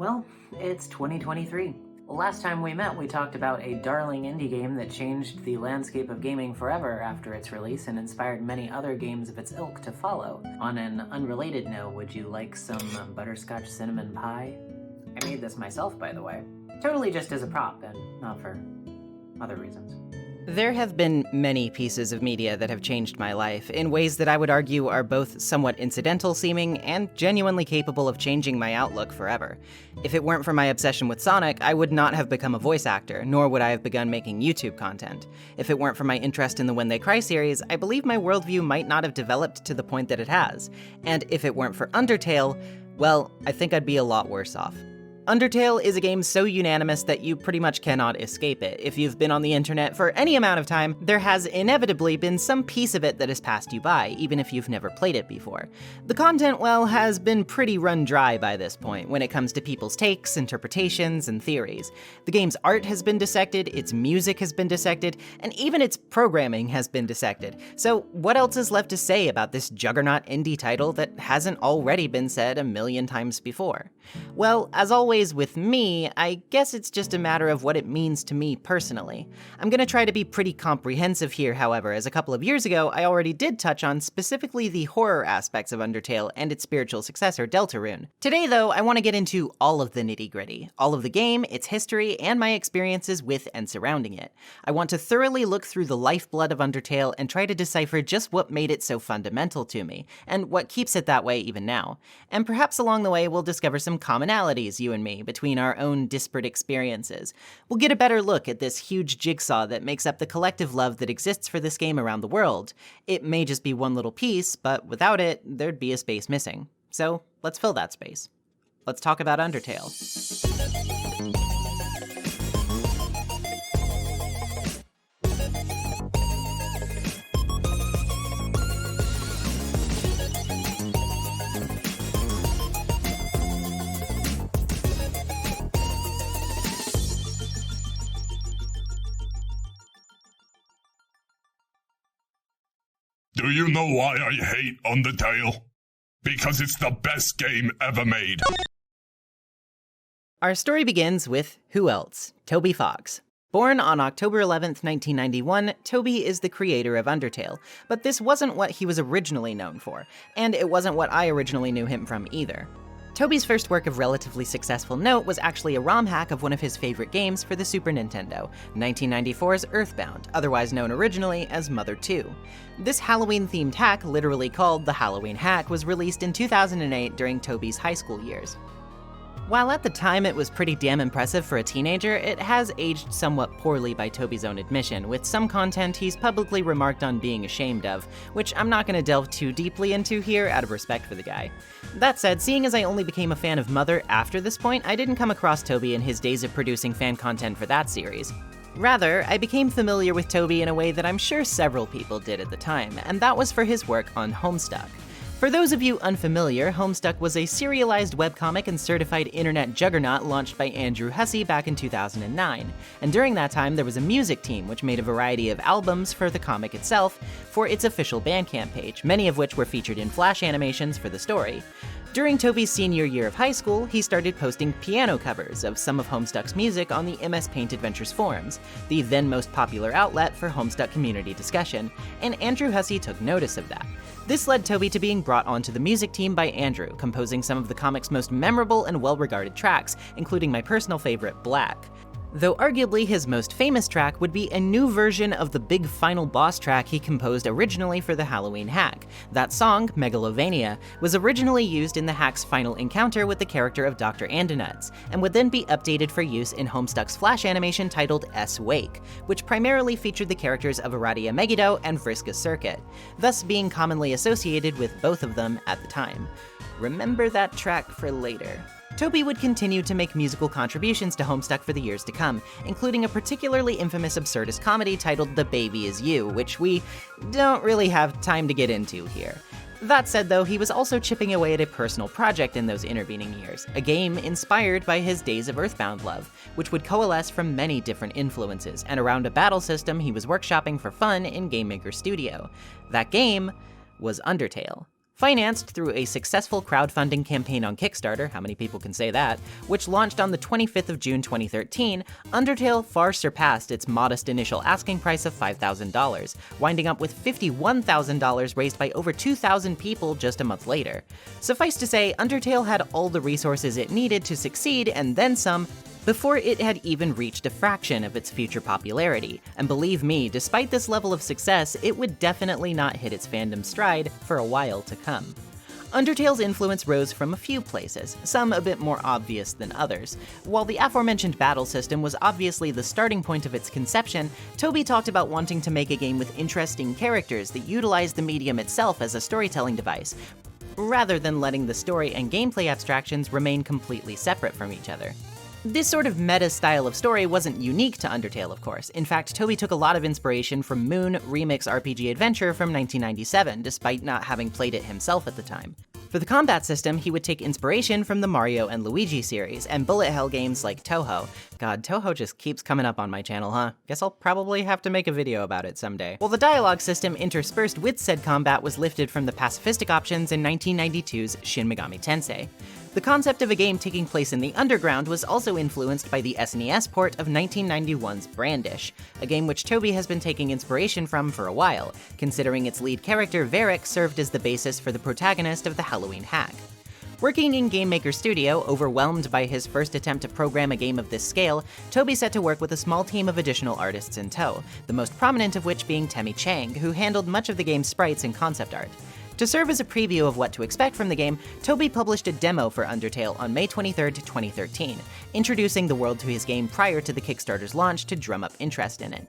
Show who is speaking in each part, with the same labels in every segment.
Speaker 1: Well, it's 2023. Last time we met, we talked about a darling indie game that changed the landscape of gaming forever after its release and inspired many other games of its ilk to follow. On an unrelated note, would you like some butterscotch cinnamon pie? I made this myself, by the way. Totally just as a prop, and not for other reasons.
Speaker 2: There have been many pieces of media that have changed my life in ways that I would argue are both somewhat incidental seeming and genuinely capable of changing my outlook forever. If it weren't for my obsession with Sonic, I would not have become a voice actor, nor would I have begun making YouTube content. If it weren't for my interest in the When They Cry series, I believe my worldview might not have developed to the point that it has. And if it weren't for Undertale, well, I think I'd be a lot worse off. Undertale is a game so unanimous that you pretty much cannot escape it. If you've been on the internet for any amount of time, there has inevitably been some piece of it that has passed you by, even if you've never played it before. The content, well, has been pretty run dry by this point when it comes to people's takes, interpretations, and theories. The game's art has been dissected, its music has been dissected, and even its programming has been dissected. So what else is left to say about this juggernaut indie title that hasn't already been said a million times before? Well, as always with me, I guess it's just a matter of what it means to me personally. I'm gonna try to be pretty comprehensive here, however, as a couple of years ago, I already did touch on specifically the horror aspects of Undertale and its spiritual successor, Deltarune. Today, though, I want to get into all of the nitty-gritty, all of the game, its history, and my experiences with and surrounding it. I want to thoroughly look through the lifeblood of Undertale and try to decipher just what made it so fundamental to me, and what keeps it that way even now. And perhaps along the way, we'll discover some commonalities, you and me, between our own disparate experiences. We'll get a better look at this huge jigsaw that makes up the collective love that exists for this game around the world. It may just be one little piece, but without it, there'd be a space missing. So let's fill that space. Let's talk about Undertale.
Speaker 3: Do you know why I hate Undertale? Because it's the best game ever made.
Speaker 2: Our story begins with who else? Toby Fox. Born on October 11th, 1991, Toby is the creator of Undertale, but this wasn't what he was originally known for, and it wasn't what I originally knew him from either. Toby's first work of relatively successful note was actually a ROM hack of one of his favorite games for the Super Nintendo, 1994's Earthbound, otherwise known originally as Mother 2. This Halloween-themed hack, literally called the Halloween Hack, was released in 2008 during Toby's high school years. While at the time it was pretty damn impressive for a teenager, it has aged somewhat poorly by Toby's own admission, with some content he's publicly remarked on being ashamed of, which I'm not going to delve too deeply into here out of respect for the guy. That said, seeing as I only became a fan of Mother after this point, I didn't come across Toby in his days of producing fan content for that series. Rather, I became familiar with Toby in a way that I'm sure several people did at the time, and that was for his work on Homestuck. For those of you unfamiliar, Homestuck was a serialized webcomic and certified internet juggernaut launched by Andrew Hussey back in 2009, and during that time there was a music team which made a variety of albums for the comic itself for its official Bandcamp page, many of which were featured in Flash animations for the story. During Toby's senior year of high school, he started posting piano covers of some of Homestuck's music on the MS Paint Adventures forums, the then most popular outlet for Homestuck community discussion, and Andrew Hussey took notice of that. This led Toby to being brought onto the music team by Andrew, composing some of the comic's most memorable and well-regarded tracks, including my personal favorite, Black. Though arguably his most famous track would be a new version of the big final boss track he composed originally for the Halloween hack. That song, Megalovania, was originally used in the hack's final encounter with the character of Dr. Andonuts, and would then be updated for use in Homestuck's Flash animation titled S-Wake, which primarily featured the characters of Aradia Megiddo and Vriska Circuit, thus being commonly associated with both of them at the time. Remember that track for later. Toby would continue to make musical contributions to Homestuck for the years to come, including a particularly infamous absurdist comedy titled The Baby Is You, which we don't really have time to get into here. That said though, he was also chipping away at a personal project in those intervening years, a game inspired by his days of Earthbound love, which would coalesce from many different influences, and around a battle system he was workshopping for fun in Game Maker Studio. That game was Undertale. Financed through a successful crowdfunding campaign on Kickstarter, how many people can say that, which launched on the 25th of June 2013, Undertale far surpassed its modest initial asking price of $5,000, winding up with $51,000 raised by over 2,000 people just a month later. Suffice to say, Undertale had all the resources it needed to succeed, and then some, before it had even reached a fraction of its future popularity. And believe me, despite this level of success, it would definitely not hit its fandom stride for a while to come. Undertale's influence rose from a few places, some a bit more obvious than others. While the aforementioned battle system was obviously the starting point of its conception, Toby talked about wanting to make a game with interesting characters that utilized the medium itself as a storytelling device, rather than letting the story and gameplay abstractions remain completely separate from each other. This sort of meta style of story wasn't unique to Undertale, of course. In fact, Toby took a lot of inspiration from Moon Remix RPG Adventure from 1997, despite not having played it himself at the time. For the combat system, he would take inspiration from the Mario and Luigi series, and bullet hell games like Touhou. God, Touhou just keeps coming up on my channel, huh? Guess I'll probably have to make a video about it someday. While the dialogue system interspersed with said combat was lifted from the pacifistic options in 1992's Shin Megami Tensei. The concept of a game taking place in the underground was also influenced by the SNES port of 1991's Brandish, a game which Toby has been taking inspiration from for a while, considering its lead character Varric served as the basis for the protagonist of the Halloween hack. Working in Game Maker Studio, overwhelmed by his first attempt to program a game of this scale, Toby set to work with a small team of additional artists in tow, the most prominent of which being Temmie Chang, who handled much of the game's sprites and concept art. To serve as a preview of what to expect from the game, Toby published a demo for Undertale on May 23, 2013, introducing the world to his game prior to the Kickstarter's launch to drum up interest in it.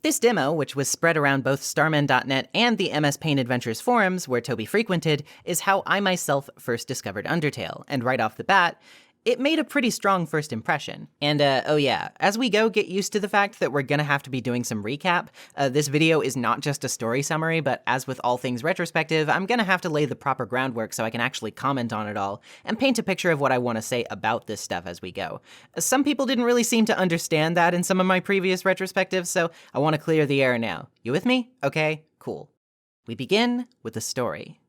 Speaker 2: This demo, which was spread around both Starman.net and the MS Paint Adventures forums, where Toby frequented, is how I myself first discovered Undertale, and right off the bat, it made a pretty strong first impression. And oh yeah, as we go, get used to the fact that we're gonna have to be doing some recap. This video is not just a story summary, but as with all things retrospective, I'm gonna have to lay the proper groundwork so I can actually comment on it all, and paint a picture of what I wanna say about this stuff as we go. Some people didn't really seem to understand that in some of my previous retrospectives, so I wanna clear the air now. You with me? Okay, cool. We begin with the story.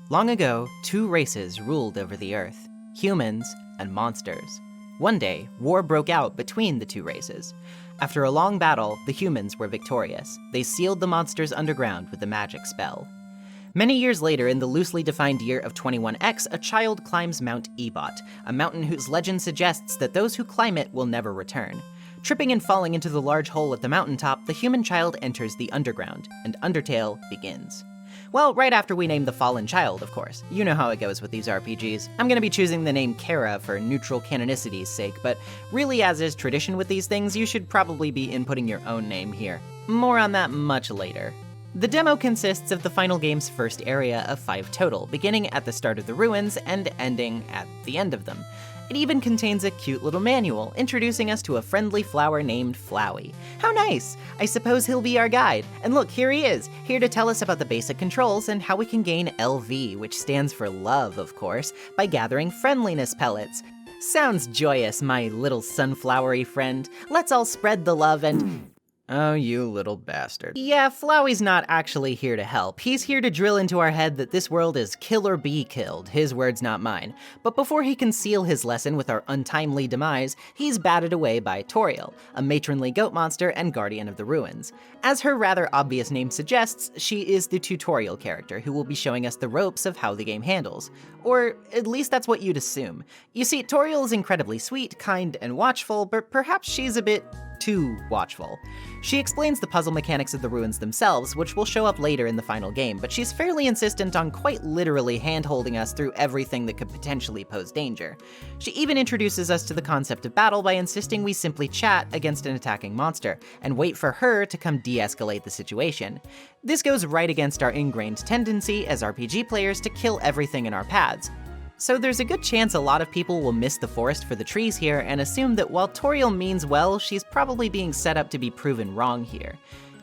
Speaker 2: Long ago, two races ruled over the Earth, humans and monsters. One day, war broke out between the two races. After a long battle, the humans were victorious. They sealed the monsters underground with a magic spell. Many years later, in the loosely defined year of 21X, a child climbs Mount Ebot, a mountain whose legend suggests that those who climb it will never return. Tripping and falling into the large hole at the mountaintop, the human child enters the underground, and Undertale begins. Well, right after we name the fallen child, of course. You know how it goes with these RPGs. I'm gonna be choosing the name Kara for neutral canonicity's sake, but really, as is tradition with these things, you should probably be inputting your own name here. More on that much later. The demo consists of the final game's first area of 5 total, beginning at the start of the ruins and ending at the end of them. It even contains a cute little manual, introducing us to a friendly flower named Flowey. How nice! I suppose he'll be our guide. And look, here he is, here to tell us about the basic controls and how we can gain LV, which stands for love, of course, by gathering friendliness pellets. Sounds joyous, my little sunflowery friend. Let's all spread the love and... Oh, you little bastard. Yeah, Flowey's not actually here to help. He's here to drill into our head that this world is kill or be killed, his words not mine. But before he can seal his lesson with our untimely demise, he's batted away by Toriel, a matronly goat monster and guardian of the ruins. As her rather obvious name suggests, she is the tutorial character who will be showing us the ropes of how the game handles. Or at least that's what you'd assume. You see, Toriel is incredibly sweet, kind, and watchful, but perhaps she's a bit too watchful. She explains the puzzle mechanics of the ruins themselves, which will show up later in the final game, but she's fairly insistent on quite literally hand-holding us through everything that could potentially pose danger. She even introduces us to the concept of battle by insisting we simply chat against an attacking monster, and wait for her to come de-escalate the situation. This goes right against our ingrained tendency as RPG players to kill everything in our paths. So there's a good chance a lot of people will miss the forest for the trees here and assume that while Toriel means well, she's probably being set up to be proven wrong here.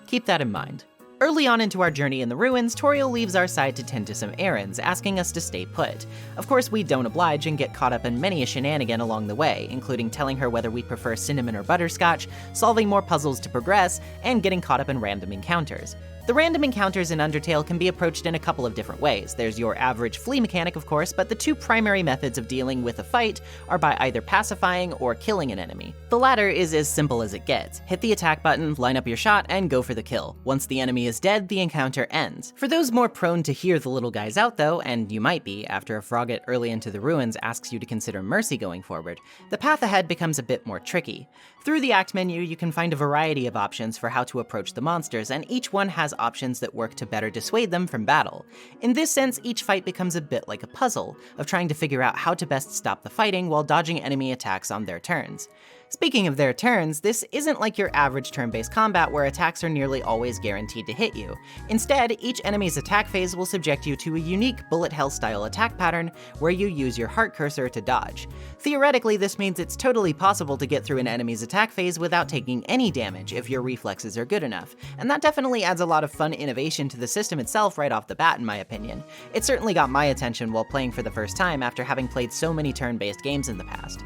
Speaker 2: Keep that in mind. Early on into our journey in the ruins, Toriel leaves our side to tend to some errands, asking us to stay put. Of course, we don't oblige and get caught up in many a shenanigan along the way, including telling her whether we prefer cinnamon or butterscotch, solving more puzzles to progress, and getting caught up in random encounters. The random encounters in Undertale can be approached in a couple of different ways. There's your average flee mechanic, of course, but the two primary methods of dealing with a fight are by either pacifying or killing an enemy. The latter is as simple as it gets. Hit the attack button, line up your shot, and go for the kill. Once the enemy is dead, the encounter ends. For those more prone to hear the little guys out though, and you might be after a frogget early into the ruins asks you to consider mercy going forward, the path ahead becomes a bit more tricky. Through the act menu, you can find a variety of options for how to approach the monsters, and each one has options that work to better dissuade them from battle. In this sense, each fight becomes a bit like a puzzle, of trying to figure out how to best stop the fighting while dodging enemy attacks on their turns. Speaking of their turns, this isn't like your average turn-based combat where attacks are nearly always guaranteed to hit you. Instead, each enemy's attack phase will subject you to a unique bullet hell style attack pattern where you use your heart cursor to dodge. Theoretically, this means it's totally possible to get through an enemy's attack phase without taking any damage if your reflexes are good enough, and that definitely adds a lot of fun innovation to the system itself right off the bat in my opinion. It certainly got my attention while playing for the first time after having played so many turn-based games in the past.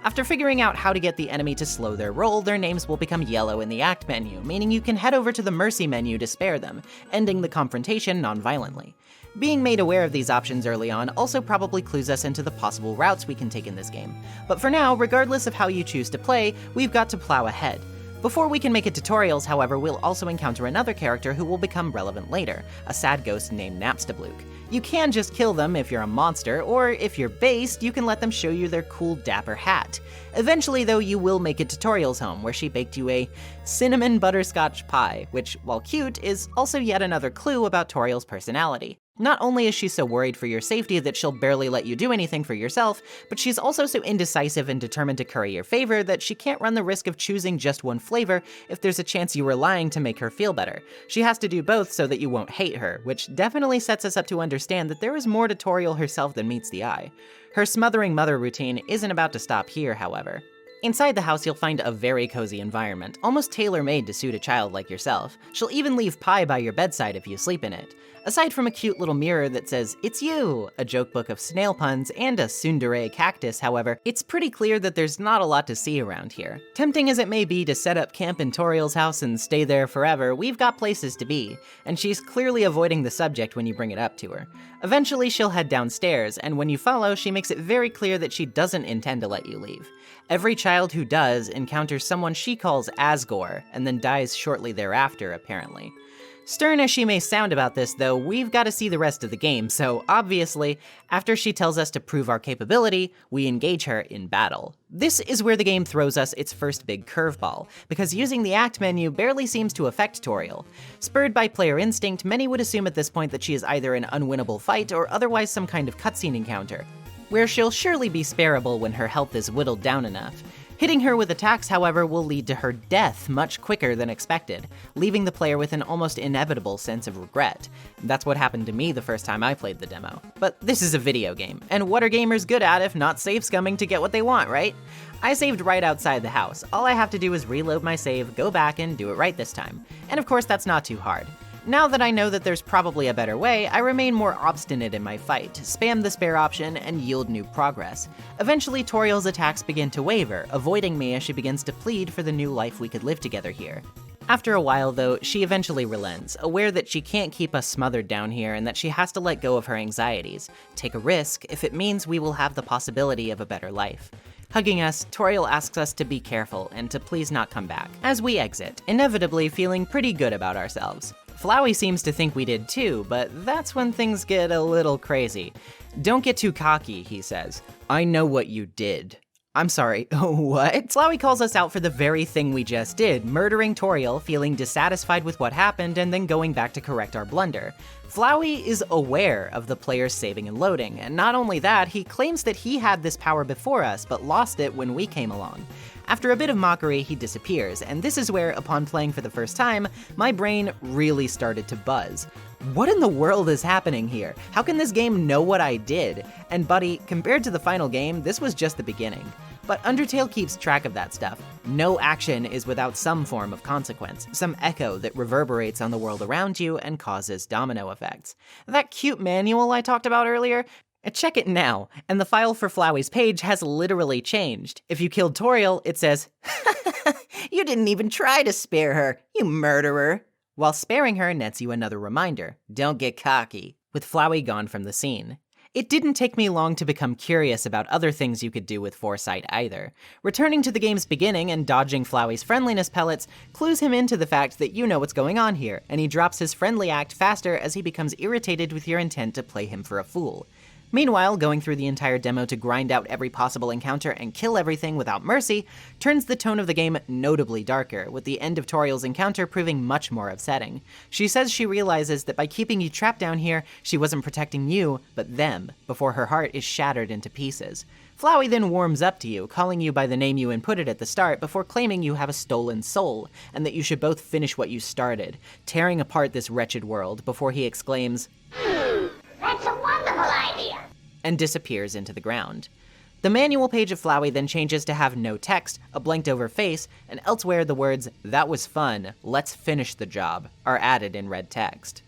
Speaker 2: After figuring out how to get the enemy to slow their roll, their names will become yellow in the act menu, meaning you can head over to the mercy menu to spare them, ending the confrontation non-violently. Being made aware of these options early on also probably clues us into the possible routes we can take in this game. But for now, regardless of how you choose to play, we've got to plow ahead. Before we can make it to tutorials, however, we'll also encounter another character who will become relevant later, a sad ghost named Napstablook. You can just kill them if you're a monster, or if you're based, you can let them show you their cool dapper hat. Eventually though, you will make it to Toriel's home, where she baked you a cinnamon butterscotch pie, which, while cute, is also yet another clue about Toriel's personality. Not only is she so worried for your safety that she'll barely let you do anything for yourself, but she's also so indecisive and determined to curry your favor that she can't run the risk of choosing just one flavor if there's a chance you were lying to make her feel better. She has to do both so that you won't hate her, which definitely sets us up to understand that there is more to Toriel herself than meets the eye. Her smothering mother routine isn't about to stop here, however. Inside the house, you'll find a very cozy environment, almost tailor-made to suit a child like yourself. She'll even leave pie by your bedside if you sleep in it. Aside from a cute little mirror that says, "It's you," a joke book of snail puns, and a tsundere cactus, however, it's pretty clear that there's not a lot to see around here. Tempting as it may be to set up camp in Toriel's house and stay there forever, we've got places to be, and she's clearly avoiding the subject when you bring it up to her. Eventually, she'll head downstairs, and when you follow, she makes it very clear that she doesn't intend to let you leave. Every child who does encounters someone she calls Asgore, and then dies shortly thereafter, apparently. Stern as she may sound about this, though, we've got to see the rest of the game, so obviously, after she tells us to prove our capability, we engage her in battle. This is where the game throws us its first big curveball, because using the act menu barely seems to affect Toriel. Spurred by player instinct, many would assume at this point that she is either an unwinnable fight or otherwise some kind of cutscene encounter, where she'll surely be sparable when her health is whittled down enough. Hitting her with attacks, however, will lead to her death much quicker than expected, leaving the player with an almost inevitable sense of regret. That's what happened to me the first time I played the demo. But this is a video game, and what are gamers good at if not save scumming to get what they want, right? I saved right outside the house. All I have to do is reload my save, go back, and do it right this time. And of course, that's not too hard. Now that I know that there's probably a better way, I remain more obstinate in my fight, spam the spare option, and yield new progress. Eventually, Toriel's attacks begin to waver, avoiding me as she begins to plead for the new life we could live together here. After a while, though, she eventually relents, aware that she can't keep us smothered down here and that she has to let go of her anxieties, take a risk if it means we will have the possibility of a better life. Hugging us, Toriel asks us to be careful and to please not come back, as we exit, inevitably feeling pretty good about ourselves. Flowey seems to think we did too, but that's when things get a little crazy. "Don't get too cocky," he says. "I know what you did." I'm sorry, what? Flowey calls us out for the very thing we just did, murdering Toriel, feeling dissatisfied with what happened, and then going back to correct our blunder. Flowey is aware of the player's saving and loading, and not only that, he claims that he had this power before us, but lost it when we came along. After a bit of mockery, he disappears, and this is where, upon playing for the first time, my brain really started to buzz. What in the world is happening here? How can this game know what I did? And buddy, compared to the final game, this was just the beginning. But Undertale keeps track of that stuff. No action is without some form of consequence, some echo that reverberates on the world around you and causes domino effects. That cute manual I talked about earlier, check it now, and the file for Flowey's page has literally changed. If you killed Toriel, it says, "You didn't even try to spare her, you murderer." While sparing her nets you another reminder, don't get cocky, with Flowey gone from the scene. It didn't take me long to become curious about other things you could do with Foresight either. Returning to the game's beginning and dodging Flowey's friendliness pellets clues him into the fact that you know what's going on here, and he drops his friendly act faster as he becomes irritated with your intent to play him for a fool. Meanwhile, going through the entire demo to grind out every possible encounter and kill everything without mercy turns the tone of the game notably darker, with the end of Toriel's encounter proving much more upsetting. She says she realizes that by keeping you trapped down here, she wasn't protecting you, but them, before her heart is shattered into pieces. Flowey then warms up to you, calling you by the name you inputted at the start before claiming you have a stolen soul, and that you should both finish what you started, tearing apart this wretched world before he exclaims, "That's a wonderful idea!" and disappears into the ground. The manual page of Flowey then changes to have no text, a blanked over face, and elsewhere the words, "That was fun, let's finish the job," are added in red text.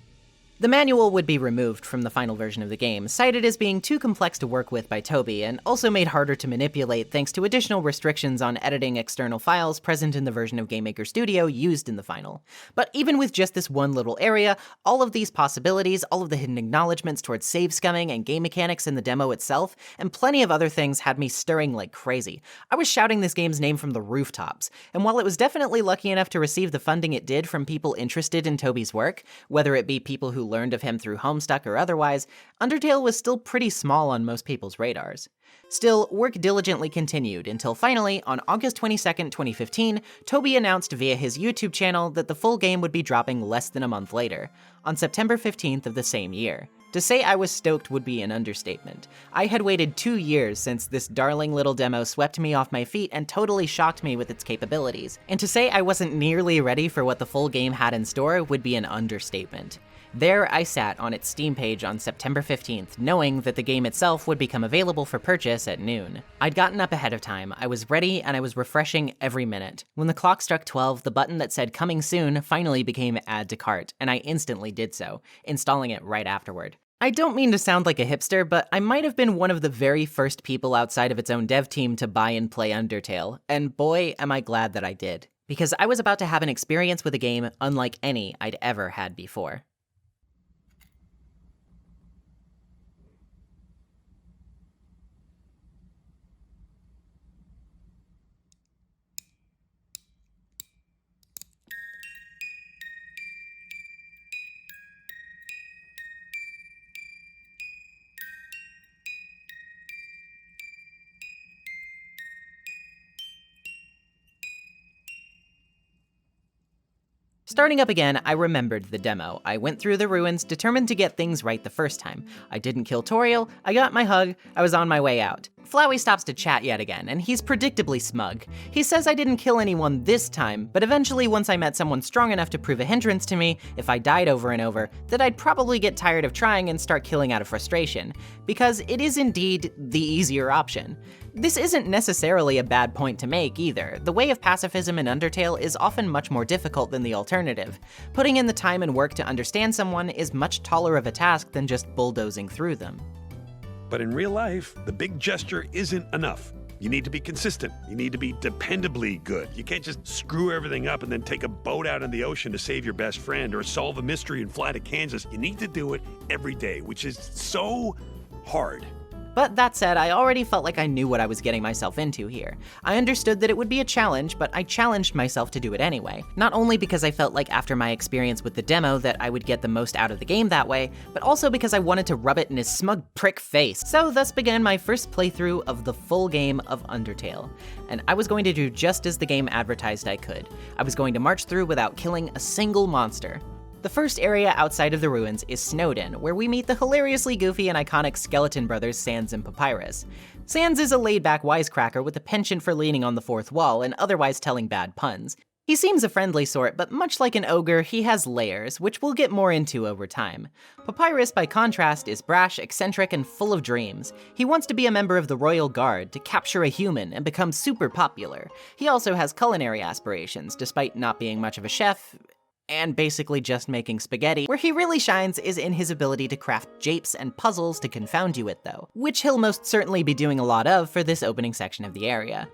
Speaker 2: The manual would be removed from the final version of the game, cited as being too complex to work with by Toby, and also made harder to manipulate thanks to additional restrictions on editing external files present in the version of GameMaker Studio used in the final. But even with just this one little area, all of these possibilities, all of the hidden acknowledgements towards save scumming and game mechanics in the demo itself, and plenty of other things had me stirring like crazy. I was shouting this game's name from the rooftops, and while it was definitely lucky enough to receive the funding it did from people interested in Toby's work, whether it be people who learned of him through Homestuck or otherwise, Undertale was still pretty small on most people's radars. Still, work diligently continued until finally, on August 22nd, 2015, Toby announced via his YouTube channel that the full game would be dropping less than a month later, on September 15th of the same year. To say I was stoked would be an understatement. I had waited 2 years since this darling little demo swept me off my feet and totally shocked me with its capabilities, and to say I wasn't nearly ready for what the full game had in store would be an understatement. There I sat on its Steam page on September 15th, knowing that the game itself would become available for purchase at noon. I'd gotten up ahead of time, I was ready, and I was refreshing every minute. When the clock struck 12, the button that said "Coming Soon" finally became "Add to Cart," and I instantly did so, installing it right afterward. I don't mean to sound like a hipster, but I might have been one of the very first people outside of its own dev team to buy and play Undertale, and boy, am I glad that I did. Because I was about to have an experience with a game unlike any I'd ever had before. Starting up again, I remembered the demo. I went through the ruins, determined to get things right the first time. I didn't kill Toriel, I got my hug, I was on my way out. Flowey stops to chat yet again, and he's predictably smug. He says I didn't kill anyone this time, but eventually once I met someone strong enough to prove a hindrance to me, if I died over and over, that I'd probably get tired of trying and start killing out of frustration. Because it is indeed the easier option. This isn't necessarily a bad point to make either. The way of pacifism in Undertale is often much more difficult than the alternative. Putting in the time and work to understand someone is much taller of a task than just bulldozing through them.
Speaker 4: But in real life, the big gesture isn't enough. You need to be consistent. You need to be dependably good. You can't just screw everything up and then take a boat out in the ocean to save your best friend or solve a mystery and fly to Kansas. You need to do it every day, which is so hard.
Speaker 2: But that said, I already felt like I knew what I was getting myself into here. I understood that it would be a challenge, but I challenged myself to do it anyway. Not only because I felt like after my experience with the demo that I would get the most out of the game that way, but also because I wanted to rub it in his smug prick face. So thus began my first playthrough of the full game of Undertale. And I was going to do just as the game advertised I could. I was going to march through without killing a single monster. The first area outside of the ruins is Snowdin, where we meet the hilariously goofy and iconic skeleton brothers Sans and Papyrus. Sans is a laid-back wisecracker with a penchant for leaning on the fourth wall and otherwise telling bad puns. He seems a friendly sort, but much like an ogre, he has layers, which we'll get more into over time. Papyrus, by contrast, is brash, eccentric, and full of dreams. He wants to be a member of the Royal Guard, to capture a human, and become super popular. He also has culinary aspirations, despite not being much of a chef, and basically just making spaghetti. Where he really shines is in his ability to craft japes and puzzles to confound you with, though, which he'll most certainly be doing a lot of for this opening section of the area.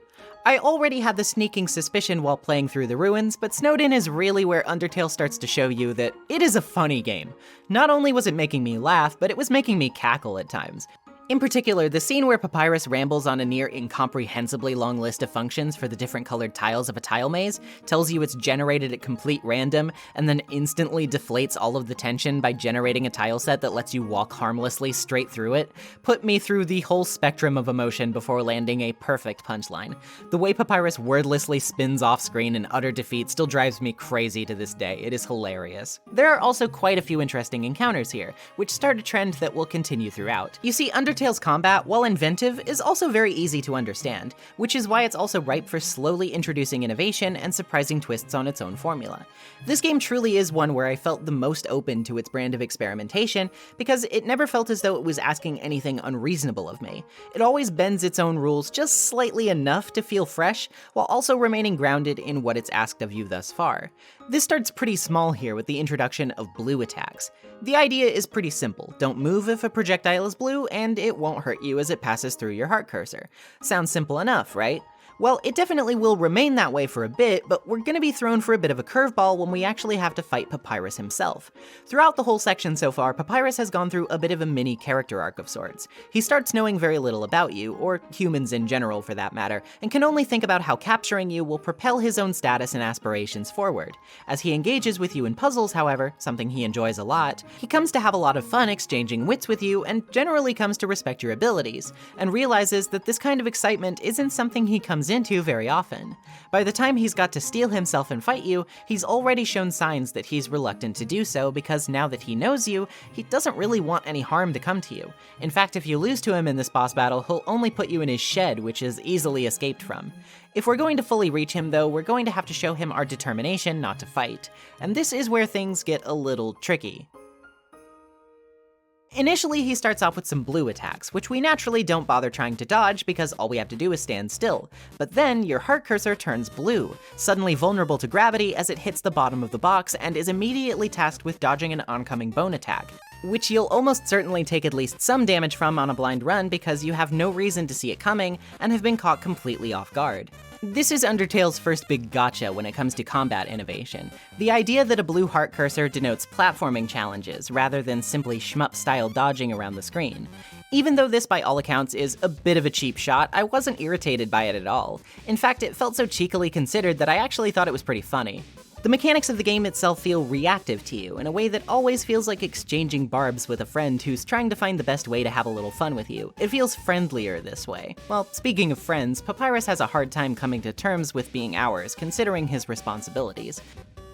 Speaker 2: I already had the sneaking suspicion while playing through the ruins, but Snowed In is really where Undertale starts to show you that it is a funny game. Not only was it making me laugh, but it was making me cackle at times. In particular, the scene where Papyrus rambles on a near incomprehensibly long list of functions for the different colored tiles of a tile maze, tells you it's generated at complete random, and then instantly deflates all of the tension by generating a tile set that lets you walk harmlessly straight through it, put me through the whole spectrum of emotion before landing a perfect punchline. The way Papyrus wordlessly spins off screen in utter defeat still drives me crazy to this day. It is hilarious. There are also quite a few interesting encounters here, which start a trend that will continue throughout. You see, Undertale's combat, while inventive, is also very easy to understand, which is why it's also ripe for slowly introducing innovation and surprising twists on its own formula. This game truly is one where I felt the most open to its brand of experimentation, because it never felt as though it was asking anything unreasonable of me. It always bends its own rules just slightly enough to feel fresh, while also remaining grounded in what it's asked of you thus far. This starts pretty small here with the introduction of blue attacks. The idea is pretty simple. Don't move if a projectile is blue, and it won't hurt you as it passes through your heart cursor. Sounds simple enough, right? Well, it definitely will remain that way for a bit, but we're gonna be thrown for a bit of a curveball when we actually have to fight Papyrus himself. Throughout the whole section so far, Papyrus has gone through a bit of a mini character arc of sorts. He starts knowing very little about you, or humans in general for that matter, and can only think about how capturing you will propel his own status and aspirations forward. As he engages with you in puzzles, however, something he enjoys a lot, he comes to have a lot of fun exchanging wits with you and generally comes to respect your abilities, and realizes that this kind of excitement isn't something he comes into very often. By the time he's got to steel himself and fight you, he's already shown signs that he's reluctant to do so because now that he knows you, he doesn't really want any harm to come to you. In fact, if you lose to him in this boss battle, he'll only put you in his shed, which is easily escaped from. If we're going to fully reach him though, we're going to have to show him our determination not to fight. And this is where things get a little tricky. Initially, he starts off with some blue attacks, which we naturally don't bother trying to dodge because all we have to do is stand still. But then, your heart cursor turns blue, suddenly vulnerable to gravity as it hits the bottom of the box and is immediately tasked with dodging an oncoming bone attack, which you'll almost certainly take at least some damage from on a blind run because you have no reason to see it coming and have been caught completely off guard. This is Undertale's first big gotcha when it comes to combat innovation. The idea that a blue heart cursor denotes platforming challenges rather than simply shmup-style dodging around the screen. Even though this by all accounts is a bit of a cheap shot, I wasn't irritated by it at all. In fact, it felt so cheekily considered that I actually thought it was pretty funny. The mechanics of the game itself feel reactive to you in a way that always feels like exchanging barbs with a friend who's trying to find the best way to have a little fun with you. It feels friendlier this way. Well, speaking of friends, Papyrus has a hard time coming to terms with being ours, considering his responsibilities.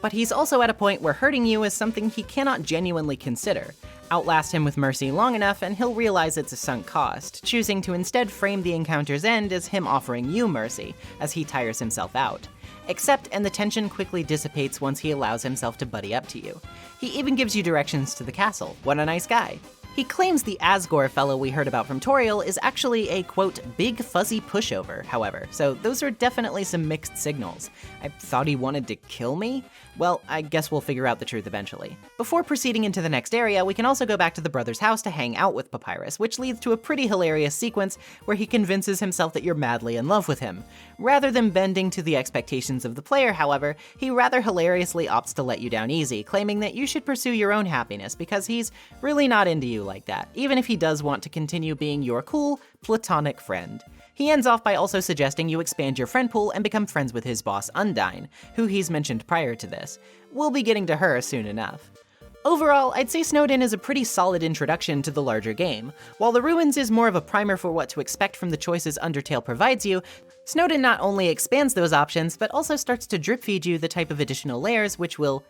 Speaker 2: But he's also at a point where hurting you is something he cannot genuinely consider. Outlast him with mercy long enough and he'll realize it's a sunk cost, choosing to instead frame the encounter's end as him offering you mercy, as he tires himself out. Except, and the tension quickly dissipates once he allows himself to buddy up to you. He even gives you directions to the castle. What a nice guy. He claims the Asgore fellow we heard about from Toriel is actually a, quote, big fuzzy pushover, however, so those are definitely some mixed signals. I thought he wanted to kill me? Well, I guess we'll figure out the truth eventually. Before proceeding into the next area, we can also go back to the brother's house to hang out with Papyrus, which leads to a pretty hilarious sequence where he convinces himself that you're madly in love with him. Rather than bending to the expectations of the player, however, he rather hilariously opts to let you down easy, claiming that you should pursue your own happiness because he's really not into you like that, even if he does want to continue being your cool, platonic friend. He ends off by also suggesting you expand your friend pool and become friends with his boss Undyne, who he's mentioned prior to this. We'll be getting to her soon enough. Overall, I'd say Snowed In is a pretty solid introduction to the larger game. While the Ruins is more of a primer for what to expect from the choices Undertale provides you, Snowed In not only expands those options, but also starts to drip feed you the type of additional layers which will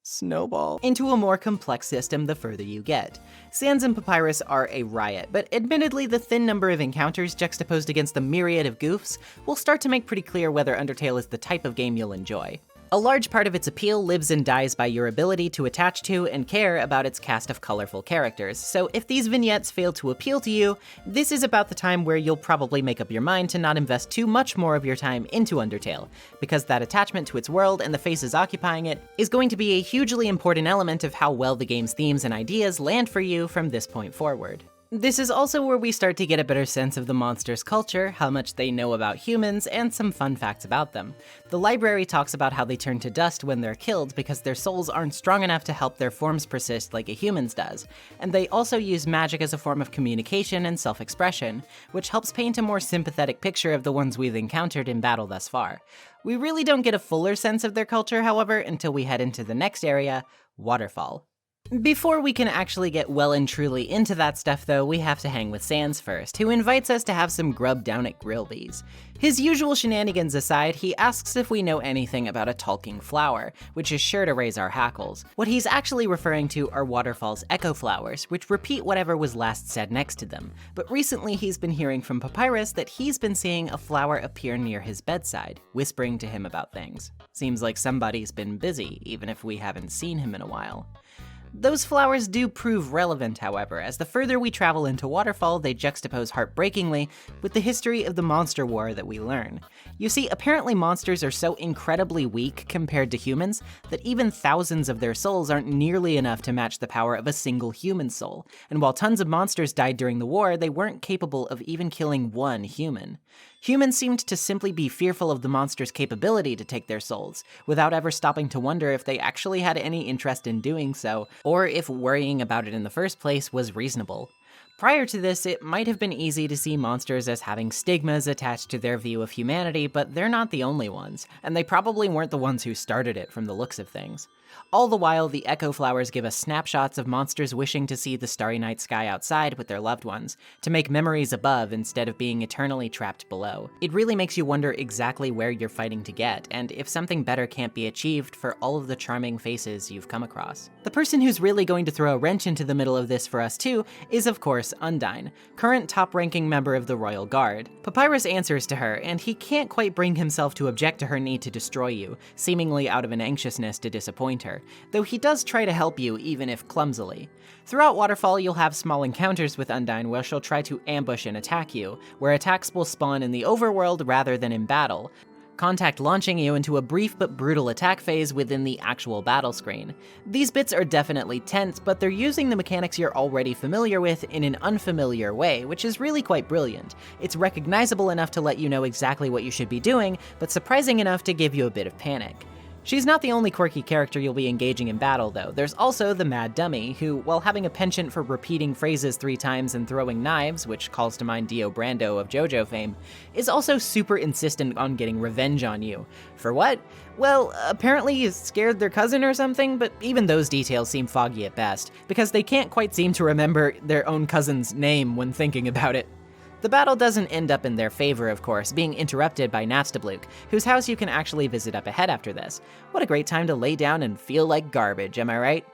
Speaker 2: snowball into a more complex system the further you get. Sans and Papyrus are a riot, but admittedly the thin number of encounters juxtaposed against the myriad of goofs will start to make pretty clear whether Undertale is the type of game you'll enjoy. A large part of its appeal lives and dies by your ability to attach to and care about its cast of colorful characters, so if these vignettes fail to appeal to you, this is about the time where you'll probably make up your mind to not invest too much more of your time into Undertale, because that attachment to its world and the faces occupying it is going to be a hugely important element of how well the game's themes and ideas land for you from this point forward. This is also where we start to get a better sense of the monster's culture, how much they know about humans, and some fun facts about them. The library talks about how they turn to dust when they're killed because their souls aren't strong enough to help their forms persist like a human's does, and they also use magic as a form of communication and self-expression, which helps paint a more sympathetic picture of the ones we've encountered in battle thus far. We really don't get a fuller sense of their culture, however, until we head into the next area, Waterfall. Before we can actually get well and truly into that stuff though, we have to hang with Sans first, who invites us to have some grub down at Grillby's. His usual shenanigans aside, he asks if we know anything about a talking flower, which is sure to raise our hackles. What he's actually referring to are Waterfall's echo flowers, which repeat whatever was last said next to them. But recently he's been hearing from Papyrus that he's been seeing a flower appear near his bedside, whispering to him about things. Seems like somebody's been busy, even if we haven't seen him in a while. Those flowers do prove relevant, however, as the further we travel into Waterfall, they juxtapose heartbreakingly with the history of the monster war that we learn. You see, apparently monsters are so incredibly weak compared to humans that even thousands of their souls aren't nearly enough to match the power of a single human soul, and while tons of monsters died during the war, they weren't capable of even killing one human. Humans seemed to simply be fearful of the monster's capability to take their souls, without ever stopping to wonder if they actually had any interest in doing so, or if worrying about it in the first place was reasonable. Prior to this, it might have been easy to see monsters as having stigmas attached to their view of humanity, but they're not the only ones, and they probably weren't the ones who started it from the looks of things. All the while, the echo flowers give us snapshots of monsters wishing to see the starry night sky outside with their loved ones, to make memories above instead of being eternally trapped below. It really makes you wonder exactly where you're fighting to get, and if something better can't be achieved for all of the charming faces you've come across. The person who's really going to throw a wrench into the middle of this for us too is, of course, Undyne, current top-ranking member of the Royal Guard. Papyrus answers to her, and he can't quite bring himself to object to her need to destroy you, seemingly out of an anxiousness to disappoint her, though he does try to help you, even if clumsily. Throughout Waterfall, you'll have small encounters with Undyne where she'll try to ambush and attack you, where attacks will spawn in the overworld rather than in battle, Contact launching you into a brief but brutal attack phase within the actual battle screen. These bits are definitely tense, but they're using the mechanics you're already familiar with in an unfamiliar way, which is really quite brilliant. It's recognizable enough to let you know exactly what you should be doing, but surprising enough to give you a bit of panic. She's not the only quirky character you'll be engaging in battle, though. There's also the Mad Dummy, who, while having a penchant for repeating phrases 3 times and throwing knives, which calls to mind Dio Brando of JoJo fame, is also super insistent on getting revenge on you. For what? Well, apparently you scared their cousin or something, but even those details seem foggy at best, because they can't quite seem to remember their own cousin's name when thinking about it. The battle doesn't end up in their favor, of course, being interrupted by Natstablook, whose house you can actually visit up ahead after this. What a great time to lay down and feel like garbage, am I right?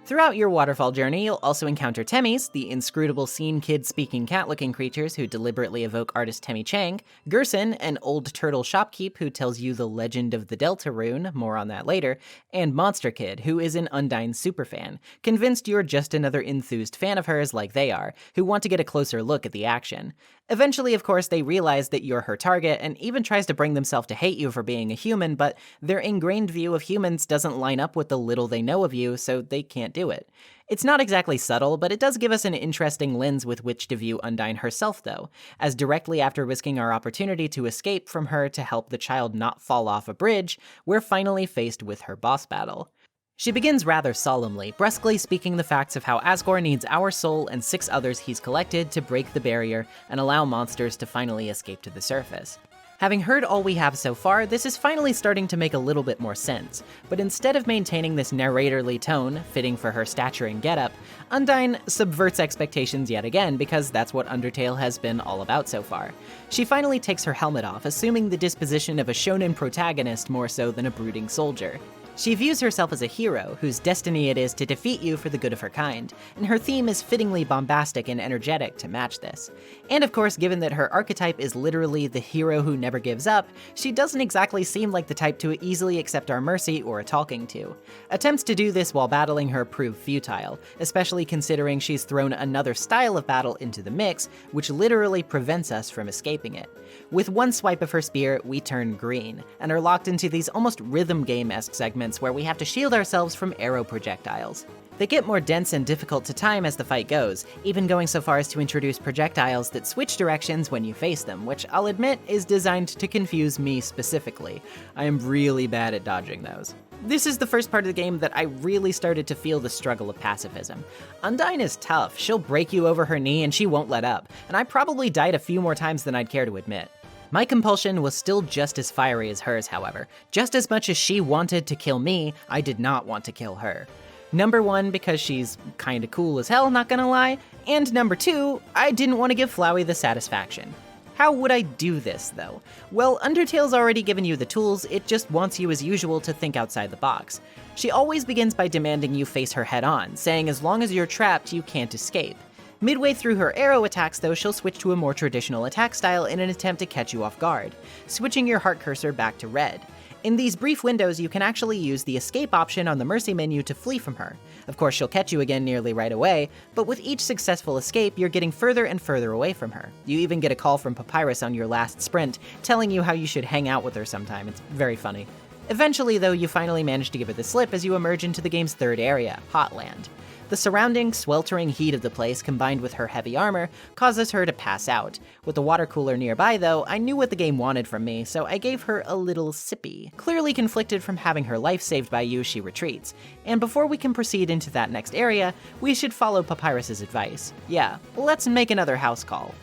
Speaker 2: Throughout your waterfall journey, you'll also encounter Temmies, the inscrutable scene kid-speaking cat-looking creatures who deliberately evoke artist Temmie Chang, Gerson, an old turtle shopkeep who tells you the legend of the Delta Rune, more on that later, and Monster Kid, who is an Undyne superfan, convinced you're just another enthused fan of hers like they are, who want to get a closer look at the action. Eventually, of course, they realize that you're her target and even tries to bring themselves to hate you for being a human, but their ingrained view of humans doesn't line up with the little they know of you, so they can't do it. It's not exactly subtle, but it does give us an interesting lens with which to view Undyne herself, though, as directly after risking our opportunity to escape from her to help the child not fall off a bridge, we're finally faced with her boss battle. She begins rather solemnly, brusquely speaking the facts of how Asgore needs our soul and 6 others he's collected to break the barrier and allow monsters to finally escape to the surface. Having heard all we have so far, this is finally starting to make a little bit more sense, but instead of maintaining this narratorly tone, fitting for her stature and getup, Undyne subverts expectations yet again because that's what Undertale has been all about so far. She finally takes her helmet off, assuming the disposition of a shonen protagonist more so than a brooding soldier. She views herself as a hero, whose destiny it is to defeat you for the good of her kind, and her theme is fittingly bombastic and energetic to match this. And of course, given that her archetype is literally the hero who never gives up, she doesn't exactly seem like the type to easily accept our mercy or a talking to. Attempts to do this while battling her prove futile, especially considering she's thrown another style of battle into the mix, which literally prevents us from escaping it. With one swipe of her spear, we turn green, and are locked into these almost rhythm game-esque segments where we have to shield ourselves from arrow projectiles. They get more dense and difficult to time as the fight goes, even going so far as to introduce projectiles that switch directions when you face them, which I'll admit is designed to confuse me specifically. I am really bad at dodging those. This is the first part of the game that I really started to feel the struggle of pacifism. Undyne is tough, she'll break you over her knee and she won't let up, and I probably died a few more times than I'd care to admit. My compulsion was still just as fiery as hers, however. Just as much as she wanted to kill me, I did not want to kill her. Number one, because she's kinda cool as hell, not gonna lie, and number two, I didn't want to give Flowey the satisfaction. How would I do this, though? Well, Undertale's already given you the tools, it just wants you as usual to think outside the box. She always begins by demanding you face her head on, saying as long as you're trapped, you can't escape. Midway through her arrow attacks, though, she'll switch to a more traditional attack style in an attempt to catch you off guard, switching your heart cursor back to red. In these brief windows, you can actually use the escape option on the mercy menu to flee from her. Of course, she'll catch you again nearly right away, but with each successful escape, you're getting further and further away from her. You even get a call from Papyrus on your last sprint, telling you how you should hang out with her sometime. It's very funny. Eventually, though, you finally manage to give her the slip as you emerge into the game's third area, Hotland. The surrounding, sweltering heat of the place, combined with her heavy armor, causes her to pass out. With the water cooler nearby, though, I knew what the game wanted from me, so I gave her a little sippy. Clearly conflicted from having her life saved by you, she retreats. And before we can proceed into that next area, we should follow Papyrus's advice. Yeah, let's make another house call.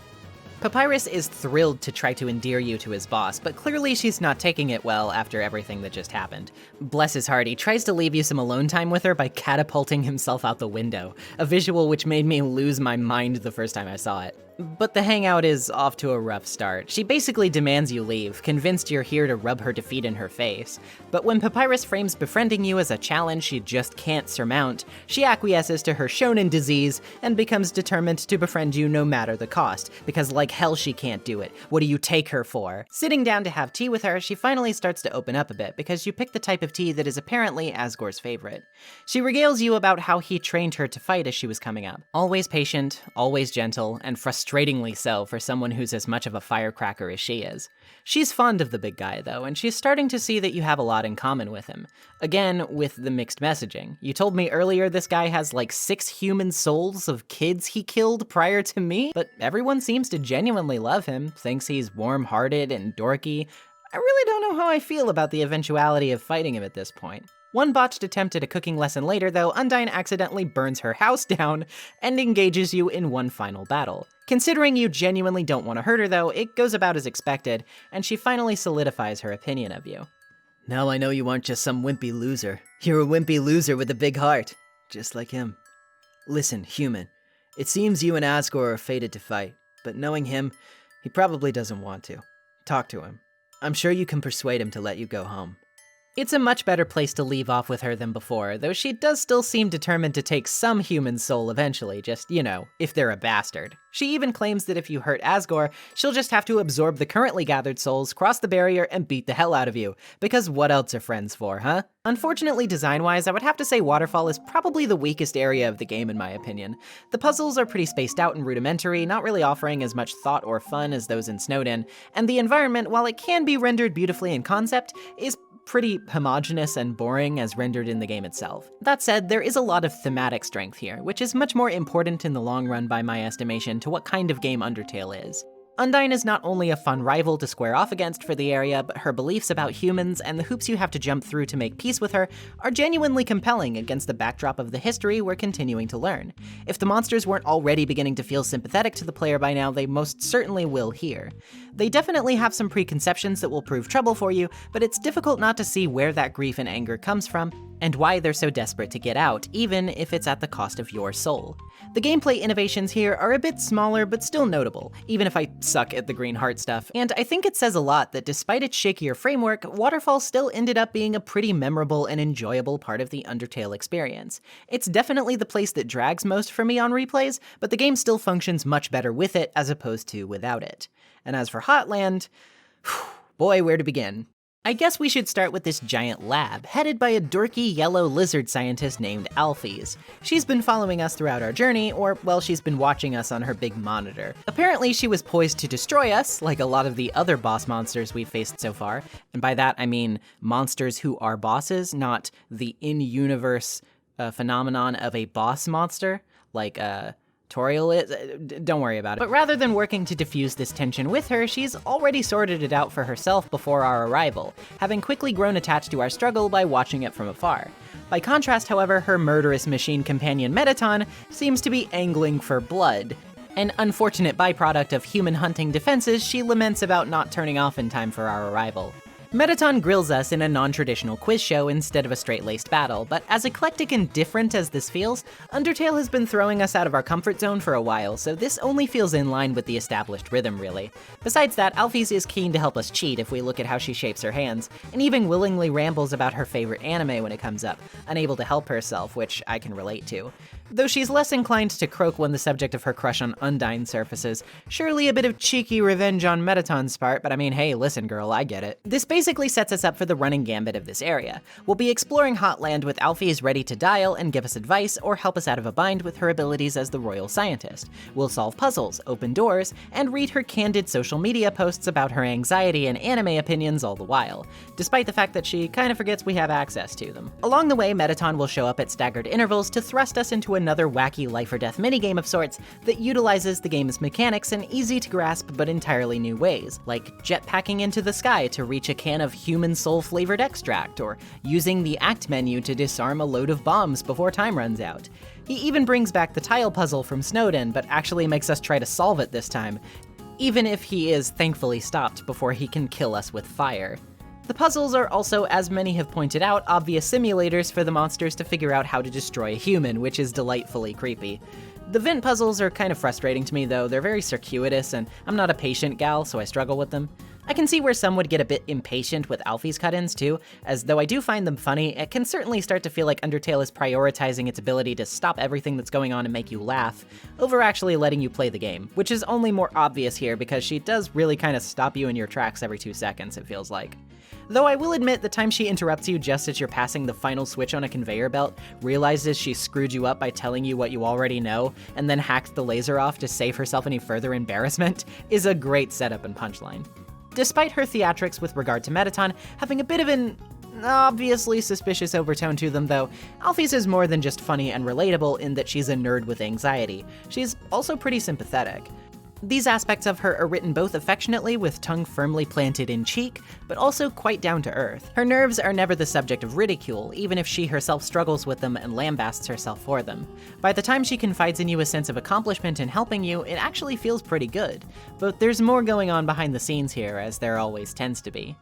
Speaker 2: Papyrus is thrilled to try to endear you to his boss, but clearly she's not taking it well after everything that just happened. Bless his heart, he tries to leave you some alone time with her by catapulting himself out the window, a visual which made me lose my mind the first time I saw it. But the hangout is off to a rough start. She basically demands you leave, convinced you're here to rub her defeat in her face. But when Papyrus frames befriending you as a challenge she just can't surmount, she acquiesces to her shonen disease and becomes determined to befriend you no matter the cost, because like hell she can't do it. What do you take her for? Sitting down to have tea with her, she finally starts to open up a bit, because you pick the type of tea that is apparently Asgore's favorite. She regales you about how he trained her to fight as she was coming up. Always patient, always gentle, and frustratingly so for someone who's as much of a firecracker as she is. She's fond of the big guy, though, and she's starting to see that you have a lot in common with him. Again, with the mixed messaging. You told me earlier this guy has like 6 human souls of kids he killed prior to me, but everyone seems to genuinely love him, thinks he's warm-hearted and dorky. I really don't know how I feel about the eventuality of fighting him at this point. One botched attempt at a cooking lesson later, though, Undyne accidentally burns her house down and engages you in one final battle. Considering you genuinely don't want to hurt her, though, it goes about as expected, and she finally solidifies her opinion of you.
Speaker 5: Now I know you aren't just some wimpy loser. You're a wimpy loser with a big heart, just like him. Listen, human, it seems you and Asgore are fated to fight, but knowing him, he probably doesn't want to. Talk to him. I'm sure you can persuade him to let you go home.
Speaker 2: It's a much better place to leave off with her than before, though she does still seem determined to take some human soul eventually, just, you know, if they're a bastard. She even claims that if you hurt Asgore, she'll just have to absorb the currently gathered souls, cross the barrier, and beat the hell out of you. Because what else are friends for, huh? Unfortunately, design-wise, I would have to say Waterfall is probably the weakest area of the game in my opinion. The puzzles are pretty spaced out and rudimentary, not really offering as much thought or fun as those in Snowdin, and the environment, while it can be rendered beautifully in concept, is pretty homogeneous and boring as rendered in the game itself. That said, there is a lot of thematic strength here, which is much more important in the long run by my estimation to what kind of game Undertale is. Undyne is not only a fun rival to square off against for the area, but her beliefs about humans and the hoops you have to jump through to make peace with her are genuinely compelling against the backdrop of the history we're continuing to learn. If the monsters weren't already beginning to feel sympathetic to the player by now, they most certainly will here. They definitely have some preconceptions that will prove trouble for you, but it's difficult not to see where that grief and anger comes from, and why they're so desperate to get out, even if it's at the cost of your soul. The gameplay innovations here are a bit smaller, but still notable, even if I suck at the green heart stuff, and I think it says a lot that despite its shakier framework, Waterfall still ended up being a pretty memorable and enjoyable part of the Undertale experience. It's definitely the place that drags most for me on replays, but the game still functions much better with it as opposed to without it. And as for Hotland, boy, where to begin? I guess we should start with this giant lab, headed by a dorky yellow lizard scientist named Alphys. She's been following us throughout our journey, or, well, she's been watching us on her big monitor. Apparently, she was poised to destroy us, like a lot of the other boss monsters we've faced so far. And by that, I mean monsters who are bosses, not the in-universe phenomenon of a boss monster, like, Toriel is, don't worry about it. But rather than working to diffuse this tension with her, she's already sorted it out for herself before our arrival, having quickly grown attached to our struggle by watching it from afar. By contrast, however, her murderous machine companion Mettaton seems to be angling for blood. An unfortunate byproduct of human hunting defenses she laments about not turning off in time for our arrival. Mettaton grills us in a non-traditional quiz show instead of a straight-laced battle, but as eclectic and different as this feels, Undertale has been throwing us out of our comfort zone for a while, so this only feels in line with the established rhythm, really. Besides that, Alphys is keen to help us cheat if we look at how she shapes her hands, and even willingly rambles about her favorite anime when it comes up, unable to help herself, which I can relate to. Though she's less inclined to croak when the subject of her crush on Undyne surfaces, surely a bit of cheeky revenge on Mettaton's part, but I mean, hey, listen girl, I get it. This basically sets us up for the running gambit of this area. We'll be exploring Hotland with Alphys ready to dial and give us advice or help us out of a bind with her abilities as the royal scientist. We'll solve puzzles, open doors, and read her candid social media posts about her anxiety and anime opinions all the while, despite the fact that she kind of forgets we have access to them. Along the way, Mettaton will show up at staggered intervals to thrust us into another wacky life or death minigame of sorts that utilizes the game's mechanics in easy to grasp but entirely new ways, like jetpacking into the sky to reach a can of human soul flavored extract, or using the act menu to disarm a load of bombs before time runs out. He even brings back the tile puzzle from Snowden, but actually makes us try to solve it this time, even if he is thankfully stopped before he can kill us with fire. The puzzles are also, as many have pointed out, obvious simulators for the monsters to figure out how to destroy a human, which is delightfully creepy. The vent puzzles are kind of frustrating to me though, they're very circuitous, and I'm not a patient gal, so I struggle with them. I can see where some would get a bit impatient with Alphys cut-ins too, as though I do find them funny, it can certainly start to feel like Undertale is prioritizing its ability to stop everything that's going on and make you laugh, over actually letting you play the game, which is only more obvious here because she does really kind of stop you in your tracks every 2 seconds, it feels like. Though I will admit the time she interrupts you just as you're passing the final switch on a conveyor belt, realizes she screwed you up by telling you what you already know, and then hacks the laser off to save herself any further embarrassment, is a great setup and punchline. Despite her theatrics with regard to Mettaton having a bit of an obviously suspicious overtone to them though, Alphys is more than just funny and relatable in that she's a nerd with anxiety. She's also pretty sympathetic. These aspects of her are written both affectionately with tongue firmly planted in cheek, but also quite down to earth. Her nerves are never the subject of ridicule, even if she herself struggles with them and lambasts herself for them. By the time she confides in you a sense of accomplishment in helping you, it actually feels pretty good. But there's more going on behind the scenes here, as there always tends to be.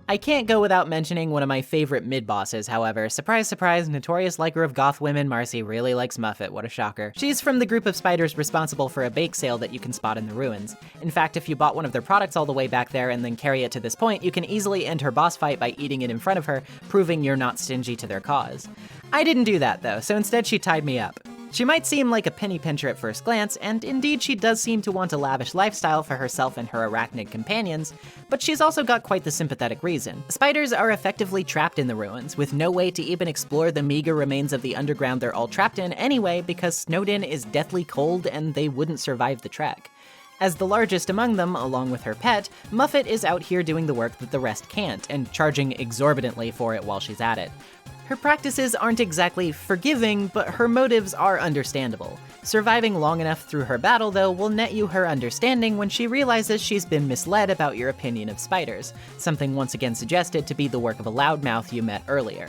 Speaker 2: I can't go without mentioning one of my favorite mid-bosses, however. Surprise, surprise, notorious liker of goth women, Marcy really likes Muffet, what a shocker. She's from the group of spiders responsible for a bake sale that you can spot in the ruins. In fact, if you bought one of their products all the way back there and then carry it to this point, you can easily end her boss fight by eating it in front of her, proving you're not stingy to their cause. I didn't do that though, so instead she tied me up. She might seem like a penny pincher at first glance, and indeed she does seem to want a lavish lifestyle for herself and her arachnid companions, but she's also got quite the sympathetic reason. Spiders are effectively trapped in the ruins, with no way to even explore the meager remains of the underground they're all trapped in anyway because Snowden is deathly cold and they wouldn't survive the trek. As the largest among them, along with her pet, Muffet is out here doing the work that the rest can't, and charging exorbitantly for it while she's at it. Her practices aren't exactly forgiving, but her motives are understandable. Surviving long enough through her battle, though, will net you her understanding when she realizes she's been misled about your opinion of spiders, something once again suggested to be the work of a loudmouth you met earlier.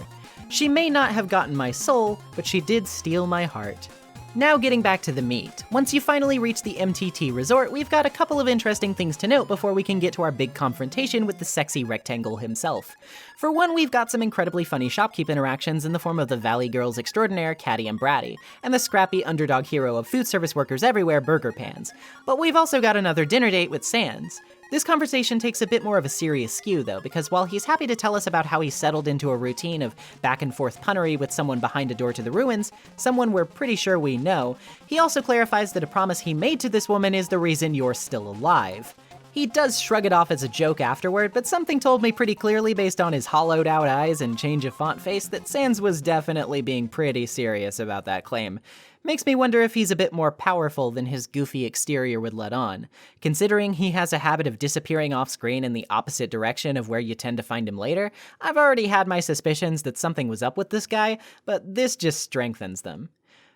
Speaker 2: She may not have gotten my soul, but she did steal my heart. Now getting back to the meat. Once you finally reach the MTT resort, we've got a couple of interesting things to note before we can get to our big confrontation with the sexy rectangle himself. For one, we've got some incredibly funny shopkeep interactions in the form of the Valley Girls extraordinaire, Caddy and Bratty, and the scrappy underdog hero of food service workers everywhere, Burger Pans. But we've also got another dinner date with Sans. This conversation takes a bit more of a serious skew, though, because while he's happy to tell us about how he settled into a routine of back-and-forth punnery with someone behind a door to the ruins, someone we're pretty sure we know, he also clarifies that a promise he made to this woman is the reason you're still alive. He does shrug it off as a joke afterward, but something told me pretty clearly based on his hollowed-out eyes and change of font face that Sans was definitely being pretty serious about that claim. Makes me wonder if he's a bit more powerful than his goofy exterior would let on. Considering he has a habit of disappearing off screen in the opposite direction of where you tend to find him later, I've already had my suspicions that something was up with this guy, but this just strengthens them.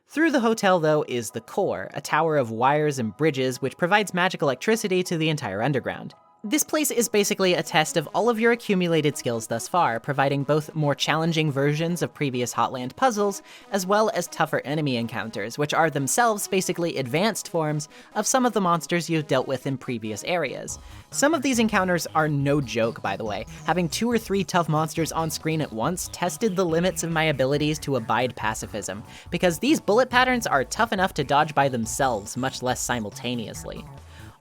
Speaker 2: Through the hotel, though, is the core, a tower of wires and bridges which provides magic electricity to the entire underground. This place is basically a test of all of your accumulated skills thus far, providing both more challenging versions of previous Hotland puzzles, as well as tougher enemy encounters, which are themselves basically advanced forms of some of the monsters you've dealt with in previous areas. Some of these encounters are no joke, by the way. Having 2 or 3 tough monsters on screen at once tested the limits of my abilities to abide pacifism, because these bullet patterns are tough enough to dodge by themselves, much less simultaneously.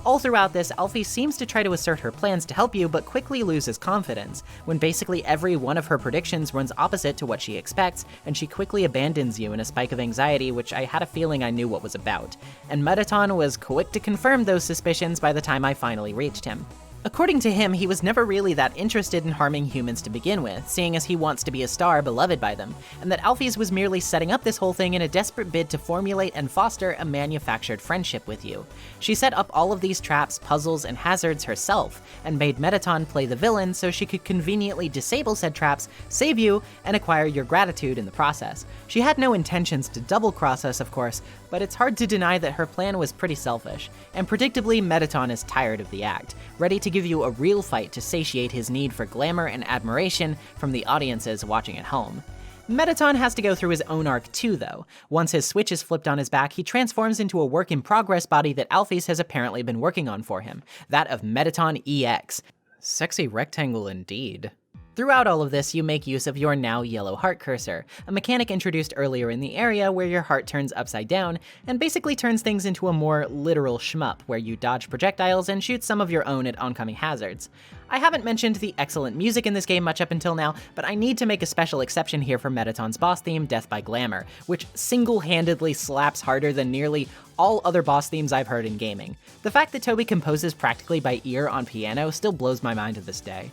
Speaker 2: All throughout this, Alfie seems to try to assert her plans to help you, but quickly loses confidence, when basically every one of her predictions runs opposite to what she expects, and she quickly abandons you in a spike of anxiety, which I had a feeling I knew what was about. And Mettaton was quick to confirm those suspicions by the time I finally reached him. According to him, he was never really that interested in harming humans to begin with, seeing as he wants to be a star beloved by them, and that Alfie's was merely setting up this whole thing in a desperate bid to formulate and foster a manufactured friendship with you. She set up all of these traps, puzzles, and hazards herself, and made Mettaton play the villain so she could conveniently disable said traps, save you, and acquire your gratitude in the process. She had no intentions to double-cross us, of course, but it's hard to deny that her plan was pretty selfish, and predictably Mettaton is tired of the act, ready to give you a real fight to satiate his need for glamour and admiration from the audiences watching at home. Mettaton has to go through his own arc too, though. Once his switch is flipped on his back, he transforms into a work-in-progress body that Alphys has apparently been working on for him, that of Mettaton EX. Sexy rectangle indeed. Throughout all of this, you make use of your now yellow heart cursor, a mechanic introduced earlier in the area where your heart turns upside down and basically turns things into a more literal shmup where you dodge projectiles and shoot some of your own at oncoming hazards. I haven't mentioned the excellent music in this game much up until now, but I need to make a special exception here for Mettaton's boss theme, Death by Glamour, which single-handedly slaps harder than nearly all other boss themes I've heard in gaming. The fact that Toby composes practically by ear on piano still blows my mind to this day.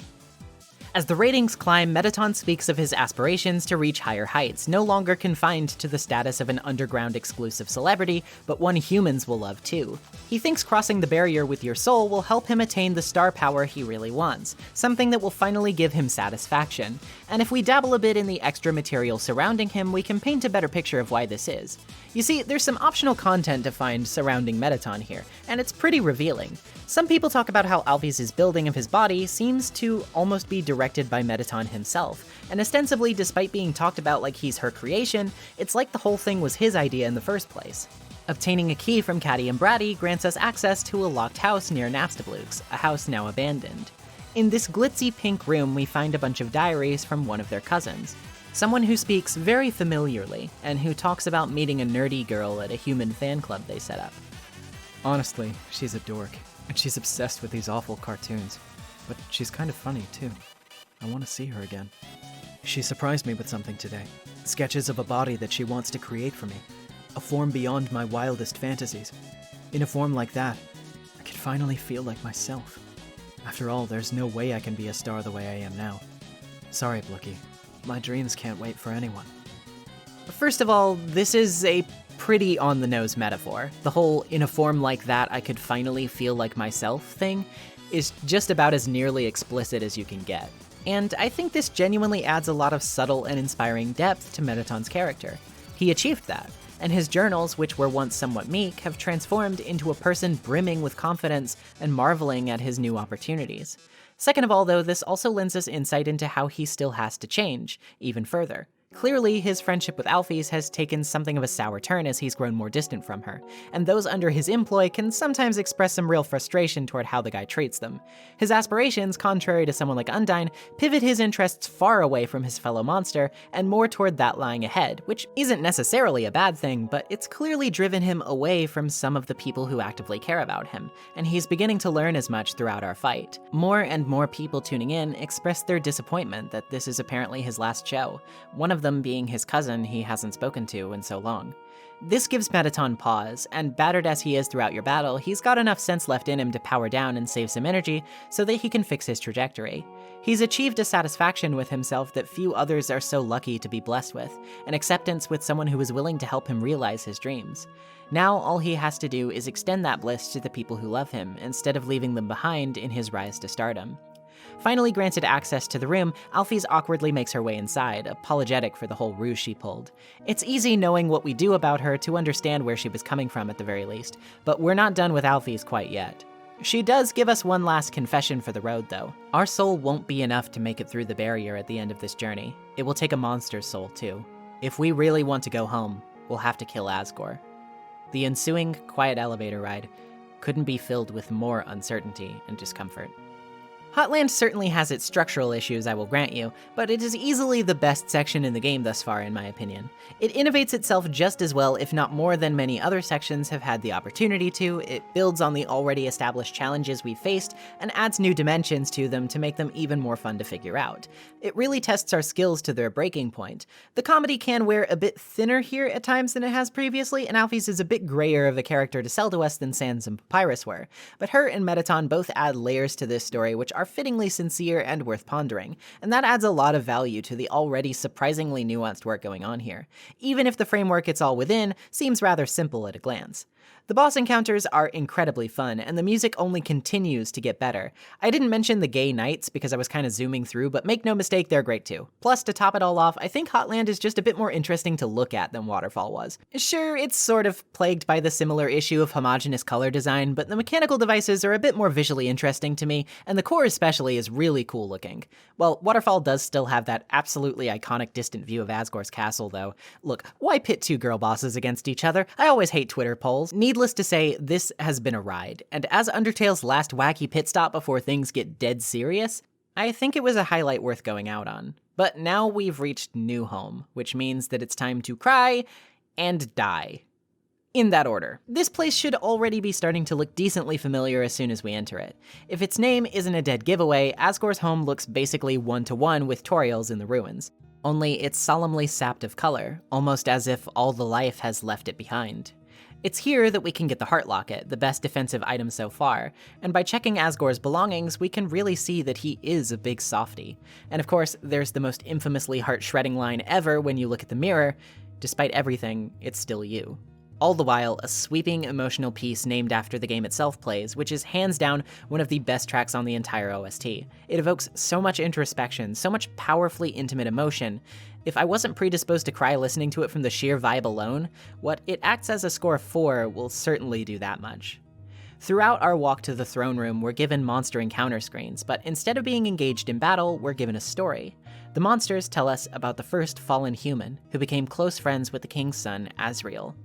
Speaker 2: As the ratings climb, Mettaton speaks of his aspirations to reach higher heights, no longer confined to the status of an underground exclusive celebrity, but one humans will love too. He thinks crossing the barrier with your soul will help him attain the star power he really wants, something that will finally give him satisfaction. And if we dabble a bit in the extra material surrounding him, we can paint a better picture of why this is. You see, there's some optional content to find surrounding Mettaton here, and it's pretty revealing. Some people talk about how Alphys' building of his body seems to almost be directed by Mettaton himself, and ostensibly, despite being talked about like he's her creation, it's like the whole thing was his idea in the first place. Obtaining a key from Caddy and Bratty grants us access to a locked house near Nastabluk's, a house now abandoned. In this glitzy pink room, we find a bunch of diaries from one of their cousins. Someone who speaks very familiarly, and who talks about meeting a nerdy girl at a human fan club they set up.
Speaker 5: Honestly, she's a dork, and she's obsessed with these awful cartoons. But she's kind of funny, too. I want to see her again. She surprised me with something today. Sketches of a body that she wants to create for me. A form beyond my wildest fantasies. In a form like that, I could finally feel like myself. After all, there's no way I can be a star the way I am now. Sorry, Blookie. My dreams can't wait for anyone.
Speaker 2: First of all, this is a pretty on-the-nose metaphor. The whole "in a form like that I could finally feel like myself" thing is just about as nearly explicit as you can get. And I think this genuinely adds a lot of subtle and inspiring depth to Mettaton's character. He achieved that, and his journals, which were once somewhat meek, have transformed into a person brimming with confidence and marveling at his new opportunities. Second of all, though, this also lends us insight into how he still has to change, even further. Clearly, his friendship with Alphys has taken something of a sour turn as he's grown more distant from her, and those under his employ can sometimes express some real frustration toward how the guy treats them. His aspirations, contrary to someone like Undyne, pivot his interests far away from his fellow monster and more toward that lying ahead, which isn't necessarily a bad thing, but it's clearly driven him away from some of the people who actively care about him, and he's beginning to learn as much throughout our fight. More and more people tuning in express their disappointment that this is apparently his last show, one of them being his cousin he hasn't spoken to in so long. This gives Mettaton pause, and battered as he is throughout your battle, he's got enough sense left in him to power down and save some energy so that he can fix his trajectory. He's achieved a satisfaction with himself that few others are so lucky to be blessed with, an acceptance with someone who is willing to help him realize his dreams. Now all he has to do is extend that bliss to the people who love him, instead of leaving them behind in his rise to stardom. Finally granted access to the room, Alphys awkwardly makes her way inside, apologetic for the whole ruse she pulled. It's easy knowing what we do about her to understand where she was coming from at the very least, but we're not done with Alphys quite yet. She does give us one last confession for the road, though. Our soul won't be enough to make it through the barrier at the end of this journey. It will take a monster's soul, too. If we really want to go home, we'll have to kill Asgore. The ensuing quiet elevator ride couldn't be filled with more uncertainty and discomfort. Hotland certainly has its structural issues, I will grant you, but it is easily the best section in the game thus far, in my opinion. It innovates itself just as well, if not more than many other sections have had the opportunity to. It builds on the already established challenges we've faced, and adds new dimensions to them to make them even more fun to figure out. It really tests our skills to their breaking point. The comedy can wear a bit thinner here at times than it has previously, and Alphys is a bit grayer of a character to sell to us than Sans and Papyrus were, but her and Mettaton both add layers to this story which are fittingly sincere and worth pondering, and that adds a lot of value to the already surprisingly nuanced work going on here, even if the framework it's all within seems rather simple at a glance. The boss encounters are incredibly fun, and the music only continues to get better. I didn't mention the gay knights because I was kind of zooming through, but make no mistake, they're great too. Plus, to top it all off, I think Hotland is just a bit more interesting to look at than Waterfall was. Sure, it's sort of plagued by the similar issue of homogeneous color design, but the mechanical devices are a bit more visually interesting to me, and the core especially is really cool looking. Well, Waterfall does still have that absolutely iconic distant view of Asgore's castle, though. Look, why pit two girl bosses against each other? I always hate Twitter polls. Needless to say, this has been a ride, and as Undertale's last wacky pit stop before things get dead serious, I think it was a highlight worth going out on. But now we've reached New Home, which means that it's time to cry and die. In that order. This place should already be starting to look decently familiar as soon as we enter it. If its name isn't a dead giveaway, Asgore's home looks basically one-to-one with Toriel's in the ruins. Only it's solemnly sapped of color, almost as if all the life has left it behind. It's here that we can get the Heart Locket, the best defensive item so far, and by checking Asgore's belongings, we can really see that he is a big softie. And of course, there's the most infamously heart-shredding line ever when you look at the mirror, "Despite everything, it's still you." All the while, a sweeping emotional piece named after the game itself plays, which is hands down one of the best tracks on the entire OST. It evokes so much introspection, so much powerfully intimate emotion. If I wasn't predisposed to cry listening to it from the sheer vibe alone, what it acts as a score 4 will certainly do that much. Throughout our walk to the throne room, we're given monster encounter screens, but instead of being engaged in battle, we're given a story. The monsters tell us about the first fallen human, who became close friends with the king's son, Asriel.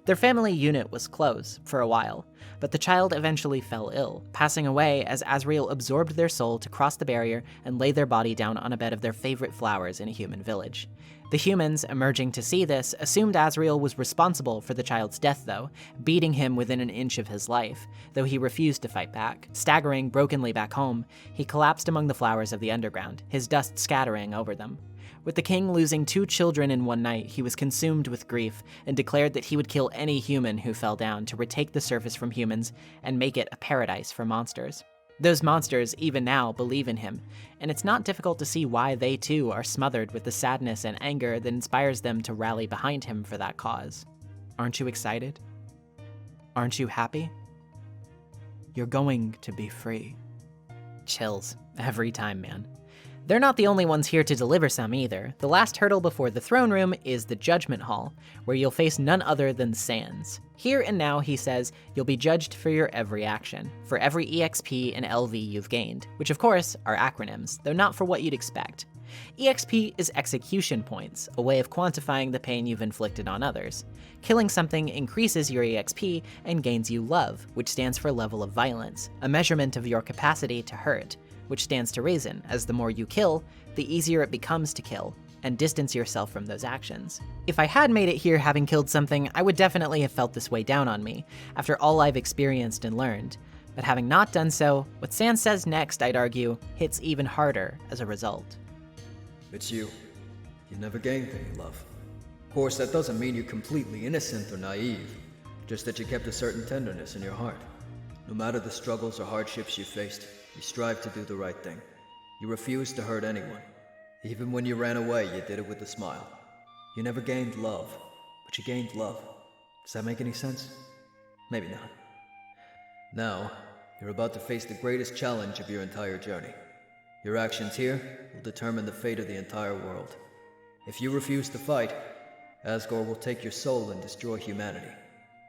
Speaker 2: Their family unit was close, for a while, but the child eventually fell ill, passing away as Asriel absorbed their soul to cross the barrier and lay their body down on a bed of their favorite flowers in a human village. The humans, emerging to see this, assumed Asriel was responsible for the child's death though, beating him within an inch of his life, though he refused to fight back. Staggering brokenly back home, he collapsed among the flowers of the underground, his dust scattering over them. With the king losing 2 children in one night, he was consumed with grief and declared that he would kill any human who fell down to retake the surface from humans and make it a paradise for monsters. Those monsters, even now, believe in him, and it's not difficult to see why they too are smothered with the sadness and anger that inspires them to rally behind him for that cause. Aren't you excited? Aren't you happy? You're going to be free. Chills, every time, man. They're not the only ones here to deliver some either. The last hurdle before the throne room is the Judgment Hall, where you'll face none other than Sans. Here and now, he says, you'll be judged for your every action, for every EXP and LV you've gained, which of course are acronyms, though not for what you'd expect. EXP is execution points, a way of quantifying the pain you've inflicted on others. Killing something increases your EXP and gains you love, which stands for level of violence, a measurement of your capacity to hurt, which stands to reason, as the more you kill, the easier it becomes to kill, and distance yourself from those actions. If I had made it here having killed something, I would definitely have felt this way down on me, after all I've experienced and learned. But having not done so, what Sans says next, I'd argue, hits even harder as a result.
Speaker 6: It's you. You never gained any love. Of course, that doesn't mean you're completely innocent or naive, just that you kept a certain tenderness in your heart. No matter the struggles or hardships you faced, you strived to do the right thing. You refused to hurt anyone. Even when you ran away, you did it with a smile. You never gained love, but you gained love. Does that make any sense? Maybe not. Now, you're about to face the greatest challenge of your entire journey. Your actions here will determine the fate of the entire world. If you refuse to fight, Asgore will take your soul and destroy humanity.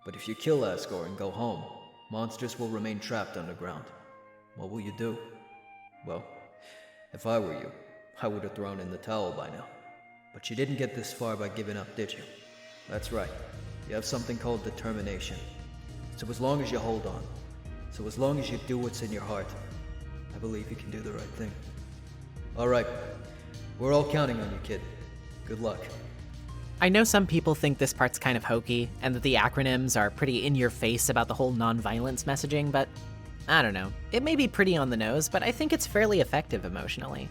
Speaker 6: But if you kill Asgore and go home, monsters will remain trapped underground. What will you do? Well, if I were you, I would have thrown in the towel by now. But you didn't get this far by giving up, did you? That's right. You have something called determination. So as long as you hold on, so as long as you do what's in your heart, I believe you can do the right thing. All right. We're all counting on you, kid. Good luck.
Speaker 2: I know some people think this part's kind of hokey, and that the acronyms are pretty in your face about the whole non-violence messaging, but I don't know. It may be pretty on the nose, but I think it's fairly effective emotionally.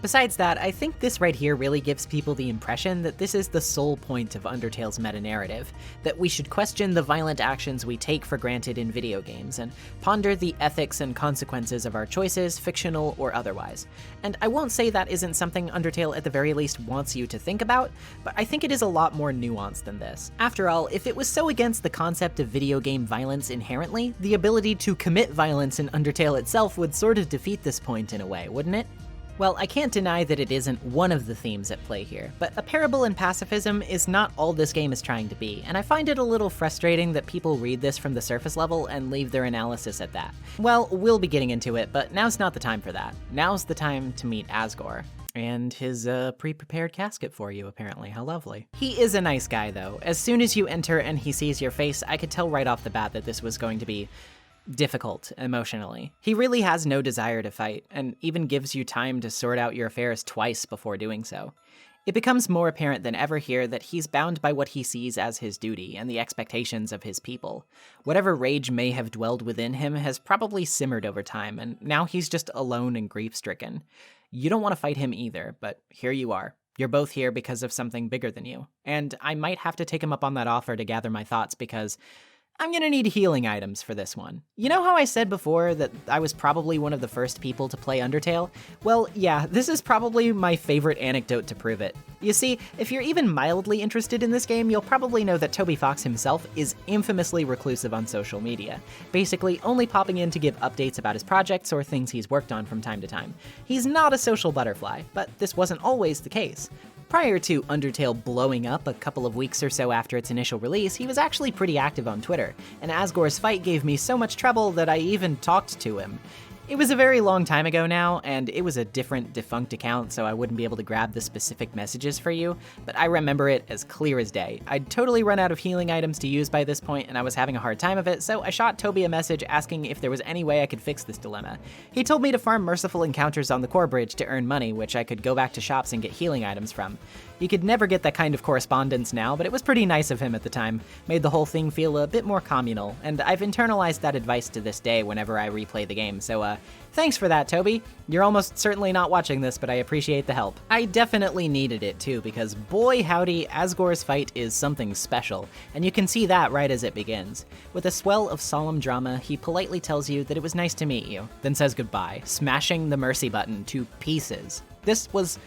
Speaker 2: Besides that, I think this right here really gives people the impression that this is the sole point of Undertale's meta-narrative, that we should question the violent actions we take for granted in video games, and ponder the ethics and consequences of our choices, fictional or otherwise. And I won't say that isn't something Undertale at the very least wants you to think about, but I think it is a lot more nuanced than this. After all, if it was so against the concept of video game violence inherently, the ability to commit violence in Undertale itself would sort of defeat this point in a way, wouldn't it? Well, I can't deny that it isn't one of the themes at play here, but a parable in pacifism is not all this game is trying to be, and I find it a little frustrating that people read this from the surface level and leave their analysis at that. Well, we'll be getting into it, but now's not the time for that. Now's the time to meet Asgore. And his pre-prepared casket for you, apparently. How lovely. He is a nice guy, though. As soon as you enter and he sees your face, I could tell right off the bat that this was going to be difficult emotionally. He really has no desire to fight, and even gives you time to sort out your affairs twice before doing so. It becomes more apparent than ever here that he's bound by what he sees as his duty and the expectations of his people. Whatever rage may have dwelled within him has probably simmered over time, and now he's just alone and grief-stricken. You don't want to fight him either, but here you are. You're both here because of something bigger than you. And I might have to take him up on that offer to gather my thoughts because I'm gonna need healing items for this one. You know how I said before that I was probably one of the first people to play Undertale? Well, yeah, this is probably my favorite anecdote to prove it. You see, if you're even mildly interested in this game, you'll probably know that Toby Fox himself is infamously reclusive on social media, basically only popping in to give updates about his projects or things he's worked on from time to time. He's not a social butterfly, but this wasn't always the case. Prior to Undertale blowing up a couple of weeks or so after its initial release, he was actually pretty active on Twitter, and Asgore's fight gave me so much trouble that I even talked to him. It was a very long time ago now, and it was a different defunct account, so I wouldn't be able to grab the specific messages for you, but I remember it as clear as day. I'd totally run out of healing items to use by this point, and I was having a hard time of it, so I shot Toby a message asking if there was any way I could fix this dilemma. He told me to farm merciful encounters on the core bridge to earn money, which I could go back to shops and get healing items from. You could never get that kind of correspondence now, but it was pretty nice of him at the time. Made the whole thing feel a bit more communal, and I've internalized that advice to this day whenever I replay the game, so thanks for that, Toby. You're almost certainly not watching this, but I appreciate the help. I definitely needed it too, because boy howdy, Asgore's fight is something special, and you can see that right as it begins. With a swell of solemn drama, he politely tells you that it was nice to meet you, then says goodbye, smashing the mercy button to pieces. This was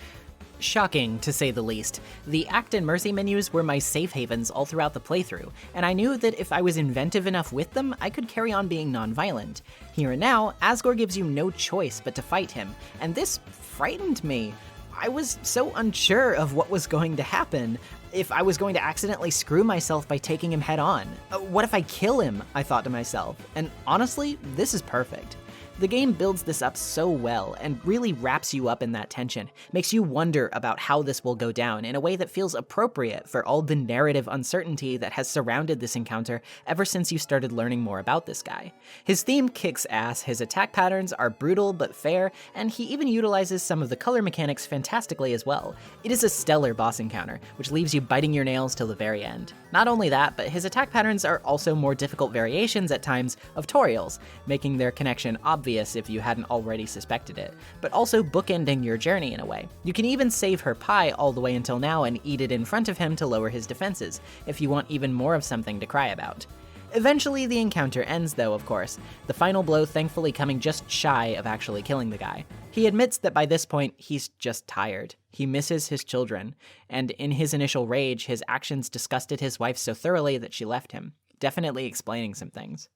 Speaker 2: shocking, to say the least. The Act and Mercy menus were my safe havens all throughout the playthrough, and I knew that if I was inventive enough with them, I could carry on being non-violent. Here and now, Asgore gives you no choice but to fight him, and this frightened me. I was so unsure of what was going to happen. If I was going to accidentally screw myself by taking him head on. What if I kill him? I thought to myself. And honestly, this is perfect. The game builds this up so well and really wraps you up in that tension, makes you wonder about how this will go down in a way that feels appropriate for all the narrative uncertainty that has surrounded this encounter ever since you started learning more about this guy. His theme kicks ass, his attack patterns are brutal but fair, and he even utilizes some of the color mechanics fantastically as well. It is a stellar boss encounter, which leaves you biting your nails till the very end. Not only that, but his attack patterns are also more difficult variations at times of Toriel's, making their connection obvious if you hadn't already suspected it, but also bookending your journey in a way. You can even save her pie all the way until now and eat it in front of him to lower his defenses, if you want even more of something to cry about. Eventually the encounter ends though, of course, the final blow thankfully coming just shy of actually killing the guy. He admits that by this point, he's just tired. He misses his children, and in his initial rage, his actions disgusted his wife so thoroughly that she left him, definitely explaining some things.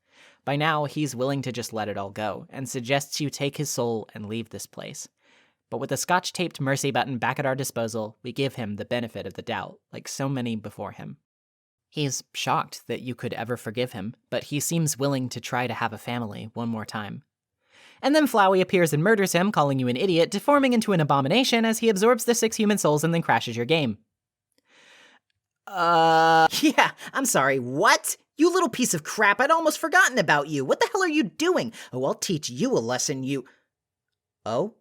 Speaker 2: By now, he's willing to just let it all go, and suggests you take his soul and leave this place. But with a scotch-taped mercy button back at our disposal, we give him the benefit of the doubt, like so many before him. He's shocked that you could ever forgive him, but he seems willing to try to have a family one more time. And then Flowey appears and murders him, calling you an idiot, deforming into an abomination as he absorbs the 6 human souls and then crashes your game.
Speaker 5: Yeah, I'm sorry, what? You little piece of crap, I'd almost forgotten about you. What the hell are you doing? Oh, I'll teach you a lesson, you... Oh?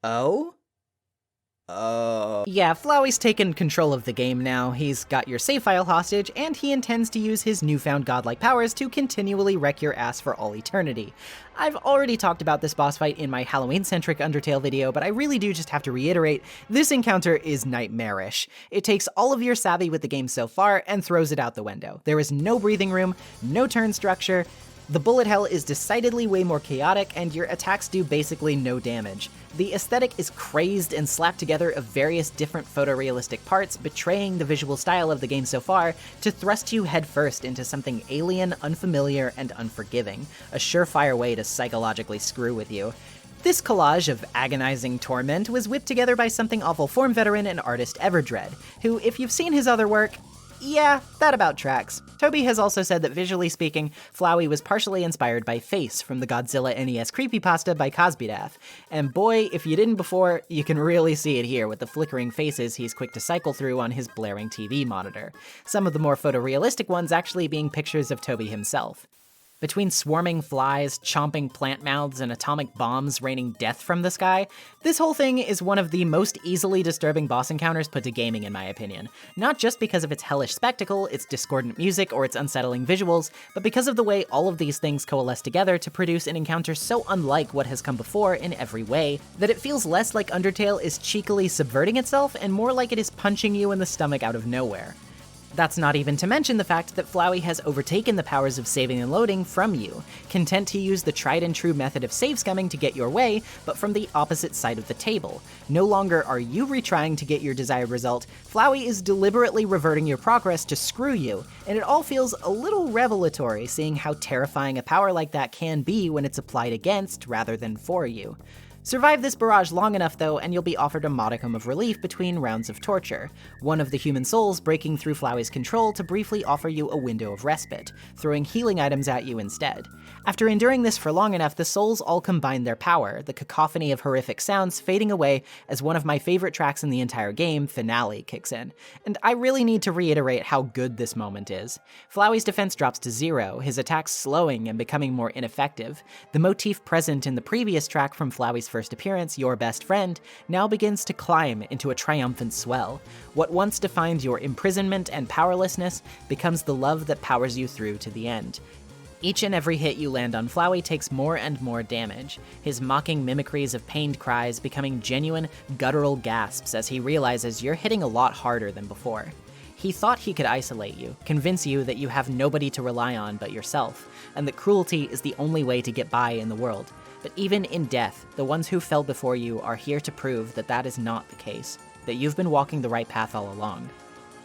Speaker 5: Oh?
Speaker 2: Yeah, Flowey's taken control of the game now. He's got your save file hostage, and he intends to use his newfound godlike powers to continually wreck your ass for all eternity. I've already talked about this boss fight in my Halloween-centric Undertale video, but I really do just have to reiterate, this encounter is nightmarish. It takes all of your savvy with the game so far and throws it out the window. There is no breathing room, no turn structure, the bullet hell is decidedly way more chaotic, and your attacks do basically no damage. The aesthetic is crazed and slapped together of various different photorealistic parts, betraying the visual style of the game so far, to thrust you headfirst into something alien, unfamiliar, and unforgiving, a surefire way to psychologically screw with you. This collage of agonizing torment was whipped together by something awful form veteran and artist Everdread, who, if you've seen his other work, yeah, that about tracks. Toby has also said that visually speaking, Flowey was partially inspired by Face from the Godzilla NES creepypasta by Cosbydath. And boy, if you didn't before, you can really see it here with the flickering faces he's quick to cycle through on his blaring TV monitor. Some of the more photorealistic ones actually being pictures of Toby himself. Between swarming flies, chomping plant mouths, and atomic bombs raining death from the sky, this whole thing is one of the most easily disturbing boss encounters put to gaming in my opinion. Not just because of its hellish spectacle, its discordant music, or its unsettling visuals, but because of the way all of these things coalesce together to produce an encounter so unlike what has come before in every way, that it feels less like Undertale is cheekily subverting itself and more like it is punching you in the stomach out of nowhere. That's not even to mention the fact that Flowey has overtaken the powers of saving and loading from you, content to use the tried and true method of save scumming to get your way, but from the opposite side of the table. No longer are you retrying to get your desired result, Flowey is deliberately reverting your progress to screw you, and it all feels a little revelatory seeing how terrifying a power like that can be when it's applied against rather than for you. Survive this barrage long enough though, and you'll be offered a modicum of relief between rounds of torture, one of the human souls breaking through Flowey's control to briefly offer you a window of respite, throwing healing items at you instead. After enduring this for long enough, the souls all combine their power, the cacophony of horrific sounds fading away as one of my favorite tracks in the entire game, Finale, kicks in. And I really need to reiterate how good this moment is. Flowey's defense drops to 0, his attacks slowing and becoming more ineffective. The motif present in the previous track from Flowey's first appearance, Your Best Friend, now begins to climb into a triumphant swell. What once defined your imprisonment and powerlessness becomes the love that powers you through to the end. Each and every hit you land on Flowey takes more and more damage, his mocking mimicries of pained cries becoming genuine, guttural gasps as he realizes you're hitting a lot harder than before. He thought he could isolate you, convince you that you have nobody to rely on but yourself, and that cruelty is the only way to get by in the world. But even in death, the ones who fell before you are here to prove that that is not the case, that you've been walking the right path all along,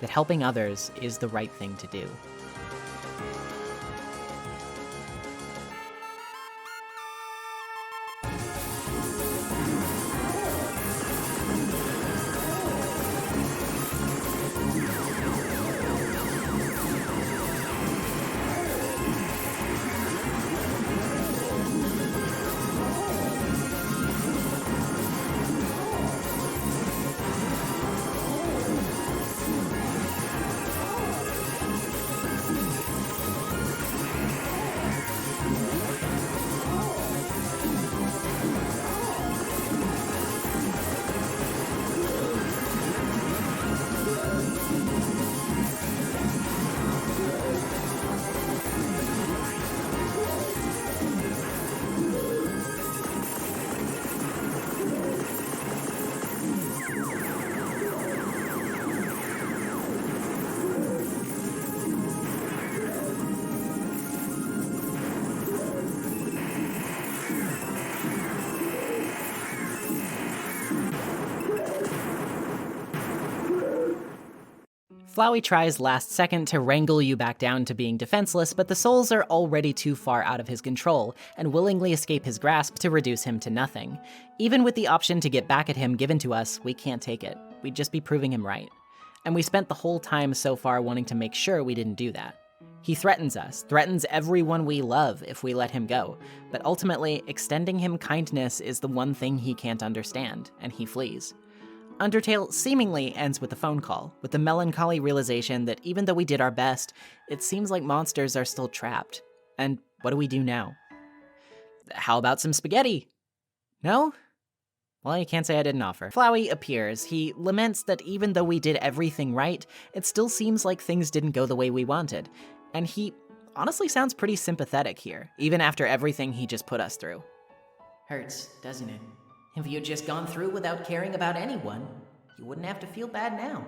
Speaker 2: that helping others is the right thing to do. Flowey tries last second to wrangle you back down to being defenseless, but the souls are already too far out of his control and willingly escape his grasp to reduce him to nothing. Even with the option to get back at him given to us, we can't take it. We'd just be proving him right. And we spent the whole time so far wanting to make sure we didn't do that. He threatens us, threatens everyone we love if we let him go, but ultimately, extending him kindness is the one thing he can't understand, and he flees. Undertale seemingly ends with a phone call, with the melancholy realization that even though we did our best, it seems like monsters are still trapped. And what do we do now? How about some spaghetti? No? Well, you can't say I didn't offer. Flowey appears. He laments that even though we did everything right, it still seems like things didn't go the way we wanted. And he honestly sounds pretty sympathetic here, even after everything he just put us through.
Speaker 1: Hurts, doesn't it? If you'd just gone through without caring about anyone, you wouldn't have to feel bad now.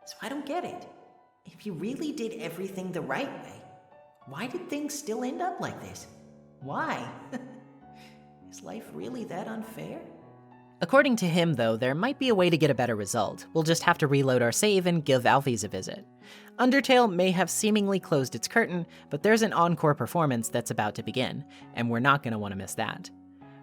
Speaker 1: So I don't get it. If you really did everything the right way, why did things still end up like this? Why? Is life really that unfair?
Speaker 2: According to him, though, there might be a way to get a better result. We'll just have to reload our save and give Alphys a visit. Undertale may have seemingly closed its curtain, but there's an encore performance that's about to begin, and we're not going to want to miss that.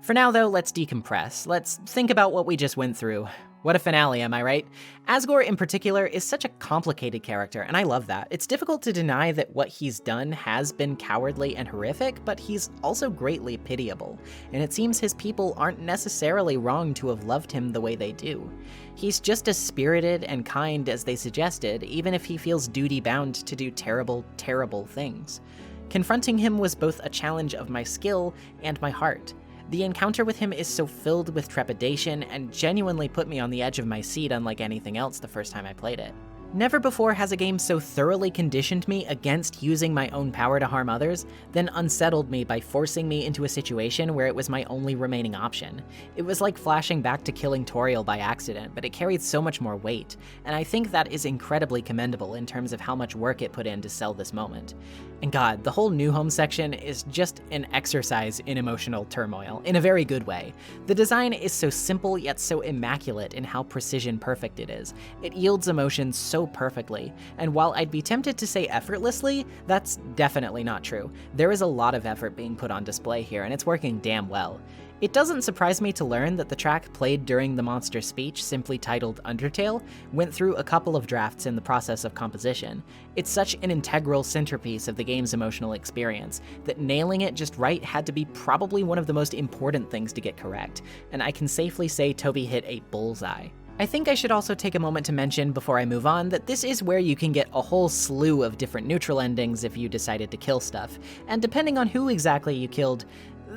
Speaker 2: For now, though, let's decompress. Let's think about what we just went through. What a finale, am I right? Asgore, in particular, is such a complicated character, and I love that. It's difficult to deny that what he's done has been cowardly and horrific, but he's also greatly pitiable, and it seems his people aren't necessarily wrong to have loved him the way they do. He's just as spirited and kind as they suggested, even if he feels duty-bound to do terrible, terrible things. Confronting him was both a challenge of my skill and my heart. The encounter with him is so filled with trepidation and genuinely put me on the edge of my seat unlike anything else the first time I played it. Never before has a game so thoroughly conditioned me against using my own power to harm others, then unsettled me by forcing me into a situation where it was my only remaining option. It was like flashing back to killing Toriel by accident, but it carried so much more weight, and I think that is incredibly commendable in terms of how much work it put in to sell this moment. And God, the whole New Home section is just an exercise in emotional turmoil, in a very good way. The design is so simple yet so immaculate in how precision perfect it is. It yields emotions so perfectly, and while I'd be tempted to say effortlessly, that's definitely not true. There is a lot of effort being put on display here, and it's working damn well. It doesn't surprise me to learn that the track played during the monster speech, simply titled Undertale, went through a couple of drafts in the process of composition. It's such an integral centerpiece of the game's emotional experience that nailing it just right had to be probably one of the most important things to get correct, and I can safely say Toby hit a bullseye. I think I should also take a moment to mention before I move on that this is where you can get a whole slew of different neutral endings if you decided to kill stuff, and depending on who exactly you killed,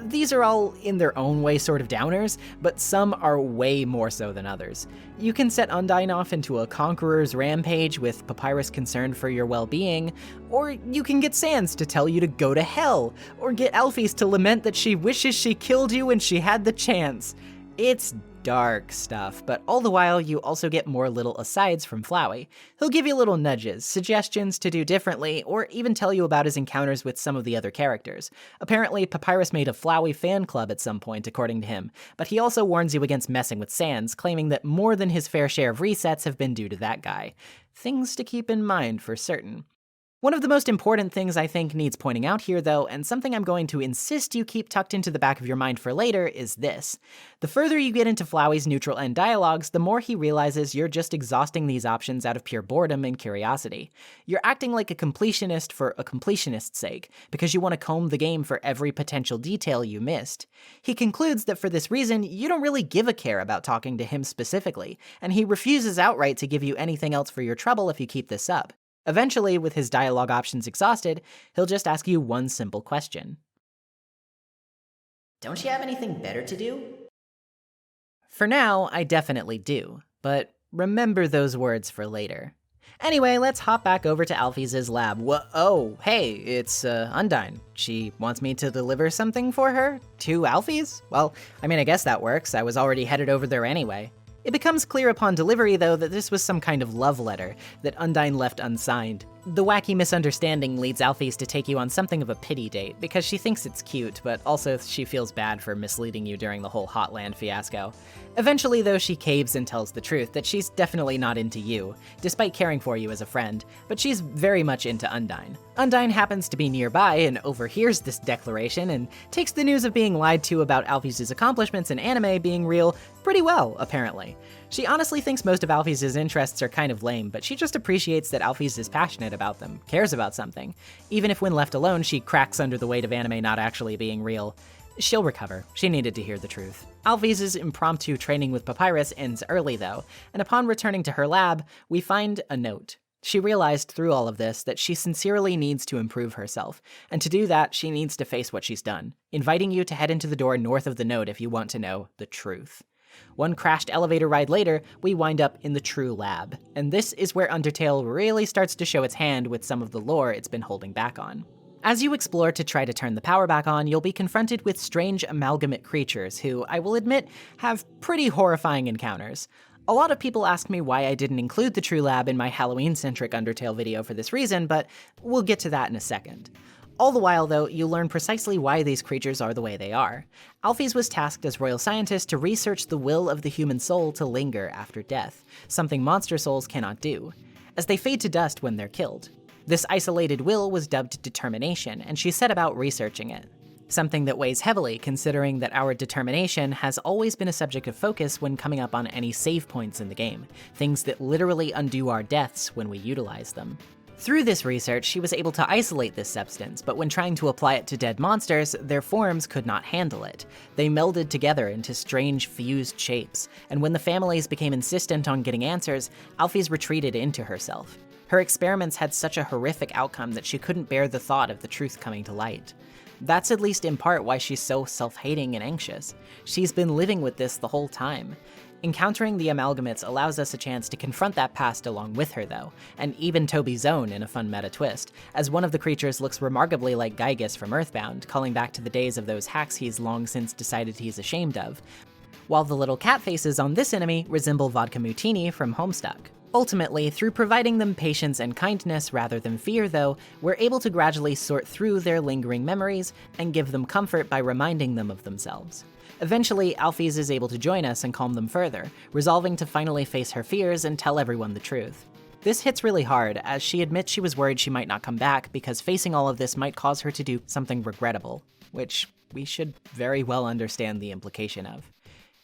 Speaker 2: these are all in their own way sort of downers, but some are way more so than others. You can set Undyne off into a conqueror's rampage with Papyrus concerned for your well-being, or you can get Sans to tell you to go to hell, or get Alphys to lament that she wishes she killed you when she had the chance. It's dark stuff, but all the while you also get more little asides from Flowey. He'll give you little nudges, suggestions to do differently, or even tell you about his encounters with some of the other characters. Apparently, Papyrus made a Flowey fan club at some point, according to him, but he also warns you against messing with Sans, claiming that more than his fair share of resets have been due to that guy. Things to keep in mind for certain. One of the most important things I think needs pointing out here, though, and something I'm going to insist you keep tucked into the back of your mind for later, is this. The further you get into Flowey's neutral end dialogues, the more he realizes you're just exhausting these options out of pure boredom and curiosity. You're acting like a completionist for a completionist's sake, because you want to comb the game for every potential detail you missed. He concludes that for this reason, you don't really give a care about talking to him specifically, and he refuses outright to give you anything else for your trouble if you keep this up. Eventually, with his dialogue options exhausted, he'll just ask you one simple question.
Speaker 1: Don't you have anything better to do?
Speaker 2: For now, I definitely do, but remember those words for later. Anyway, let's hop back over to Alphys' lab. Oh, hey, it's Undyne. She wants me to deliver something for her? To Alphys? Well, I mean, I guess that works. I was already headed over there anyway. It becomes clear upon delivery, though, that this was some kind of love letter that Undyne left unsigned. The wacky misunderstanding leads Alphys to take you on something of a pity date, because she thinks it's cute, but also she feels bad for misleading you during the whole Hotland fiasco. Eventually, though, she caves and tells the truth that she's definitely not into you, despite caring for you as a friend, but she's very much into Undyne. Undyne happens to be nearby and overhears this declaration and takes the news of being lied to about Alphys' accomplishments in anime being real pretty well, apparently. She honestly thinks most of Alphys' interests are kind of lame, but she just appreciates that Alphys is passionate about them, cares about something. Even if when left alone, she cracks under the weight of anime not actually being real. She'll recover. She needed to hear the truth. Alphys' impromptu training with Papyrus ends early, though, and upon returning to her lab, we find a note. She realized through all of this that she sincerely needs to improve herself, and to do that, she needs to face what she's done, inviting you to head into the door north of the note if you want to know the truth. One crashed elevator ride later, we wind up in the true lab, and this is where Undertale really starts to show its hand with some of the lore it's been holding back on. As you explore to try to turn the power back on, you'll be confronted with strange amalgamate creatures who, I will admit, have pretty horrifying encounters. A lot of people ask me why I didn't include the True Lab in my Halloween-centric Undertale video for this reason, but we'll get to that in a second. All the while, though, you learn precisely why these creatures are the way they are. Alphys was tasked as royal scientist to research the will of the human soul to linger after death, something monster souls cannot do, as they fade to dust when they're killed. This isolated will was dubbed determination, and she set about researching it. Something that weighs heavily, considering that our determination has always been a subject of focus when coming up on any save points in the game, things that literally undo our deaths when we utilize them. Through this research, she was able to isolate this substance, but when trying to apply it to dead monsters, their forms could not handle it. They melded together into strange, fused shapes, and when the families became insistent on getting answers, Alphys retreated into herself. Her experiments had such a horrific outcome that she couldn't bear the thought of the truth coming to light. That's at least in part why she's so self-hating and anxious. She's been living with this the whole time. Encountering the amalgamates allows us a chance to confront that past along with her, though, and even Toby's own in a fun meta twist, as one of the creatures looks remarkably like Gygus from Earthbound, calling back to the days of those hacks he's long since decided he's ashamed of, while the little cat faces on this enemy resemble Vodka Mutini from Homestuck. Ultimately, through providing them patience and kindness rather than fear, though, we're able to gradually sort through their lingering memories and give them comfort by reminding them of themselves. Eventually, Alphys is able to join us and calm them further, resolving to finally face her fears and tell everyone the truth. This hits really hard, as she admits she was worried she might not come back because facing all of this might cause her to do something regrettable, which we should very well understand the implication of.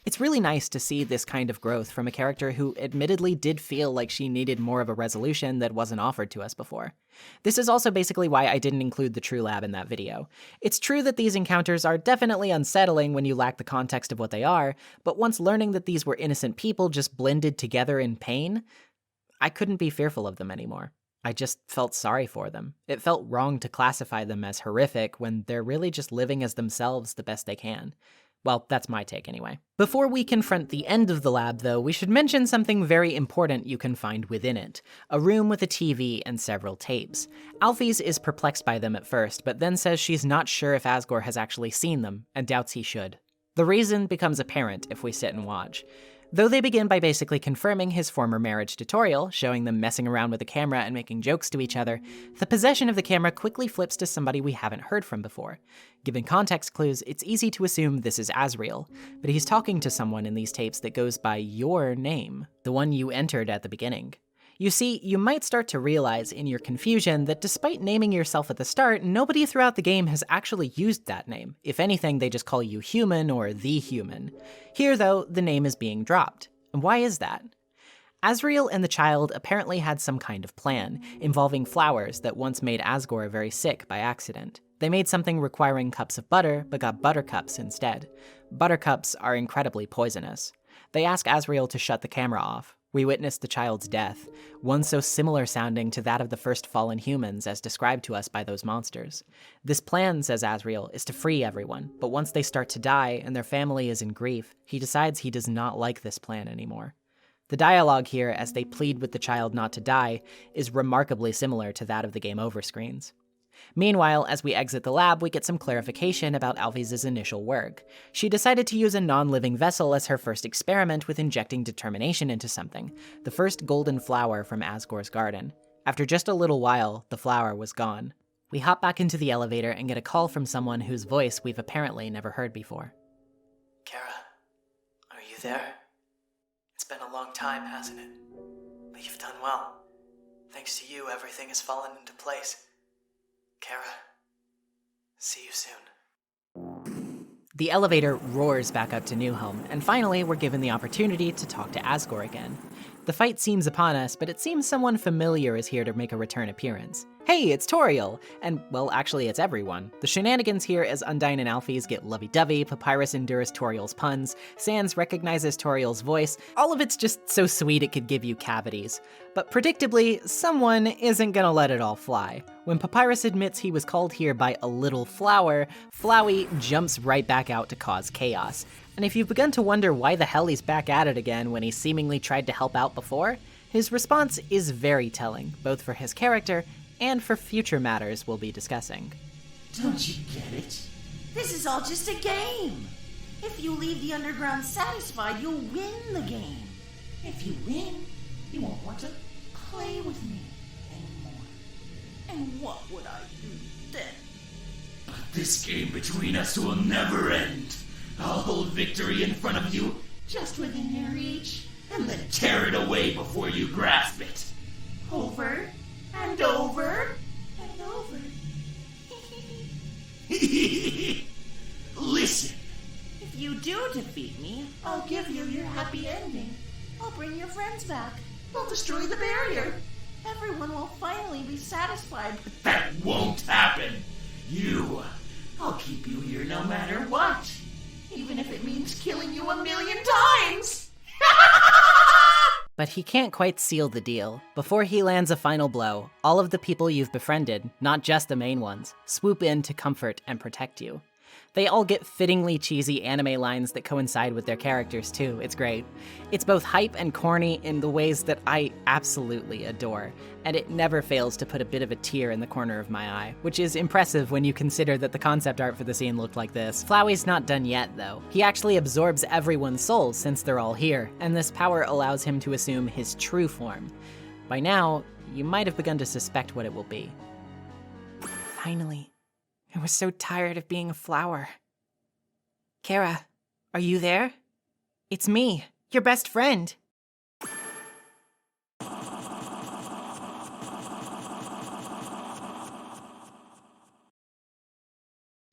Speaker 2: It's really nice to see this kind of growth from a character who admittedly did feel like she needed more of a resolution that wasn't offered to us before. This is also basically why I didn't include the True Lab in that video. It's true that these encounters are definitely unsettling when you lack the context of what they are, but once learning that these were innocent people just blended together in pain, I couldn't be fearful of them anymore. I just felt sorry for them. It felt wrong to classify them as horrific when they're really just living as themselves the best they can. Well, that's my take anyway. Before we confront the end of the lab, though, we should mention something very important you can find within it. A room with a TV and several tapes. Alphys is perplexed by them at first, but then says she's not sure if Asgore has actually seen them, and doubts he should. The reason becomes apparent if we sit and watch. Though they begin by basically confirming his former marriage tutorial, showing them messing around with the camera and making jokes to each other, the possession of the camera quickly flips to somebody we haven't heard from before. Given context clues, it's easy to assume this is Asriel, but he's talking to someone in these tapes that goes by your name, the one you entered at the beginning. You see, you might start to realize in your confusion that despite naming yourself at the start, nobody throughout the game has actually used that name. If anything, they just call you Human or The Human. Here, though, the name is being dropped. And why is that? Asriel and the child apparently had some kind of plan, involving flowers that once made Asgore very sick by accident. They made something requiring cups of butter, but got buttercups instead. Buttercups are incredibly poisonous. They ask Asriel to shut the camera off. We witness the child's death, one so similar sounding to that of the first fallen humans as described to us by those monsters. This plan, says Asriel, is to free everyone, but once they start to die and their family is in grief, he decides he does not like this plan anymore. The dialogue here, as they plead with the child not to die, is remarkably similar to that of the game over screens. Meanwhile, as we exit the lab, we get some clarification about Alphys' initial work. She decided to use a non-living vessel as her first experiment with injecting determination into something, the first golden flower from Asgore's garden. After just a little while, the flower was gone. We hop back into the elevator and get a call from someone whose voice we've apparently never heard before.
Speaker 5: Kara, are you there? It's been a long time, hasn't it? But you've done well. Thanks to you, everything has fallen into place. Kara, see you soon.
Speaker 2: The elevator roars back up to New Home, and finally we're given the opportunity to talk to Asgore again. The fight seems upon us, but it seems someone familiar is here to make a return appearance. Hey, it's Toriel! And, well, actually it's everyone. The shenanigans here as Undyne and Alphys get lovey-dovey, Papyrus endures Toriel's puns, Sans recognizes Toriel's voice, all of it's just so sweet it could give you cavities. But predictably, someone isn't gonna let it all fly. When Papyrus admits he was called here by a little flower, Flowey jumps right back out to cause chaos. And if you've begun to wonder why the hell he's back at it again when he seemingly tried to help out before, his response is very telling, both for his character and for future matters we'll be discussing.
Speaker 7: Don't you get it? This is all just a game. If you leave the underground satisfied, you'll win the game. If you win, you won't want to play with me anymore. And what would I do then?
Speaker 8: But this game between us will never end. I'll hold victory in front of you,
Speaker 7: Just within your reach,
Speaker 8: and then tear it away before you grasp it.
Speaker 7: over and over and over.
Speaker 8: Listen,
Speaker 7: If you do defeat me, I'll give you your happy ending. I'll bring your friends back. I'll destroy the barrier. Everyone will finally be satisfied.
Speaker 8: that won't happen. I'll keep you here no matter what.
Speaker 7: Even if it means killing you 1,000,000 times.
Speaker 2: But he can't quite seal the deal. Before he lands a final blow, all of the people you've befriended, not just the main ones, swoop in to comfort and protect you. They all get fittingly cheesy anime lines that coincide with their characters too, it's great. It's both hype and corny in the ways that I absolutely adore, and it never fails to put a bit of a tear in the corner of my eye, which is impressive when you consider that the concept art for the scene looked like this. Flowey's not done yet though. He actually absorbs everyone's souls since they're all here, and this power allows him to assume his true form. By now, you might have begun to suspect what it will be. Finally. I was so tired of being a flower. Kara, are you there? It's me, your best friend.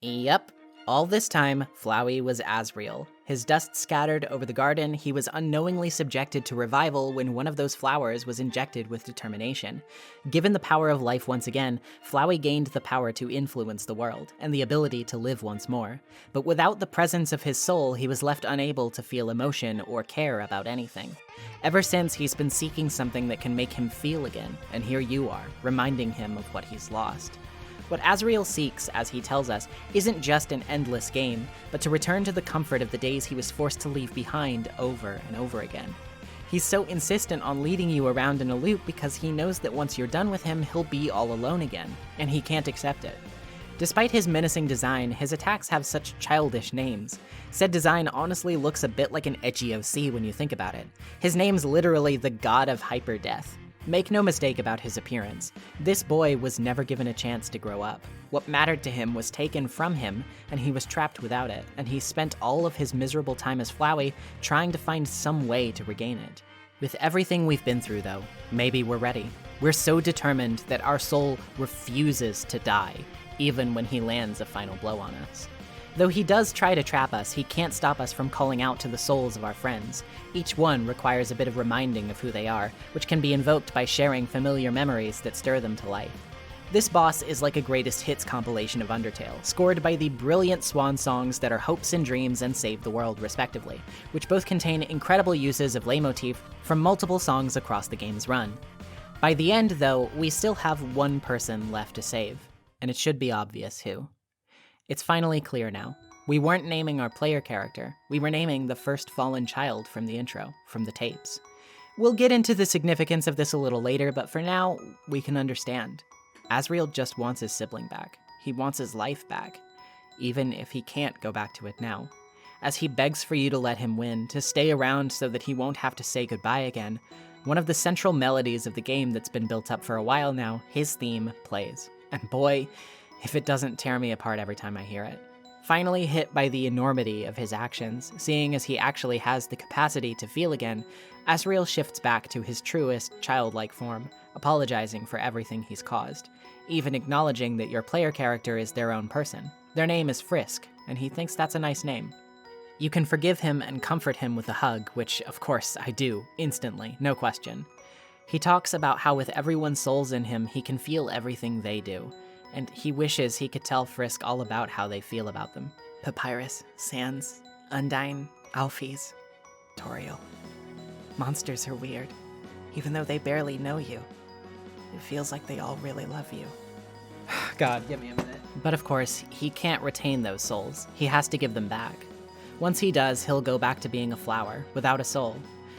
Speaker 2: Yep, all this time, Flowey was Asriel. His dust scattered over the garden, he was unknowingly subjected to revival when one of those flowers was injected with determination. Given the power of life once again, Flowey gained the power to influence the world, and the ability to live once more. But without the presence of his soul, he was left unable to feel emotion or care about anything. Ever since, he's been seeking something that can make him feel again, and here you are, reminding him of what he's lost. What Asriel seeks, as he tells us, isn't just an endless game, but to return to the comfort of the days he was forced to leave behind over and over again. He's so insistent on leading you around in a loop because he knows that once you're done with him, he'll be all alone again, and he can't accept it. Despite his menacing design, his attacks have such childish names. Said design honestly looks a bit like an edgy OC when you think about it. His name's literally the God of Hyperdeath. Make no mistake about his appearance. This boy was never given a chance to grow up. What mattered to him was taken from him, and he was trapped without it, and he spent all of his miserable time as Flowey trying to find some way to regain it. With everything we've been through, though, maybe we're ready. We're so determined that our soul refuses to die, even when he lands a final blow on us. Though he does try to trap us, he can't stop us from calling out to the souls of our friends. Each one requires a bit of reminding of who they are, which can be invoked by sharing familiar memories that stir them to life. This boss is like a greatest hits compilation of Undertale, scored by the brilliant swan songs that are Hopes and Dreams and Save the World, respectively, which both contain incredible uses of leitmotif from multiple songs across the game's run. By the end, though, we still have one person left to save, and it should be obvious who. It's finally clear now. We weren't naming our player character, we were naming the first fallen child from the intro, from the tapes. We'll get into the significance of this a little later, but for now, we can understand. Asriel just wants his sibling back. He wants his life back, even if he can't go back to it now. As he begs for you to let him win, to stay around so that he won't have to say goodbye again, One of the central melodies of the game that's been built up for a while now, his theme, plays. And boy, if it doesn't tear me apart every time I hear it. Finally hit by the enormity of his actions, seeing as he actually has the capacity to feel again, Asriel shifts back to his truest, childlike form, apologizing for everything he's caused, even acknowledging that your player character is their own person. Their name is Frisk, and he thinks that's a nice name. You can forgive him and comfort him with a hug, which, of course, I do, instantly, no question. He talks about how with everyone's souls in him, he can feel everything they do, and he wishes he could tell Frisk all about how they feel about them. Papyrus, Sans, Undyne, Alphys, Toriel. Monsters are weird. Even though they barely know you, it feels like they all really love you. God, give me a minute. But of course, he can't retain those souls. He has to give them back. Once he does, he'll go back to being a flower, without a soul.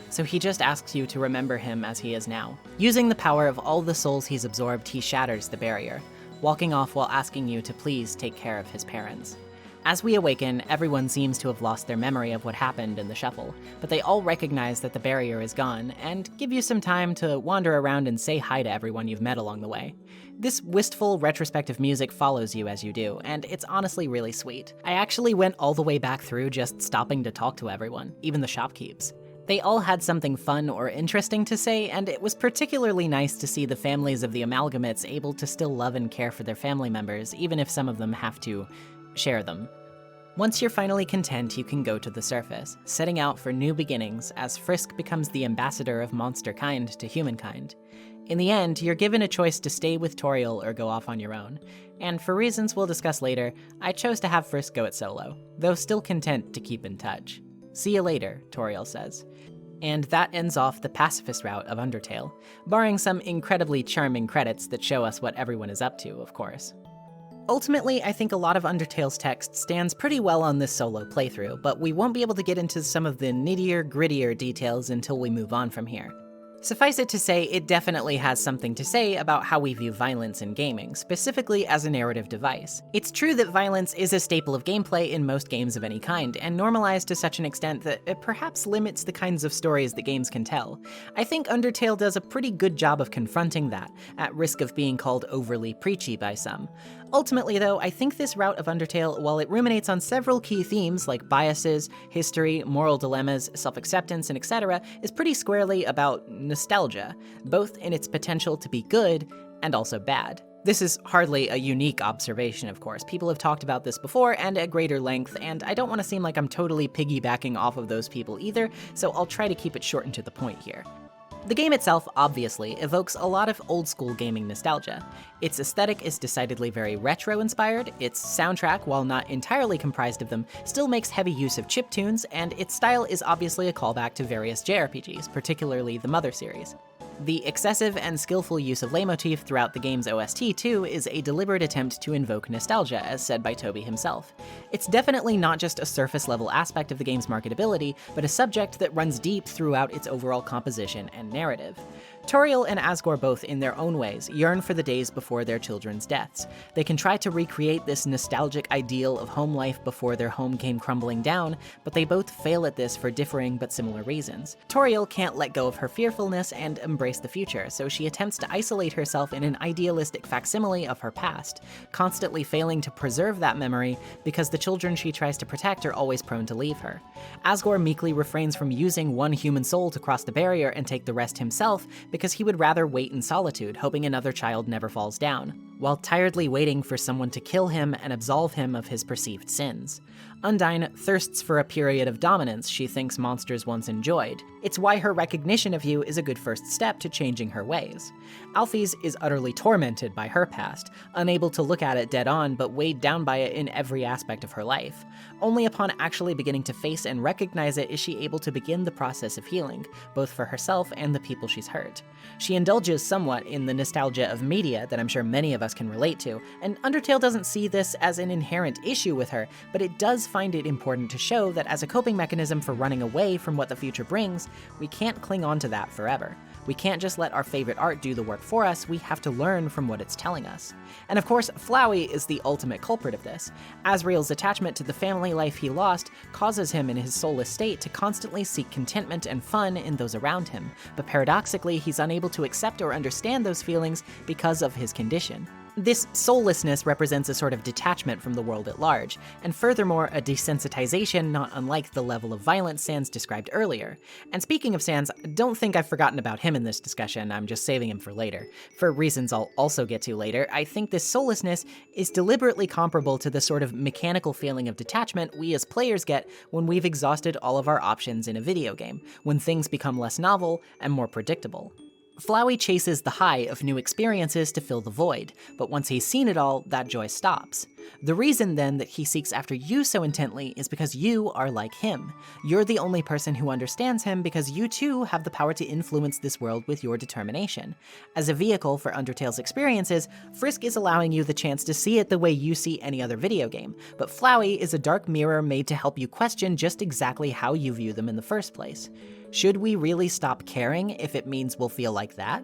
Speaker 2: So he just asks you to remember him as he is now. Using the power of all the souls he's absorbed, he shatters the barrier, walking off while asking you to please take care of his parents. As we awaken, everyone seems to have lost their memory of what happened in the shuffle, but they all recognize that the barrier is gone, and give you some time to wander around and say hi to everyone you've met along the way. This wistful, retrospective music follows you as you do, and it's honestly really sweet. I actually went all the way back through just stopping to talk to everyone, even the shopkeepers. They all had something fun or interesting to say, and it was particularly nice to see the families of the amalgamates able to still love and care for their family members, even if some of them have to share them. Once you're finally content, you can go to the surface, setting out for new beginnings as Frisk becomes the ambassador of monster kind to humankind. In the end, you're given a choice to stay with Toriel or go off on your own, and for reasons we'll discuss later, I chose to have Frisk go it solo, though still content to keep in touch. See you later, Toriel says. And that ends off the pacifist route of Undertale, barring some incredibly charming credits that show us what everyone is up to, of course. Ultimately, I think a lot of Undertale's text stands pretty well on this solo playthrough, but we won't be able to get into some of the nittier, grittier details until we move on from here. Suffice it to say, it definitely has something to say about how we view violence in gaming, specifically as a narrative device. It's true that violence is a staple of gameplay in most games of any kind, and normalized to such an extent that it perhaps limits the kinds of stories that games can tell. I think Undertale does a pretty good job of confronting that, at risk of being called overly preachy by some. Ultimately, though, I think this route of Undertale, while it ruminates on several key themes like biases, history, moral dilemmas, self-acceptance, and etc., is pretty squarely about nostalgia, both in its potential to be good and also bad. This is hardly a unique observation, of course. People have talked about this before and at greater length, and I don't want to seem like I'm totally piggybacking off of those people either, so I'll try to keep it short and to the point here. The game itself, obviously, evokes a lot of old-school gaming nostalgia. Its aesthetic is decidedly very retro-inspired, its soundtrack, while not entirely comprised of them, still makes heavy use of chiptunes, and its style is obviously a callback to various JRPGs, particularly the Mother series. The excessive and skillful use of leitmotif throughout the game's OST, too, is a deliberate attempt to invoke nostalgia, as said by Toby himself. It's definitely not just a surface-level aspect of the game's marketability, but a subject that runs deep throughout its overall composition and narrative. Toriel and Asgore both, in their own ways, yearn for the days before their children's deaths. They can try to recreate this nostalgic ideal of home life before their home came crumbling down, but they both fail at this for differing but similar reasons. Toriel can't let go of her fearfulness and embrace the future, so she attempts to isolate herself in an idealistic facsimile of her past, constantly failing to preserve that memory because the children she tries to protect are always prone to leave her. Asgore meekly refrains from using one human soul to cross the barrier and take the rest himself, because he would rather wait in solitude, hoping another child never falls down, while tiredly waiting for someone to kill him and absolve him of his perceived sins. Undyne thirsts for a period of dominance she thinks monsters once enjoyed. It's why her recognition of you is a good first step to changing her ways. Alphys is utterly tormented by her past, unable to look at it dead on, but weighed down by it in every aspect of her life. Only upon actually beginning to face and recognize it is she able to begin the process of healing, both for herself and the people she's hurt. She indulges somewhat in the nostalgia of media that I'm sure many of us can relate to, and Undertale doesn't see this as an inherent issue with her, but it does find it important to show that as a coping mechanism for running away from what the future brings, we can't cling on to that forever. We can't just let our favorite art do the work for us, we have to learn from what it's telling us. And of course, Flowey is the ultimate culprit of this. Asriel's attachment to the family life he lost causes him in his soulless state to constantly seek contentment and fun in those around him, but paradoxically, he's unable to accept or understand those feelings because of his condition. This soullessness represents a sort of detachment from the world at large, and furthermore, a desensitization not unlike the level of violence Sans described earlier. And speaking of Sans, don't think I've forgotten about him in this discussion, I'm just saving him for later. For reasons I'll also get to later, I think this soullessness is deliberately comparable to the sort of mechanical feeling of detachment we as players get when we've exhausted all of our options in a video game, when things become less novel and more predictable. Flowey chases the high of new experiences to fill the void, but once he's seen it all, that joy stops. The reason then that he seeks after you so intently is because you are like him. You're the only person who understands him because you too have the power to influence this world with your determination. As a vehicle for Undertale's experiences, Frisk is allowing you the chance to see it the way you see any other video game, but Flowey is a dark mirror made to help you question just exactly how you view them in the first place. Should we really stop caring if it means we'll feel like that?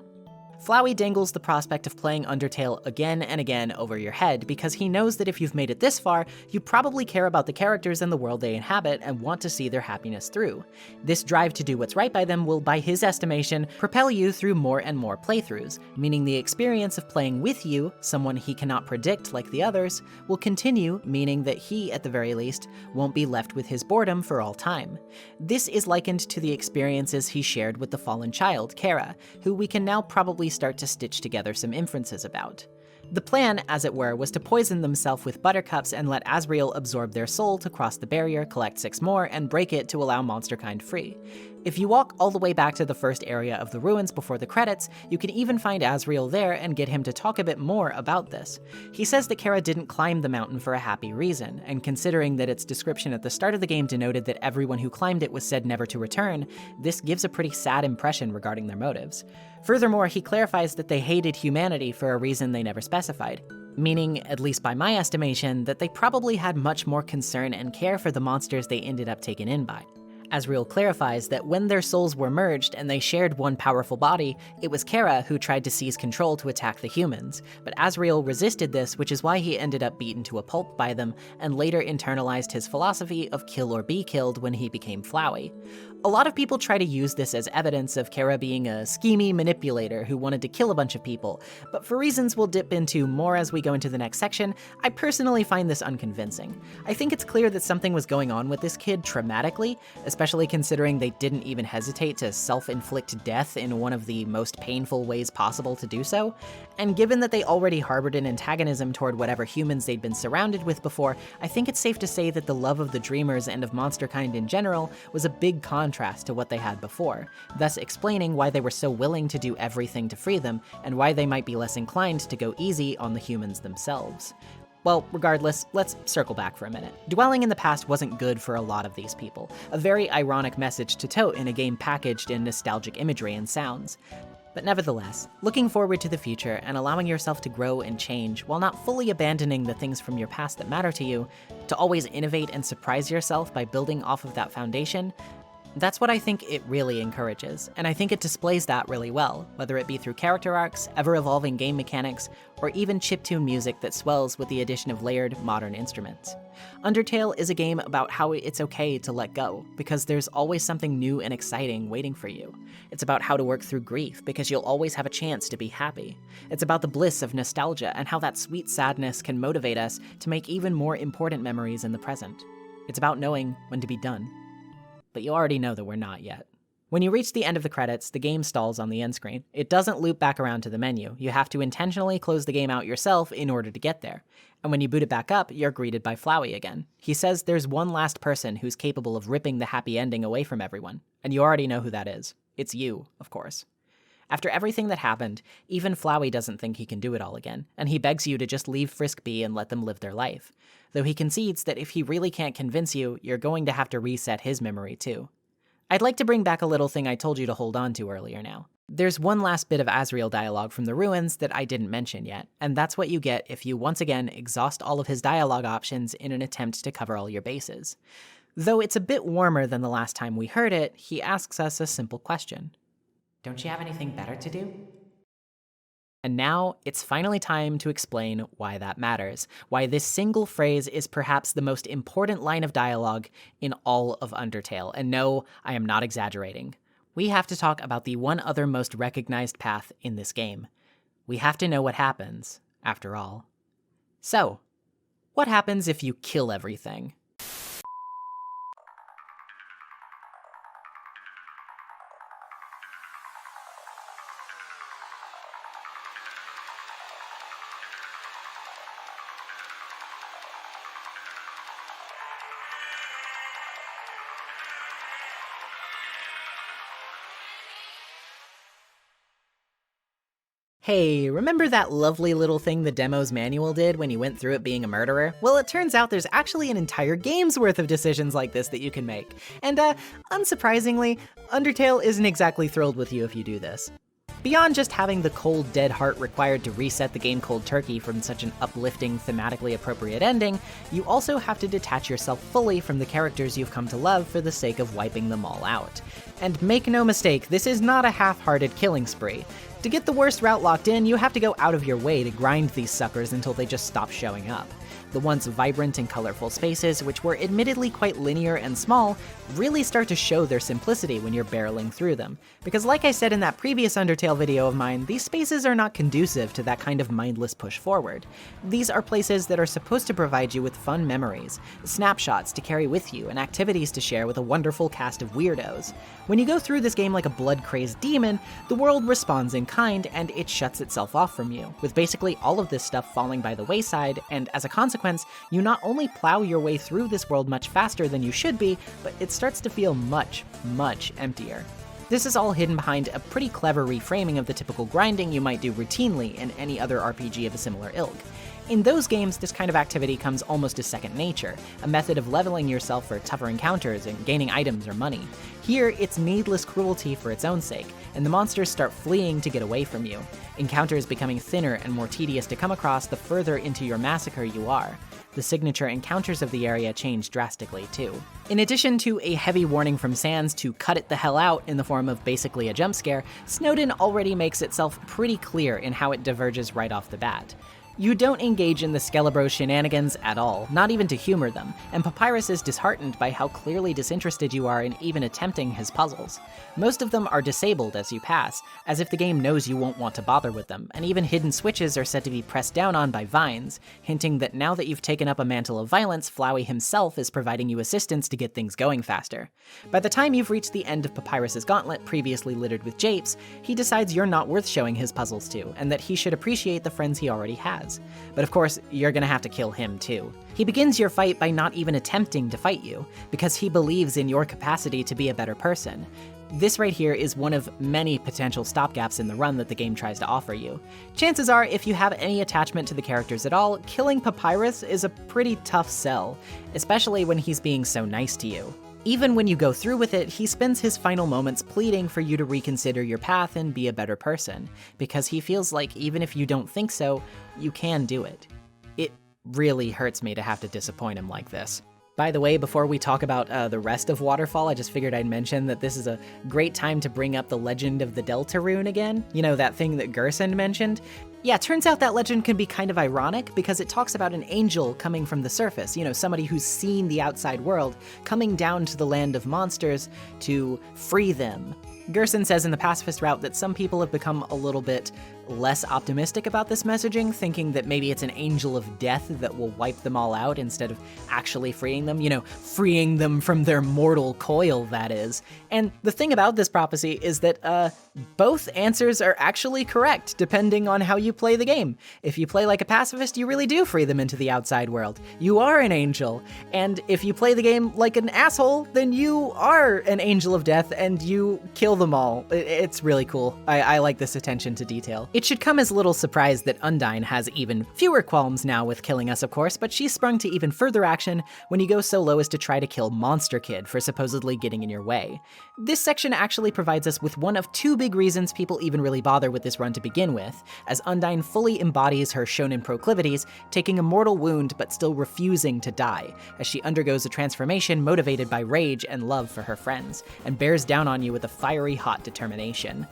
Speaker 2: Flowey dangles the prospect of playing Undertale again and again over your head because he knows that if you've made it this far, you probably care about the characters and the world they inhabit and want to see their happiness through. This drive to do what's right by them will, by his estimation, propel you through more and more playthroughs, meaning the experience of playing with you, someone he cannot predict like the others, will continue, meaning that he, at the very least, won't be left with his boredom for all time. This is likened to the experiences he shared with the fallen child, Kara, who we can now probably start to stitch together some inferences about. The plan, as it were, was to poison themselves with buttercups and let Asriel absorb their soul to cross the barrier, collect 6 more, and break it to allow monsterkind free. If you walk all the way back to the first area of the ruins before the credits, you can even find Asriel there and get him to talk a bit more about this. He says that Kara didn't climb the mountain for a happy reason, and considering that its description at the start of the game denoted that everyone who climbed it was said never to return, this gives a pretty sad impression regarding their motives. Furthermore, he clarifies that they hated humanity for a reason they never specified, meaning, at least by my estimation, that they probably had much more concern and care for the monsters they ended up taken in by. Asriel clarifies that when their souls were merged and they shared one powerful body, it was Kara who tried to seize control to attack the humans, but Asriel resisted this, which is why he ended up beaten to a pulp by them, and later internalized his philosophy of kill or be killed when he became Flowey. A lot of people try to use this as evidence of Kara being a schemy manipulator who wanted to kill a bunch of people, but for reasons we'll dip into more as we go into the next section, I personally find this unconvincing. I think it's clear that something was going on with this kid traumatically, especially considering they didn't even hesitate to self-inflict death in one of the most painful ways possible to do so, and given that they already harbored an antagonism toward whatever humans they'd been surrounded with before, I think it's safe to say that the love of the Dreamers and of monsterkind in general was a big contrast to what they had before, thus explaining why they were so willing to do everything to free them, and why they might be less inclined to go easy on the humans themselves. Well, regardless, let's circle back for a minute. Dwelling in the past wasn't good for a lot of these people, a very ironic message to tote in a game packaged in nostalgic imagery and sounds. But nevertheless, looking forward to the future and allowing yourself to grow and change while not fully abandoning the things from your past that matter to you, to always innovate and surprise yourself by building off of that foundation, that's what I think it really encourages, and I think it displays that really well, whether it be through character arcs, ever-evolving game mechanics, or even chiptune music that swells with the addition of layered, modern instruments. Undertale is a game about how it's okay to let go, because there's always something new and exciting waiting for you. It's about how to work through grief, because you'll always have a chance to be happy. It's about the bliss of nostalgia, and how that sweet sadness can motivate us to make even more important memories in the present. It's about knowing when to be done. But you already know that we're not yet. When you reach the end of the credits, the game stalls on the end screen. It doesn't loop back around to the menu. You have to intentionally close the game out yourself in order to get there. And when you boot it back up, you're greeted by Flowey again. He says there's one last person who's capable of ripping the happy ending away from everyone. And you already know who that is. It's you, of course. After everything that happened, even Flowey doesn't think he can do it all again, and he begs you to just leave Frisk be and let them live their life. Though he concedes that if he really can't convince you, you're going to have to reset his memory too. I'd like to bring back a little thing I told you to hold on to earlier now. There's one last bit of Asriel dialogue from the ruins that I didn't mention yet, and that's what you get if you once again exhaust all of his dialogue options in an attempt to cover all your bases. Though it's a bit warmer than the last time we heard it, he asks us a simple question.
Speaker 1: Don't you have anything better to do?
Speaker 2: And now, it's finally time to explain why that matters, why this single phrase is perhaps the most important line of dialogue in all of Undertale. And no, I am not exaggerating. We have to talk about the one other most recognized path in this game. We have to know what happens, after all. So, what happens if you kill everything? Hey, remember that lovely little thing the demo's manual did when you went through it being a murderer? Well, it turns out there's actually an entire game's worth of decisions like this that you can make. And, unsurprisingly, Undertale isn't exactly thrilled with you if you do this. Beyond just having the cold, dead heart required to reset the game cold turkey from such an uplifting, thematically appropriate ending, you also have to detach yourself fully from the characters you've come to love for the sake of wiping them all out. And make no mistake, this is not a half-hearted killing spree. To get the worst route locked in, you have to go out of your way to grind these suckers until they just stop showing up. The once vibrant and colorful spaces, which were admittedly quite linear and small, really start to show their simplicity when you're barreling through them. Because like I said in that previous Undertale video of mine, these spaces are not conducive to that kind of mindless push forward. These are places that are supposed to provide you with fun memories, snapshots to carry with you, and activities to share with a wonderful cast of weirdos. When you go through this game like a blood-crazed demon, the world responds in kind and it shuts itself off from you, with basically all of this stuff falling by the wayside, and as a consequence, you not only plow your way through this world much faster than you should be, but it starts to feel much, much emptier. This is all hidden behind a pretty clever reframing of the typical grinding you might do routinely in any other RPG of a similar ilk. In those games, this kind of activity comes almost as second nature, a method of leveling yourself for tougher encounters and gaining items or money. Here, it's needless cruelty for its own sake, and the monsters start fleeing to get away from you, encounters becoming thinner and more tedious to come across the further into your massacre you are. The signature encounters of the area change drastically, too. In addition to a heavy warning from Sans to cut it the hell out in the form of basically a jump scare, Snowdin already makes itself pretty clear in how it diverges right off the bat. You don't engage in the Skelebro shenanigans at all, not even to humor them, and Papyrus is disheartened by how clearly disinterested you are in even attempting his puzzles. Most of them are disabled as you pass, as if the game knows you won't want to bother with them, and even hidden switches are said to be pressed down on by vines, hinting that now that you've taken up a mantle of violence, Flowey himself is providing you assistance to get things going faster. By the time you've reached the end of Papyrus's gauntlet, previously littered with japes, he decides you're not worth showing his puzzles to, and that he should appreciate the friends he already has. But of course, you're gonna have to kill him too. He begins your fight by not even attempting to fight you, because he believes in your capacity to be a better person. This right here is one of many potential stopgaps in the run that the game tries to offer you. Chances are, if you have any attachment to the characters at all, killing Papyrus is a pretty tough sell, especially when he's being so nice to you. Even when you go through with it, he spends his final moments pleading for you to reconsider your path and be a better person, because he feels like even if you don't think so, you can do it. It really hurts me to have to disappoint him like this. By the way, before we talk about the rest of Waterfall, I just figured I'd mention that this is a great time to bring up the legend of the Deltarune again. You know, that thing that Gerson mentioned? Yeah, turns out that legend can be kind of ironic because it talks about an angel coming from the surface, you know, somebody who's seen the outside world, coming down to the land of monsters to free them. Gerson says in the Pacifist route that some people have become a little bit less optimistic about this messaging, thinking that maybe it's an angel of death that will wipe them all out instead of actually freeing them, you know, freeing them from their mortal coil, that is. And the thing about this prophecy is that both answers are actually correct, depending on how you play the game. If you play like a pacifist, you really do free them into the outside world. You are an angel. And if you play the game like an asshole, then you are an angel of death and you kill them all. It's really cool. I like this attention to detail. It should come as little surprise that Undyne has even fewer qualms now with killing us, of course, but she's sprung to even further action when you go so low as to try to kill Monster Kid for supposedly getting in your way. This section actually provides us with one of two big big reasons people even really bother with this run to begin with, as Undyne fully embodies her shonen proclivities, taking a mortal wound but still refusing to die, as she undergoes a transformation motivated by rage and love for her friends, and bears down on you with a fiery hot determination.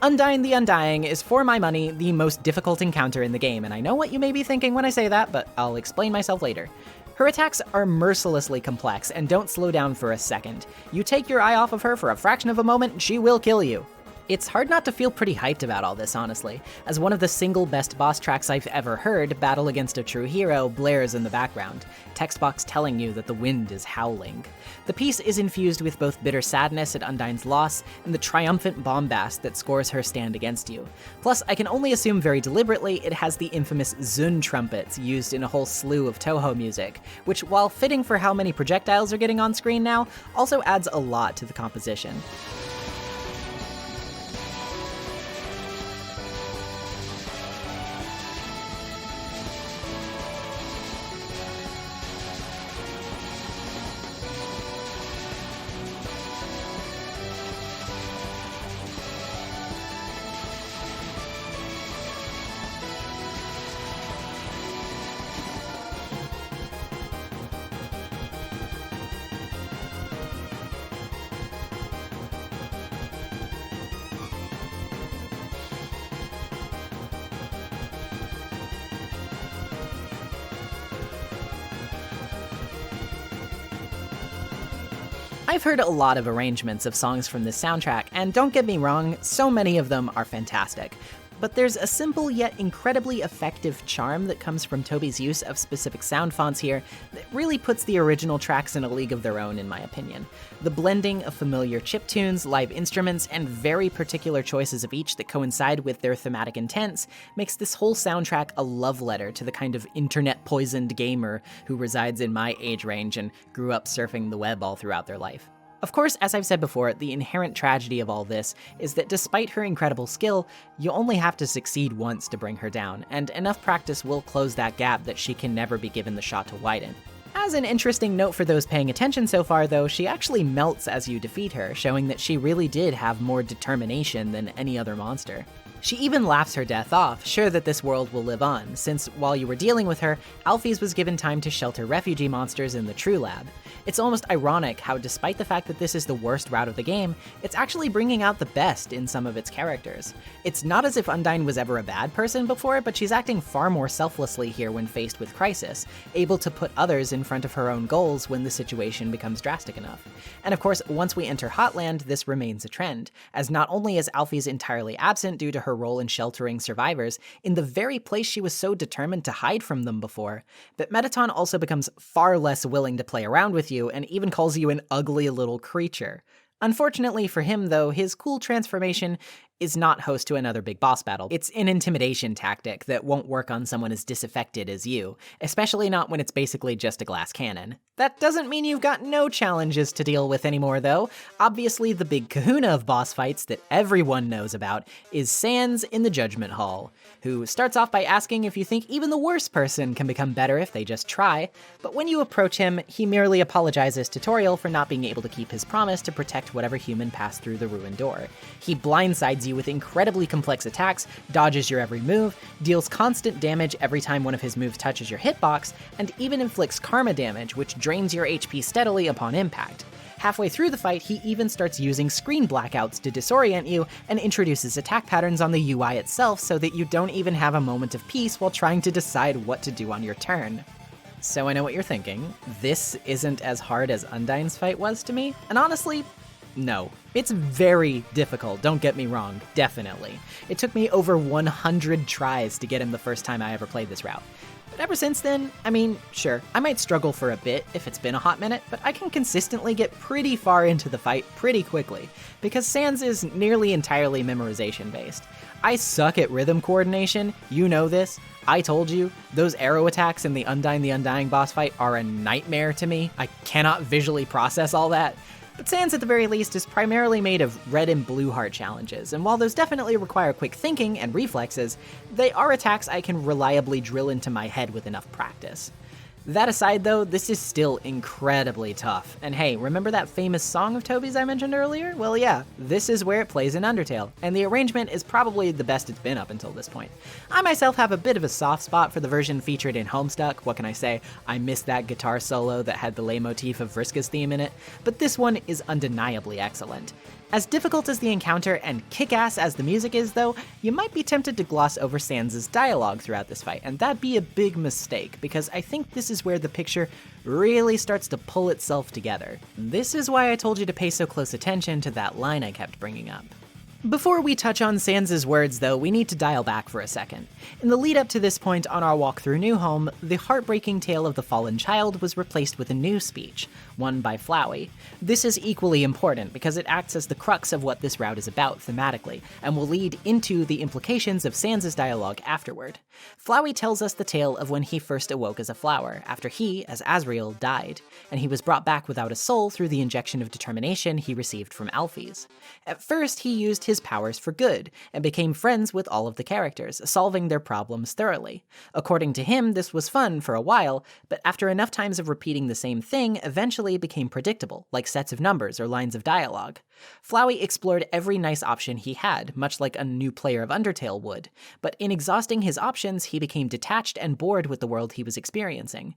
Speaker 2: Undyne the Undying is, for my money, the most difficult encounter in the game, and I know what you may be thinking when I say that, but I'll explain myself later. Her attacks are mercilessly complex and don't slow down for a second. You take your eye off of her for a fraction of a moment, she will kill you. It's hard not to feel pretty hyped about all this, honestly, as one of the single best boss tracks I've ever heard, Battle Against a True Hero, blares in the background, text box telling you that the wind is howling. The piece is infused with both bitter sadness at Undyne's loss and the triumphant bombast that scores her stand against you. Plus, I can only assume very deliberately it has the infamous Zun trumpets used in a whole slew of Toho music, which, while fitting for how many projectiles are getting on screen now, also adds a lot to the composition. I've heard a lot of arrangements of songs from this soundtrack, and don't get me wrong, so many of them are fantastic. But there's a simple yet incredibly effective charm that comes from Toby's use of specific sound fonts here that really puts the original tracks in a league of their own, in my opinion. The blending of familiar chiptunes, live instruments, and very particular choices of each that coincide with their thematic intents makes this whole soundtrack a love letter to the kind of internet-poisoned gamer who resides in my age range and grew up surfing the web all throughout their life. Of course, as I've said before, the inherent tragedy of all this is that despite her incredible skill, you only have to succeed once to bring her down, and enough practice will close that gap that she can never be given the shot to widen. As an interesting note for those paying attention so far, though, she actually melts as you defeat her, showing that she really did have more determination than any other monster. She even laughs her death off, sure that this world will live on, since while you were dealing with her, Alphys was given time to shelter refugee monsters in the True Lab. It's almost ironic how, despite the fact that this is the worst route of the game, it's actually bringing out the best in some of its characters. It's not as if Undyne was ever a bad person before, but she's acting far more selflessly here when faced with crisis, able to put others in front of her own goals when the situation becomes drastic enough. And of course, once we enter Hotland, this remains a trend, as not only is Alphys entirely absent due to her role in sheltering survivors in the very place she was so determined to hide from them before, but Mettaton also becomes far less willing to play around with you and even calls you an ugly little creature. Unfortunately for him, though, his cool transformation is not host to another big boss battle. It's an intimidation tactic that won't work on someone as disaffected as you, especially not when it's basically just a glass cannon. That doesn't mean you've got no challenges to deal with anymore, though. Obviously, the big kahuna of boss fights that everyone knows about is Sans in the Judgment Hall, who starts off by asking if you think even the worst person can become better if they just try, but when you approach him, he merely apologizes to Toriel for not being able to keep his promise to protect whatever human passed through the ruined door. He blindsides you with incredibly complex attacks, dodges your every move, deals constant damage every time one of his moves touches your hitbox, and even inflicts karma damage, which drains your HP steadily upon impact. Halfway through the fight, he even starts using screen blackouts to disorient you and introduces attack patterns on the UI itself so that you don't even have a moment of peace while trying to decide what to do on your turn. So I know what you're thinking. This isn't as hard as Undyne's fight was to me, and honestly, no. It's very difficult, don't get me wrong, definitely. It took me over 100 tries to get him the first time I ever played this route. But ever since then, I mean, sure, I might struggle for a bit if it's been a hot minute, but I can consistently get pretty far into the fight pretty quickly, because Sans is nearly entirely memorization based. I suck at rhythm coordination, you know this. I told you, those arrow attacks in the Undyne the Undying boss fight are a nightmare to me. I cannot visually process all that. But Sans, at the very least, is primarily made of red and blue heart challenges, and while those definitely require quick thinking and reflexes, they are attacks I can reliably drill into my head with enough practice. That aside though, this is still incredibly tough. And hey, remember that famous song of Toby's I mentioned earlier? Well yeah, this is where it plays in Undertale, and the arrangement is probably the best it's been up until this point. I myself have a bit of a soft spot for the version featured in Homestuck. What can I say? I miss that guitar solo that had the leitmotif of Vriska's theme in it, but this one is undeniably excellent. As difficult as the encounter and kick-ass as the music is though, you might be tempted to gloss over Sans' dialogue throughout this fight, and that'd be a big mistake, because I think this is where the picture really starts to pull itself together. This is why I told you to pay so close attention to that line I kept bringing up. Before we touch on Sans' words though, we need to dial back for a second. In the lead up to this point on our walk through New Home, the heartbreaking tale of the fallen child was replaced with a new speech, one by Flowey. This is equally important because it acts as the crux of what this route is about thematically, and will lead into the implications of Sans' dialogue afterward. Flowey tells us the tale of when he first awoke as a flower, after he, as Asriel, died, and he was brought back without a soul through the injection of determination he received from Alphys. At first, he used his powers for good, and became friends with all of the characters, solving their problems thoroughly. According to him, this was fun for a while, but after enough times of repeating the same thing, eventually became predictable, like sets of numbers or lines of dialogue. Flowey explored every nice option he had, much like a new player of Undertale would, but in exhausting his options, he became detached and bored with the world he was experiencing.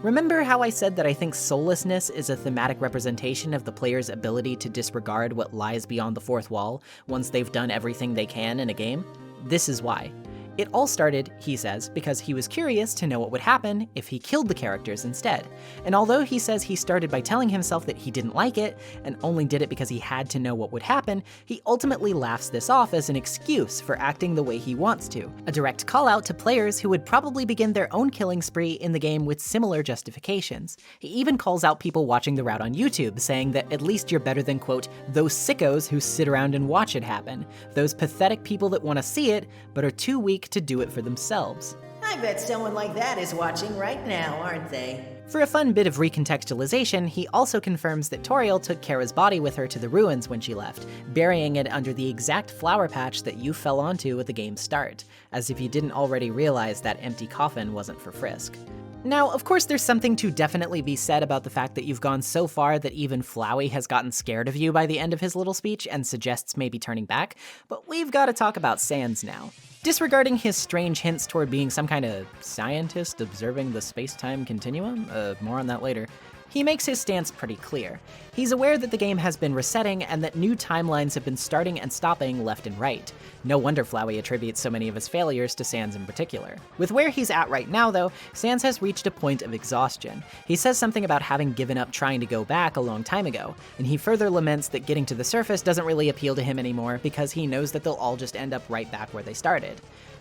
Speaker 2: Remember how I said that I think soullessness is a thematic representation of the player's ability to disregard what lies beyond the fourth wall once they've done everything they can in a game? This is why. It all started, he says, because he was curious to know what would happen if he killed the characters instead. And although he says he started by telling himself that he didn't like it, and only did it because he had to know what would happen, he ultimately laughs this off as an excuse for acting the way he wants to. A direct call out to players who would probably begin their own killing spree in the game with similar justifications. He even calls out people watching the route on YouTube, saying that at least you're better than, quote, those sickos who sit around and watch it happen. Those pathetic people that want to see it, but are too weak to do it for themselves.
Speaker 7: I bet someone like that is watching right now, aren't they?
Speaker 2: For a fun bit of recontextualization, he also confirms that Toriel took Kara's body with her to the ruins when she left, burying it under the exact flower patch that you fell onto at the game's start, as if you didn't already realize that empty coffin wasn't for Frisk. Now, of course, there's something to definitely be said about the fact that you've gone so far that even Flowey has gotten scared of you by the end of his little speech and suggests maybe turning back, but we've got to talk about Sans now. Disregarding his strange hints toward being some kind of scientist observing the space-time continuum, more on that later, he makes his stance pretty clear. He's aware that the game has been resetting and that new timelines have been starting and stopping left and right. No wonder Flowey attributes so many of his failures to Sans in particular. With where he's at right now though, Sans has reached a point of exhaustion. He says something about having given up trying to go back a long time ago, and he further laments that getting to the surface doesn't really appeal to him anymore because he knows that they'll all just end up right back where they started.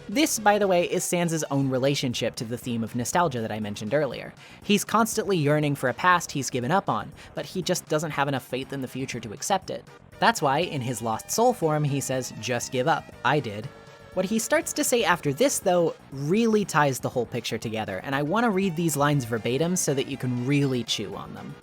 Speaker 2: This, by the way, is Sans' own relationship to the theme of nostalgia that I mentioned earlier. He's constantly yearning for a past he's given up on, but he just doesn't have enough faith in the future to accept it. That's why, in his Lost Soul form, he says, "Just give up, I did." What he starts to say after this, though, really ties the whole picture together, and I want to read these lines verbatim so that you can really chew on them.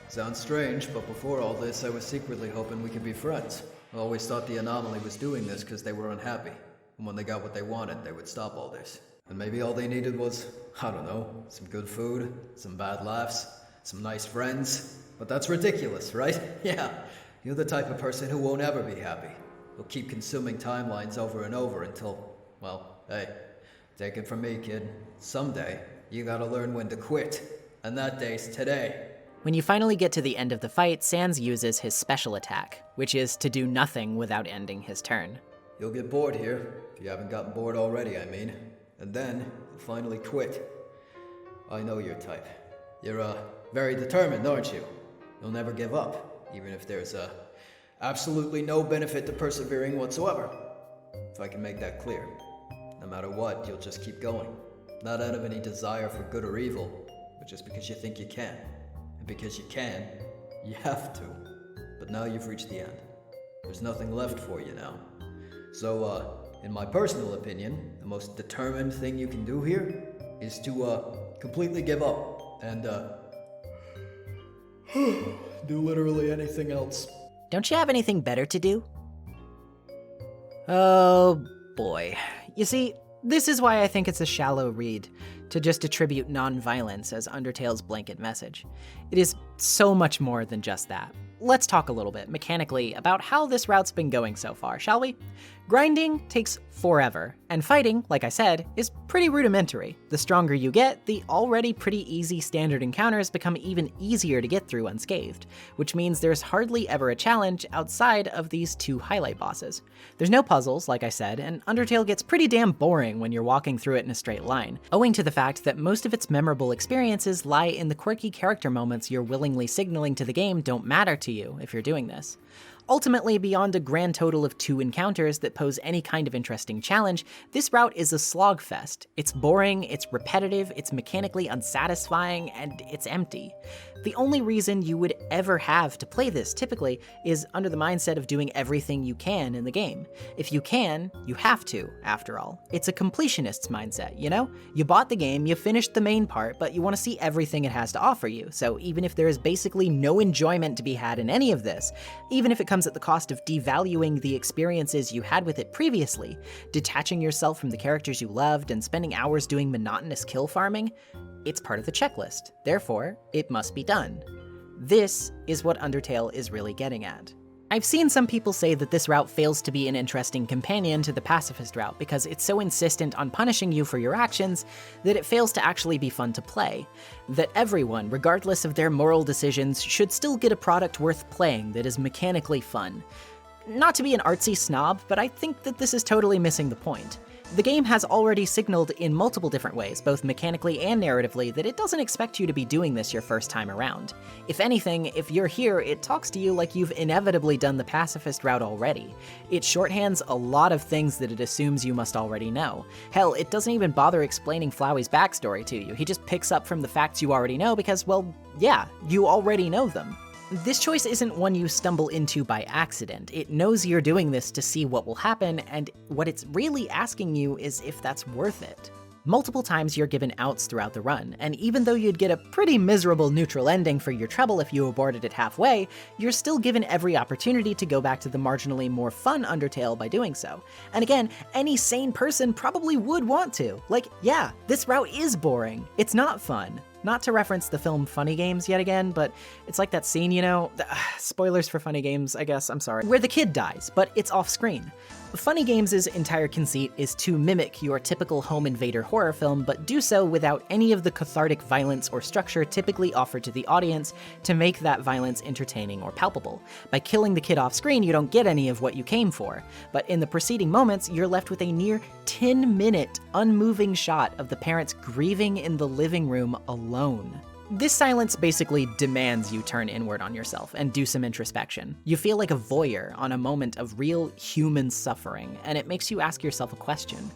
Speaker 6: Sounds strange, but before all this, I was secretly hoping we could be friends. I always thought the anomaly was doing this because they were unhappy. And when they got what they wanted, they would stop all this. And maybe all they needed was, I don't know, some good food, some bad laughs, some nice friends. But that's ridiculous, right? Yeah, you're the type of person who won't ever be happy. You'll keep consuming timelines over and over until, well, hey, take it from me, kid. Someday, you gotta learn when to quit. And that day's today.
Speaker 2: When you finally get to the end of the fight, Sans uses his special attack, which is to do nothing without ending his turn.
Speaker 6: You'll get bored here, if you haven't gotten bored already, I mean. And then, you'll finally quit. I know your type. You're, very determined, aren't you? You'll never give up, even if there's, absolutely no benefit to persevering whatsoever. If I can make that clear. No matter what, you'll just keep going. Not out of any desire for good or evil, but just because you think you can. And because you can, you have to. But now you've reached the end. There's nothing left for you now. So, in my personal opinion, the most determined thing you can do here is to, completely give up and, do literally anything else.
Speaker 2: Don't you have anything better to do? Oh boy. You see, This is why I think it's a shallow read to just attribute non-violence as Undertale's blanket message. It is so much more than just that. Let's talk a little bit, mechanically, about how this route's been going so far, shall we? Grinding takes forever, and fighting, like I said, is pretty rudimentary. The stronger you get, the already pretty easy standard encounters become even easier to get through unscathed, which means there's hardly ever a challenge outside of these two highlight bosses. There's no puzzles, like I said, and Undertale gets pretty damn boring when you're walking through it in a straight line, owing to the fact that most of its memorable experiences lie in the quirky character moments you're willingly signaling to the game don't matter to you if you're doing this. Ultimately, beyond a grand total of 2 encounters that pose any kind of interesting challenge, this route is a slogfest. It's boring, it's repetitive, it's mechanically unsatisfying, and it's empty. The only reason you would ever have to play this, typically, is under the mindset of doing everything you can in the game. If you can, you have to, after all. It's a completionist's mindset, you know? You bought the game, you finished the main part, but you want to see everything it has to offer you, so even if there is basically no enjoyment to be had in any of this, even if it comes at the cost of devaluing the experiences you had with it previously, detaching yourself from the characters you loved, and spending hours doing monotonous kill farming, it's part of the checklist. Therefore, it must be done. This is what Undertale is really getting at. I've seen some people say that this route fails to be an interesting companion to the pacifist route because it's so insistent on punishing you for your actions that it fails to actually be fun to play. That everyone, regardless of their moral decisions, should still get a product worth playing that is mechanically fun. Not to be an artsy snob, but I think that this is totally missing the point. The game has already signaled in multiple different ways, both mechanically and narratively, that it doesn't expect you to be doing this your first time around. If anything, if you're here, it talks to you like you've inevitably done the pacifist route already. It shorthands a lot of things that it assumes you must already know. Hell, it doesn't even bother explaining Flowey's backstory to you. He just picks up from the facts you already know because, well, yeah, you already know them. This choice isn't one you stumble into by accident. It knows you're doing this to see what will happen, and what it's really asking you is if that's worth it. Multiple times you're given outs throughout the run, and even though you'd get a pretty miserable neutral ending for your trouble if you aborted it halfway, you're still given every opportunity to go back to the marginally more fun Undertale by doing so. And again, any sane person probably would want to. Like, yeah, this route is boring. It's not fun. Not to reference the film Funny Games yet again, but it's like that scene, you know, spoilers for Funny Games, I guess, I'm sorry, where the kid dies, but it's off screen. Funny Games' entire conceit is to mimic your typical home invader horror film, but do so without any of the cathartic violence or structure typically offered to the audience to make that violence entertaining or palpable. By killing the kid off screen, you don't get any of what you came for, but in the preceding moments, you're left with a near 10-minute unmoving shot of the parents grieving in the living room alone. This silence basically demands you turn inward on yourself and do some introspection. You feel like a voyeur on a moment of real human suffering, and it makes you ask yourself a question.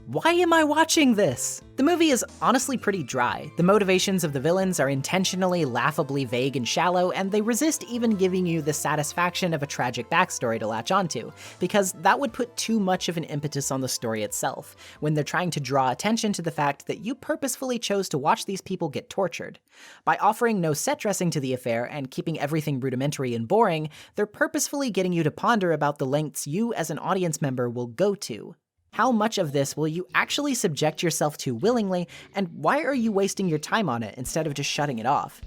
Speaker 2: Why am I watching this? The movie is honestly pretty dry. The motivations of the villains are intentionally laughably vague and shallow, and they resist even giving you the satisfaction of a tragic backstory to latch onto, because that would put too much of an impetus on the story itself, when they're trying to draw attention to the fact that you purposefully chose to watch these people get tortured. By offering no set dressing to the affair and keeping everything rudimentary and boring, they're purposefully getting you to ponder about the lengths you as an audience member will go to. How much of this will you actually subject yourself to willingly, and why are you wasting your time on it instead of just shutting it off?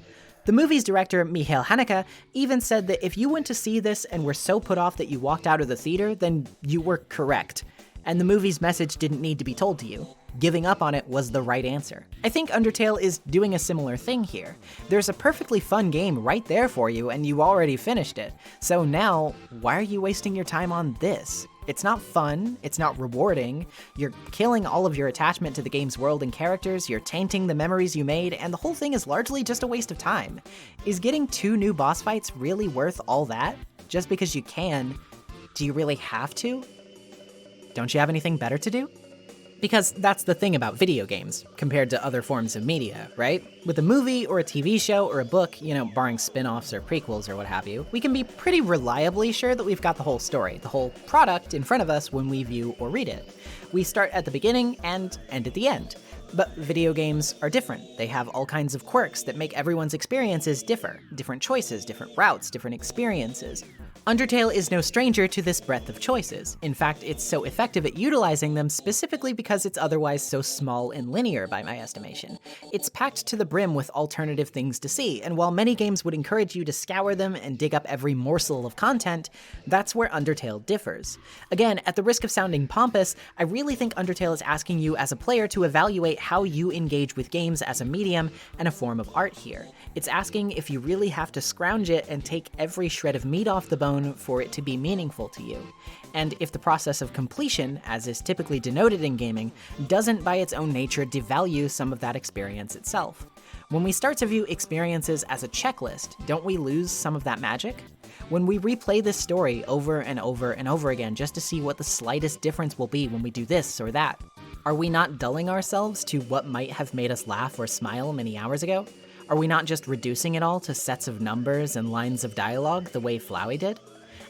Speaker 2: The movie's director, Michael Haneke, even said that if you went to see this and were so put off that you walked out of the theater, then you were correct. And the movie's message didn't need to be told to you. Giving up on it was the right answer. I think Undertale is doing a similar thing here. There's a perfectly fun game right there for you, and you already finished it. So now, why are you wasting your time on this? It's not fun, it's not rewarding, you're killing all of your attachment to the game's world and characters, you're tainting the memories you made, and the whole thing is largely just a waste of time. Is getting 2 new boss fights really worth all that? Just because you can, do you really have to? Don't you have anything better to do? Because that's the thing about video games, compared to other forms of media, right? With a movie or a TV show or a book, you know, barring spin-offs or prequels or what have you, we can be pretty reliably sure that we've got the whole story, the whole product in front of us when we view or read it. We start at the beginning and end at the end. But video games are different. They have all kinds of quirks that make everyone's experiences differ. Different choices, different routes, different experiences. Undertale is no stranger to this breadth of choices. In fact, it's so effective at utilizing them specifically because it's otherwise so small and linear by my estimation. It's packed to the brim with alternative things to see, and while many games would encourage you to scour them and dig up every morsel of content, that's where Undertale differs. Again, at the risk of sounding pompous, I really think Undertale is asking you as a player to evaluate how you engage with games as a medium and a form of art here. It's asking if you really have to scrounge it and take every shred of meat off the bone for it to be meaningful to you. And if the process of completion, as is typically denoted in gaming, doesn't by its own nature devalue some of that experience itself. When we start to view experiences as a checklist, don't we lose some of that magic? When we replay this story over and over and over again just to see what the slightest difference will be when we do this or that, are we not dulling ourselves to what might have made us laugh or smile many hours ago? Are we not just reducing it all to sets of numbers and lines of dialogue the way Flowey did?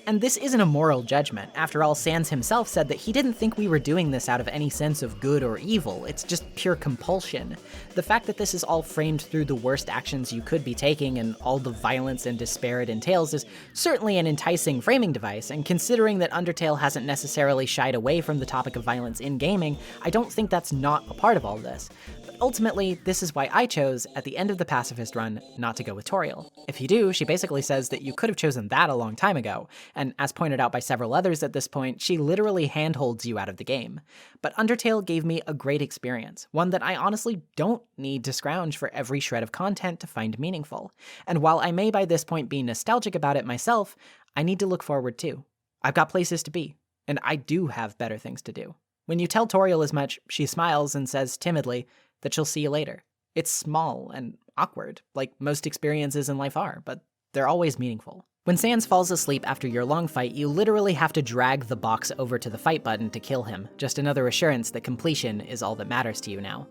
Speaker 2: And this isn't a moral judgment. After all, Sans himself said that he didn't think we were doing this out of any sense of good or evil. It's just pure compulsion. The fact that this is all framed through the worst actions you could be taking and all the violence and despair it entails is certainly an enticing framing device, and considering that Undertale hasn't necessarily shied away from the topic of violence in gaming, I don't think that's not a part of all this. But ultimately, this is why I chose, at the end of the Pacifist run, not to go with Toriel. If you do, she basically says that you could have chosen that a long time ago, and as pointed out by several others at this point, she literally handholds you out of the game. But Undertale gave me a great experience, one that I honestly don't need to scrounge for every shred of content to find meaningful. And while I may by this point be nostalgic about it myself, I need to look forward too. I've got places to be, and I do have better things to do. When you tell Toriel as much, she smiles and says timidly that she'll see you later. It's small and awkward, like most experiences in life are, but they're always meaningful. When Sans falls asleep after your long fight, you literally have to drag the box over to the fight button to kill him, just another assurance that completion is all that matters to you now.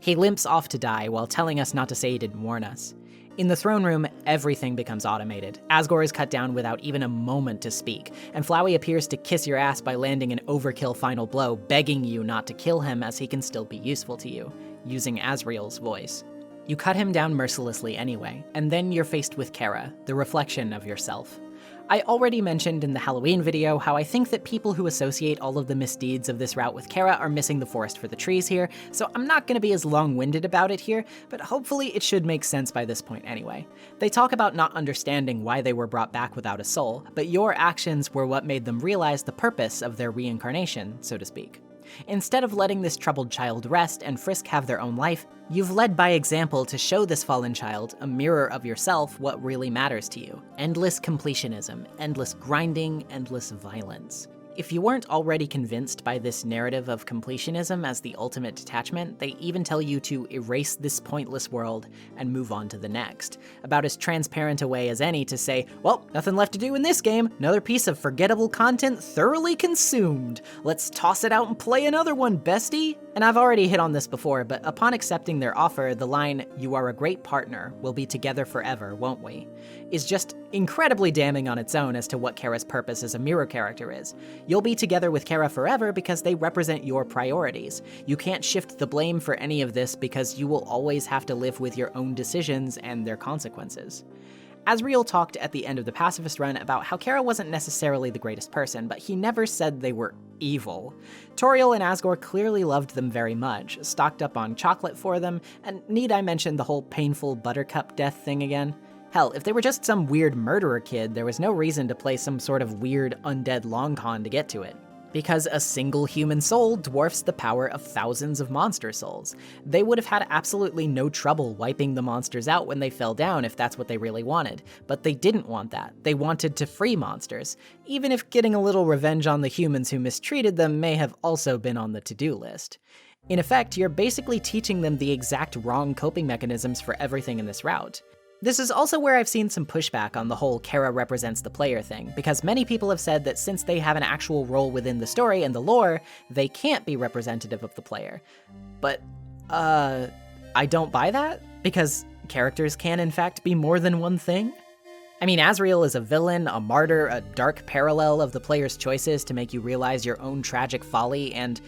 Speaker 2: He limps off to die while telling us not to say he didn't warn us. In the throne room, everything becomes automated. Asgore is cut down without even a moment to speak, and Flowey appears to kiss your ass by landing an overkill final blow, begging you not to kill him as he can still be useful to you, using Asriel's voice. You cut him down mercilessly anyway, and then you're faced with Kara, the reflection of yourself. I already mentioned in the Halloween video how I think that people who associate all of the misdeeds of this route with Kara are missing the forest for the trees here, so I'm not going to be as long-winded about it here, but hopefully it should make sense by this point anyway. They talk about not understanding why they were brought back without a soul, but your actions were what made them realize the purpose of their reincarnation, so to speak. Instead of letting this troubled child rest and Frisk have their own life, you've led by example to show this fallen child, a mirror of yourself, what really matters to you. Endless completionism, endless grinding, endless violence. If you weren't already convinced by this narrative of completionism as the ultimate detachment, they even tell you to erase this pointless world and move on to the next. About as transparent a way as any to say, well, nothing left to do in this game, another piece of forgettable content thoroughly consumed. Let's toss it out and play another one, bestie. And I've already hit on this before, but upon accepting their offer, the line, "You are a great partner, we'll be together forever, won't we?" is just incredibly damning on its own as to what Kara's purpose as a mirror character is. You'll be together with Kara forever because they represent your priorities. You can't shift the blame for any of this because you will always have to live with your own decisions and their consequences. Asriel talked at the end of the Pacifist run about how Kara wasn't necessarily the greatest person, but he never said they were evil. Toriel and Asgore clearly loved them very much, stocked up on chocolate for them, and need I mention the whole painful buttercup death thing again? Hell, if they were just some weird murderer kid, there was no reason to play some sort of weird undead long con to get to it. Because a single human soul dwarfs the power of thousands of monster souls. They would have had absolutely no trouble wiping the monsters out when they fell down if that's what they really wanted. But they didn't want that. They wanted to free monsters, even if getting a little revenge on the humans who mistreated them may have also been on the to-do list. In effect, you're basically teaching them the exact wrong coping mechanisms for everything in this route. This is also where I've seen some pushback on the whole Kara represents the player thing, because many people have said that since they have an actual role within the story and the lore, they can't be representative of the player. But, I don't buy that, because characters can in fact be more than one thing. I mean, Asriel is a villain, a martyr, a dark parallel of the player's choices to make you realize your own tragic folly, and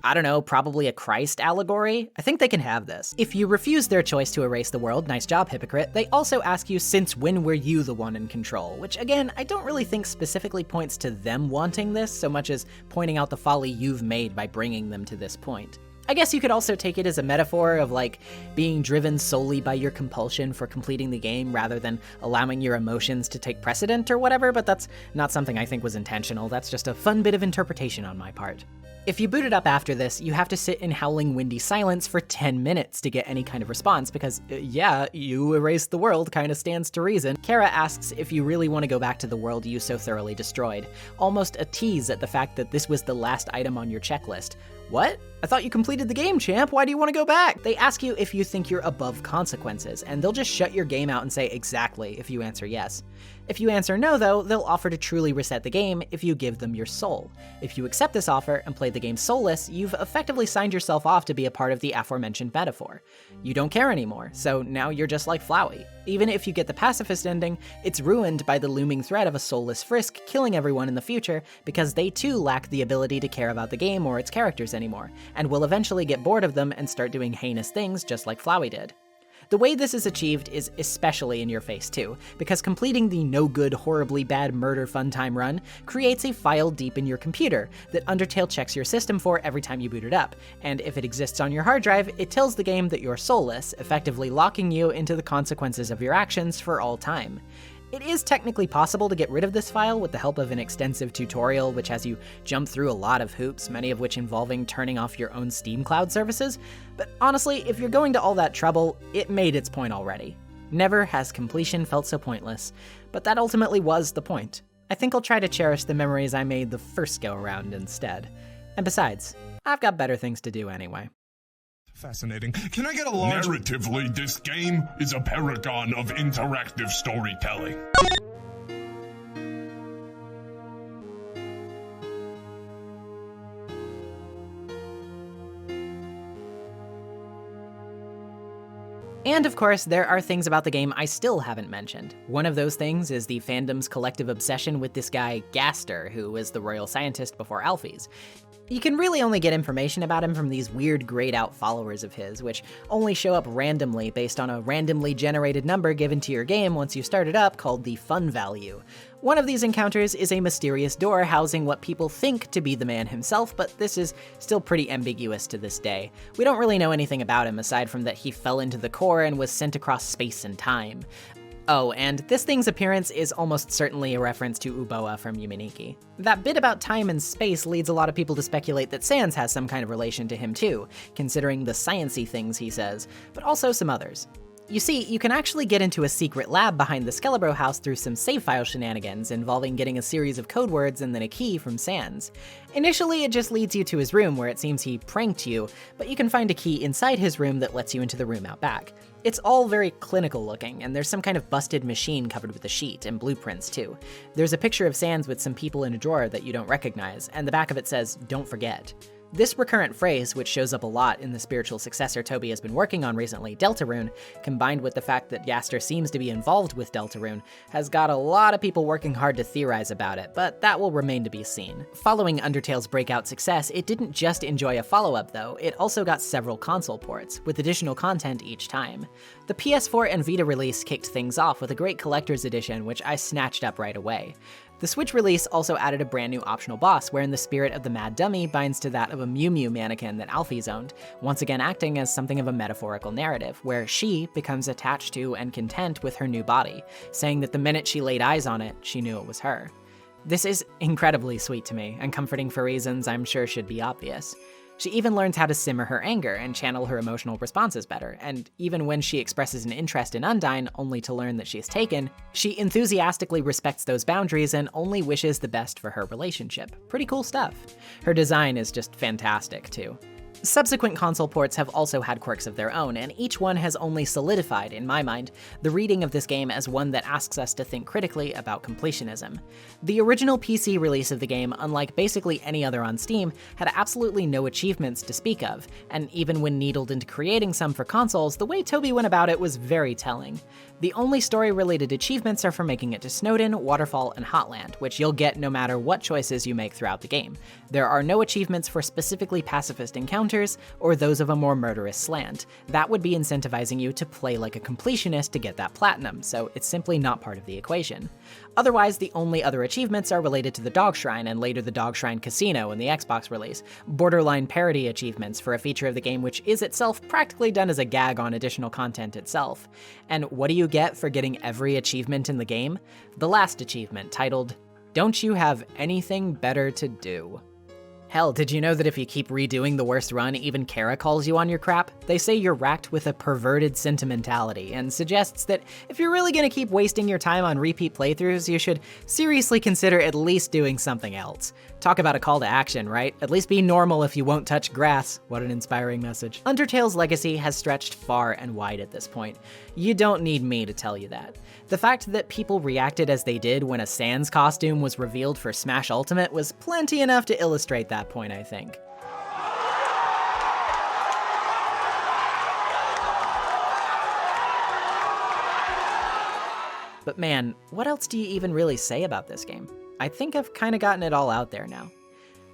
Speaker 2: I don't know, probably a Christ allegory? I think they can have this. If you refuse their choice to erase the world, nice job, hypocrite, they also ask you since when were you the one in control, which again, I don't really think specifically points to them wanting this so much as pointing out the folly you've made by bringing them to this point. I guess you could also take it as a metaphor of like being driven solely by your compulsion for completing the game rather than allowing your emotions to take precedent or whatever, but that's not something I think was intentional. That's just a fun bit of interpretation on my part. If you boot it up after this, you have to sit in howling windy silence for 10 minutes to get any kind of response because, yeah, you erased the world, kinda stands to reason. Kara asks if you really want to go back to the world you so thoroughly destroyed, almost a tease at the fact that this was the last item on your checklist. What? I thought you completed the game, champ. Why do you want to go back? They ask you if you think you're above consequences, and they'll just shut your game out and say exactly if you answer yes. If you answer no, though, they'll offer to truly reset the game if you give them your soul. If you accept this offer and play the game soulless, you've effectively signed yourself off to be a part of the aforementioned metaphor. You don't care anymore, so now you're just like Flowey. Even if you get the pacifist ending, it's ruined by the looming threat of a soulless Frisk killing everyone in the future because they too lack the ability to care about the game or its characters anymore, and will eventually get bored of them and start doing heinous things just like Flowey did. The way this is achieved is especially in your face too, because completing the no-good, horribly bad murder fun time run creates a file deep in your computer that Undertale checks your system for every time you boot it up, and if it exists on your hard drive, it tells the game that you're soulless, effectively locking you into the consequences of your actions for all time. It is technically possible to get rid of this file with the help of an extensive tutorial which has you jump through a lot of hoops, many of which involving turning off your own Steam Cloud services, but honestly, if you're going to all that trouble, it made its point already. Never has completion felt so pointless, but that ultimately was the point. I think I'll try to cherish the memories I made the first go around instead. And besides, I've got better things to do anyway.
Speaker 3: Fascinating. Can I get a large... Narratively, this game is a paragon of interactive storytelling.
Speaker 2: And of course, there are things about the game I still haven't mentioned. One of those things is the fandom's collective obsession with this guy, Gaster, who was the royal scientist before Alphys. You can really only get information about him from these weird grayed out followers of his, which only show up randomly based on a randomly generated number given to your game once you start it up called the fun value. One of these encounters is a mysterious door housing what people think to be the man himself, but this is still pretty ambiguous to this day. We don't really know anything about him aside from that he fell into the core and was sent across space and time. Oh, and this thing's appearance is almost certainly a reference to Uboa from Yuminiki. That bit about time and space leads a lot of people to speculate that Sans has some kind of relation to him too, considering the science-y things he says, but also some others. You see, you can actually get into a secret lab behind the Skelebro house through some save file shenanigans involving getting a series of code words and then a key from Sans. Initially, it just leads you to his room where it seems he pranked you, but you can find a key inside his room that lets you into the room out back. It's all very clinical looking, and there's some kind of busted machine covered with a sheet, and blueprints too. There's a picture of Sans with some people in a drawer that you don't recognize, and the back of it says, "Don't forget." This recurrent phrase, which shows up a lot in the spiritual successor Toby has been working on recently, Deltarune, combined with the fact that Gaster seems to be involved with Deltarune, has got a lot of people working hard to theorize about it, but that will remain to be seen. Following Undertale's breakout success, it didn't just enjoy a follow-up though, it also got several console ports, with additional content each time. The PS4 and Vita release kicked things off with a great collector's edition, which I snatched up right away. The Switch release also added a brand new optional boss, wherein the spirit of the Mad Dummy binds to that of a Mew Mew mannequin that Alphys owned, once again acting as something of a metaphorical narrative, where she becomes attached to and content with her new body, saying that the minute she laid eyes on it, she knew it was her. This is incredibly sweet to me, and comforting for reasons I'm sure should be obvious. She even learns how to simmer her anger and channel her emotional responses better, and even when she expresses an interest in Undyne only to learn that she's taken, she enthusiastically respects those boundaries and only wishes the best for her relationship. Pretty cool stuff. Her design is just fantastic, too. Subsequent console ports have also had quirks of their own, and each one has only solidified, in my mind, the reading of this game as one that asks us to think critically about completionism. The original PC release of the game, unlike basically any other on Steam, had absolutely no achievements to speak of, and even when needled into creating some for consoles, the way Toby went about it was very telling. The only story-related achievements are for making it to Snowdin, Waterfall, and Hotland, which you'll get no matter what choices you make throughout the game. There are no achievements for specifically pacifist encounters, or those of a more murderous slant. That would be incentivizing you to play like a completionist to get that platinum, so it's simply not part of the equation. Otherwise, the only other achievements are related to the Dog Shrine and later the Dog Shrine Casino in the Xbox release, borderline parody achievements for a feature of the game which is itself practically done as a gag on additional content itself. And what do you get for getting every achievement in the game? The last achievement, titled, "Don't You Have Anything Better to Do?" Hell, did you know that if you keep redoing the worst run, even Kara calls you on your crap? They say you're racked with a perverted sentimentality, and suggests that if you're really gonna keep wasting your time on repeat playthroughs, you should seriously consider at least doing something else. Talk about a call to action, right? At least be normal if you won't touch grass. What an inspiring message. Undertale's legacy has stretched far and wide at this point. You don't need me to tell you that. The fact that people reacted as they did when a Sans costume was revealed for Smash Ultimate was plenty enough to illustrate that point, I think. But man, what else do you even really say about this game? I think I've kinda gotten it all out there now.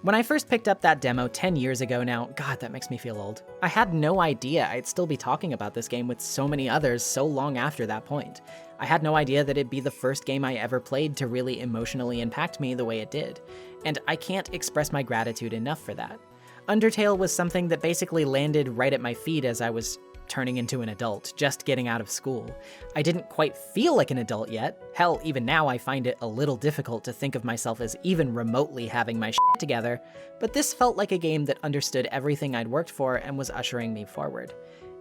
Speaker 2: When I first picked up that demo 10 years ago now, God, that makes me feel old, I had no idea I'd still be talking about this game with so many others so long after that point. I had no idea that it'd be the first game I ever played to really emotionally impact me the way it did, and I can't express my gratitude enough for that. Undertale was something that basically landed right at my feet as I was turning into an adult, just getting out of school. I didn't quite feel like an adult yet. Hell, even now I find it a little difficult to think of myself as even remotely having my shit together, but this felt like a game that understood everything I'd worked for and was ushering me forward.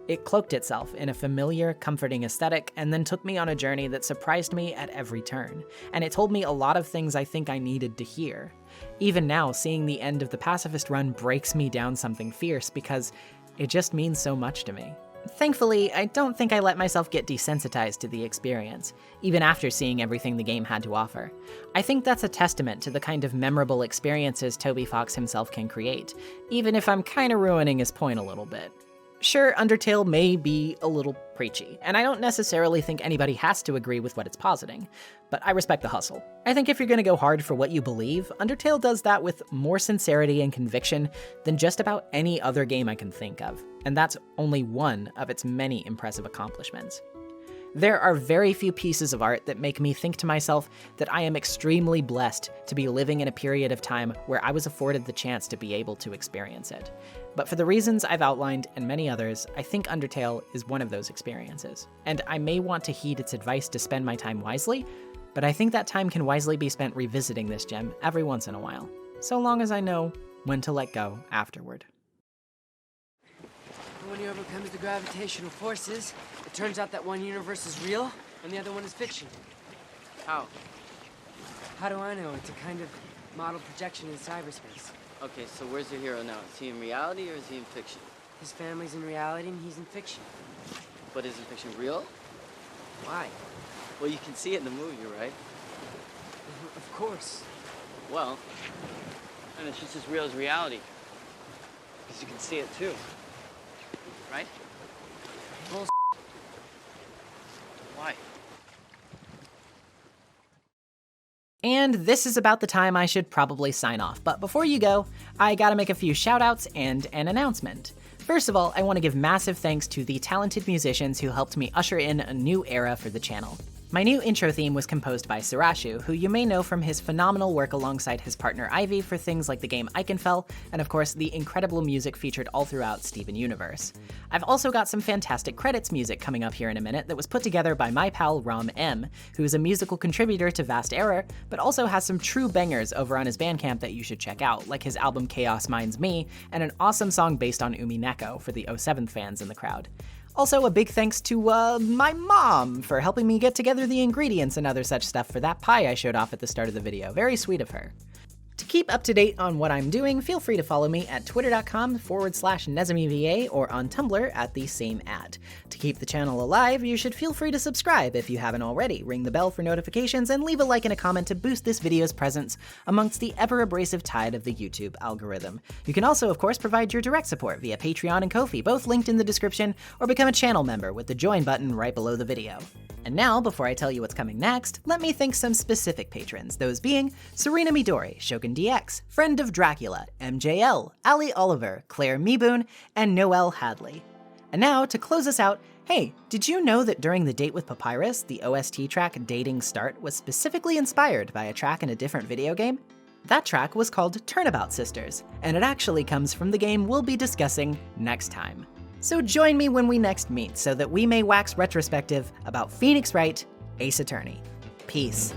Speaker 2: It cloaked itself in a familiar, comforting aesthetic, and then took me on a journey that surprised me at every turn, and it told me a lot of things I think I needed to hear. Even now, seeing the end of the Pacifist run breaks me down something fierce because it just means so much to me. Thankfully, I don't think I let myself get desensitized to the experience, even after seeing everything the game had to offer. I think that's a testament to the kind of memorable experiences Toby Fox himself can create, even if I'm kinda ruining his point a little bit. Sure, Undertale may be a little preachy, and I don't necessarily think anybody has to agree with what it's positing, but I respect the hustle. I think if you're gonna go hard for what you believe, Undertale does that with more sincerity and conviction than just about any other game I can think of, and that's only one of its many impressive accomplishments. There are very few pieces of art that make me think to myself that I am extremely blessed to be living in a period of time where I was afforded the chance to be able to experience it. But for the reasons I've outlined and many others, I think Undertale is one of those experiences. And I may want to heed its advice to spend my time wisely, but I think that time can wisely be spent revisiting this gem every once in a while, so long as I know when to let go afterward.
Speaker 9: When you overcomes the gravitational forces, it turns out that one universe is real and the other one is fiction.
Speaker 10: How?
Speaker 9: How do I know? It's a kind of model projection in cyberspace.
Speaker 10: Okay, so where's your hero now? Is he in reality or is he in fiction?
Speaker 9: His family's in reality and he's in fiction.
Speaker 10: But isn't fiction real?
Speaker 9: Why?
Speaker 10: Well, you can see it in the movie, right?
Speaker 9: Of course.
Speaker 10: Well, and it's just as real as reality. Because you can see it too. Right?
Speaker 9: Bull.
Speaker 10: Why?
Speaker 2: And this is about the time I should probably sign off, but before you go, I gotta make a few shoutouts and an announcement. First of all, I want to give massive thanks to the talented musicians who helped me usher in a new era for the channel. My new intro theme was composed by Surashu, who you may know from his phenomenal work alongside his partner Ivy for things like the game Iconfell, and of course the incredible music featured all throughout Steven Universe. I've also got some fantastic credits music coming up here in a minute that was put together by my pal Rom M, who is a musical contributor to Vast Error, but also has some true bangers over on his Bandcamp that you should check out, like his album Chaos Minds Me, and an awesome song based on Umi Neko for the 07th fans in the crowd. Also, a big thanks to, my mom for helping me get together the ingredients and other such stuff for that pie I showed off at the start of the video. Very sweet of her. To keep up to date on what I'm doing, feel free to follow me at twitter.com/NezumiVA or on Tumblr at the same @. To keep the channel alive, you should feel free to subscribe if you haven't already, ring the bell for notifications, and leave a like and a comment to boost this video's presence amongst the ever-abrasive tide of the YouTube algorithm. You can also, of course, provide your direct support via Patreon and Ko-fi, both linked in the description, or become a channel member with the join button right below the video. And now, before I tell you what's coming next, let me thank some specific patrons, those being Serena Midori, Shogun DX, Friend of Dracula, MJL, Ali Oliver, Claire Meeboon, and Noelle Hadley. And now, to close us out, hey, did you know that during the Date with Papyrus, the OST track Dating Start was specifically inspired by a track in a different video game? That track was called Turnabout Sisters, and it actually comes from the game we'll be discussing next time. So join me when we next meet so that we may wax retrospective about Phoenix Wright, Ace Attorney. Peace.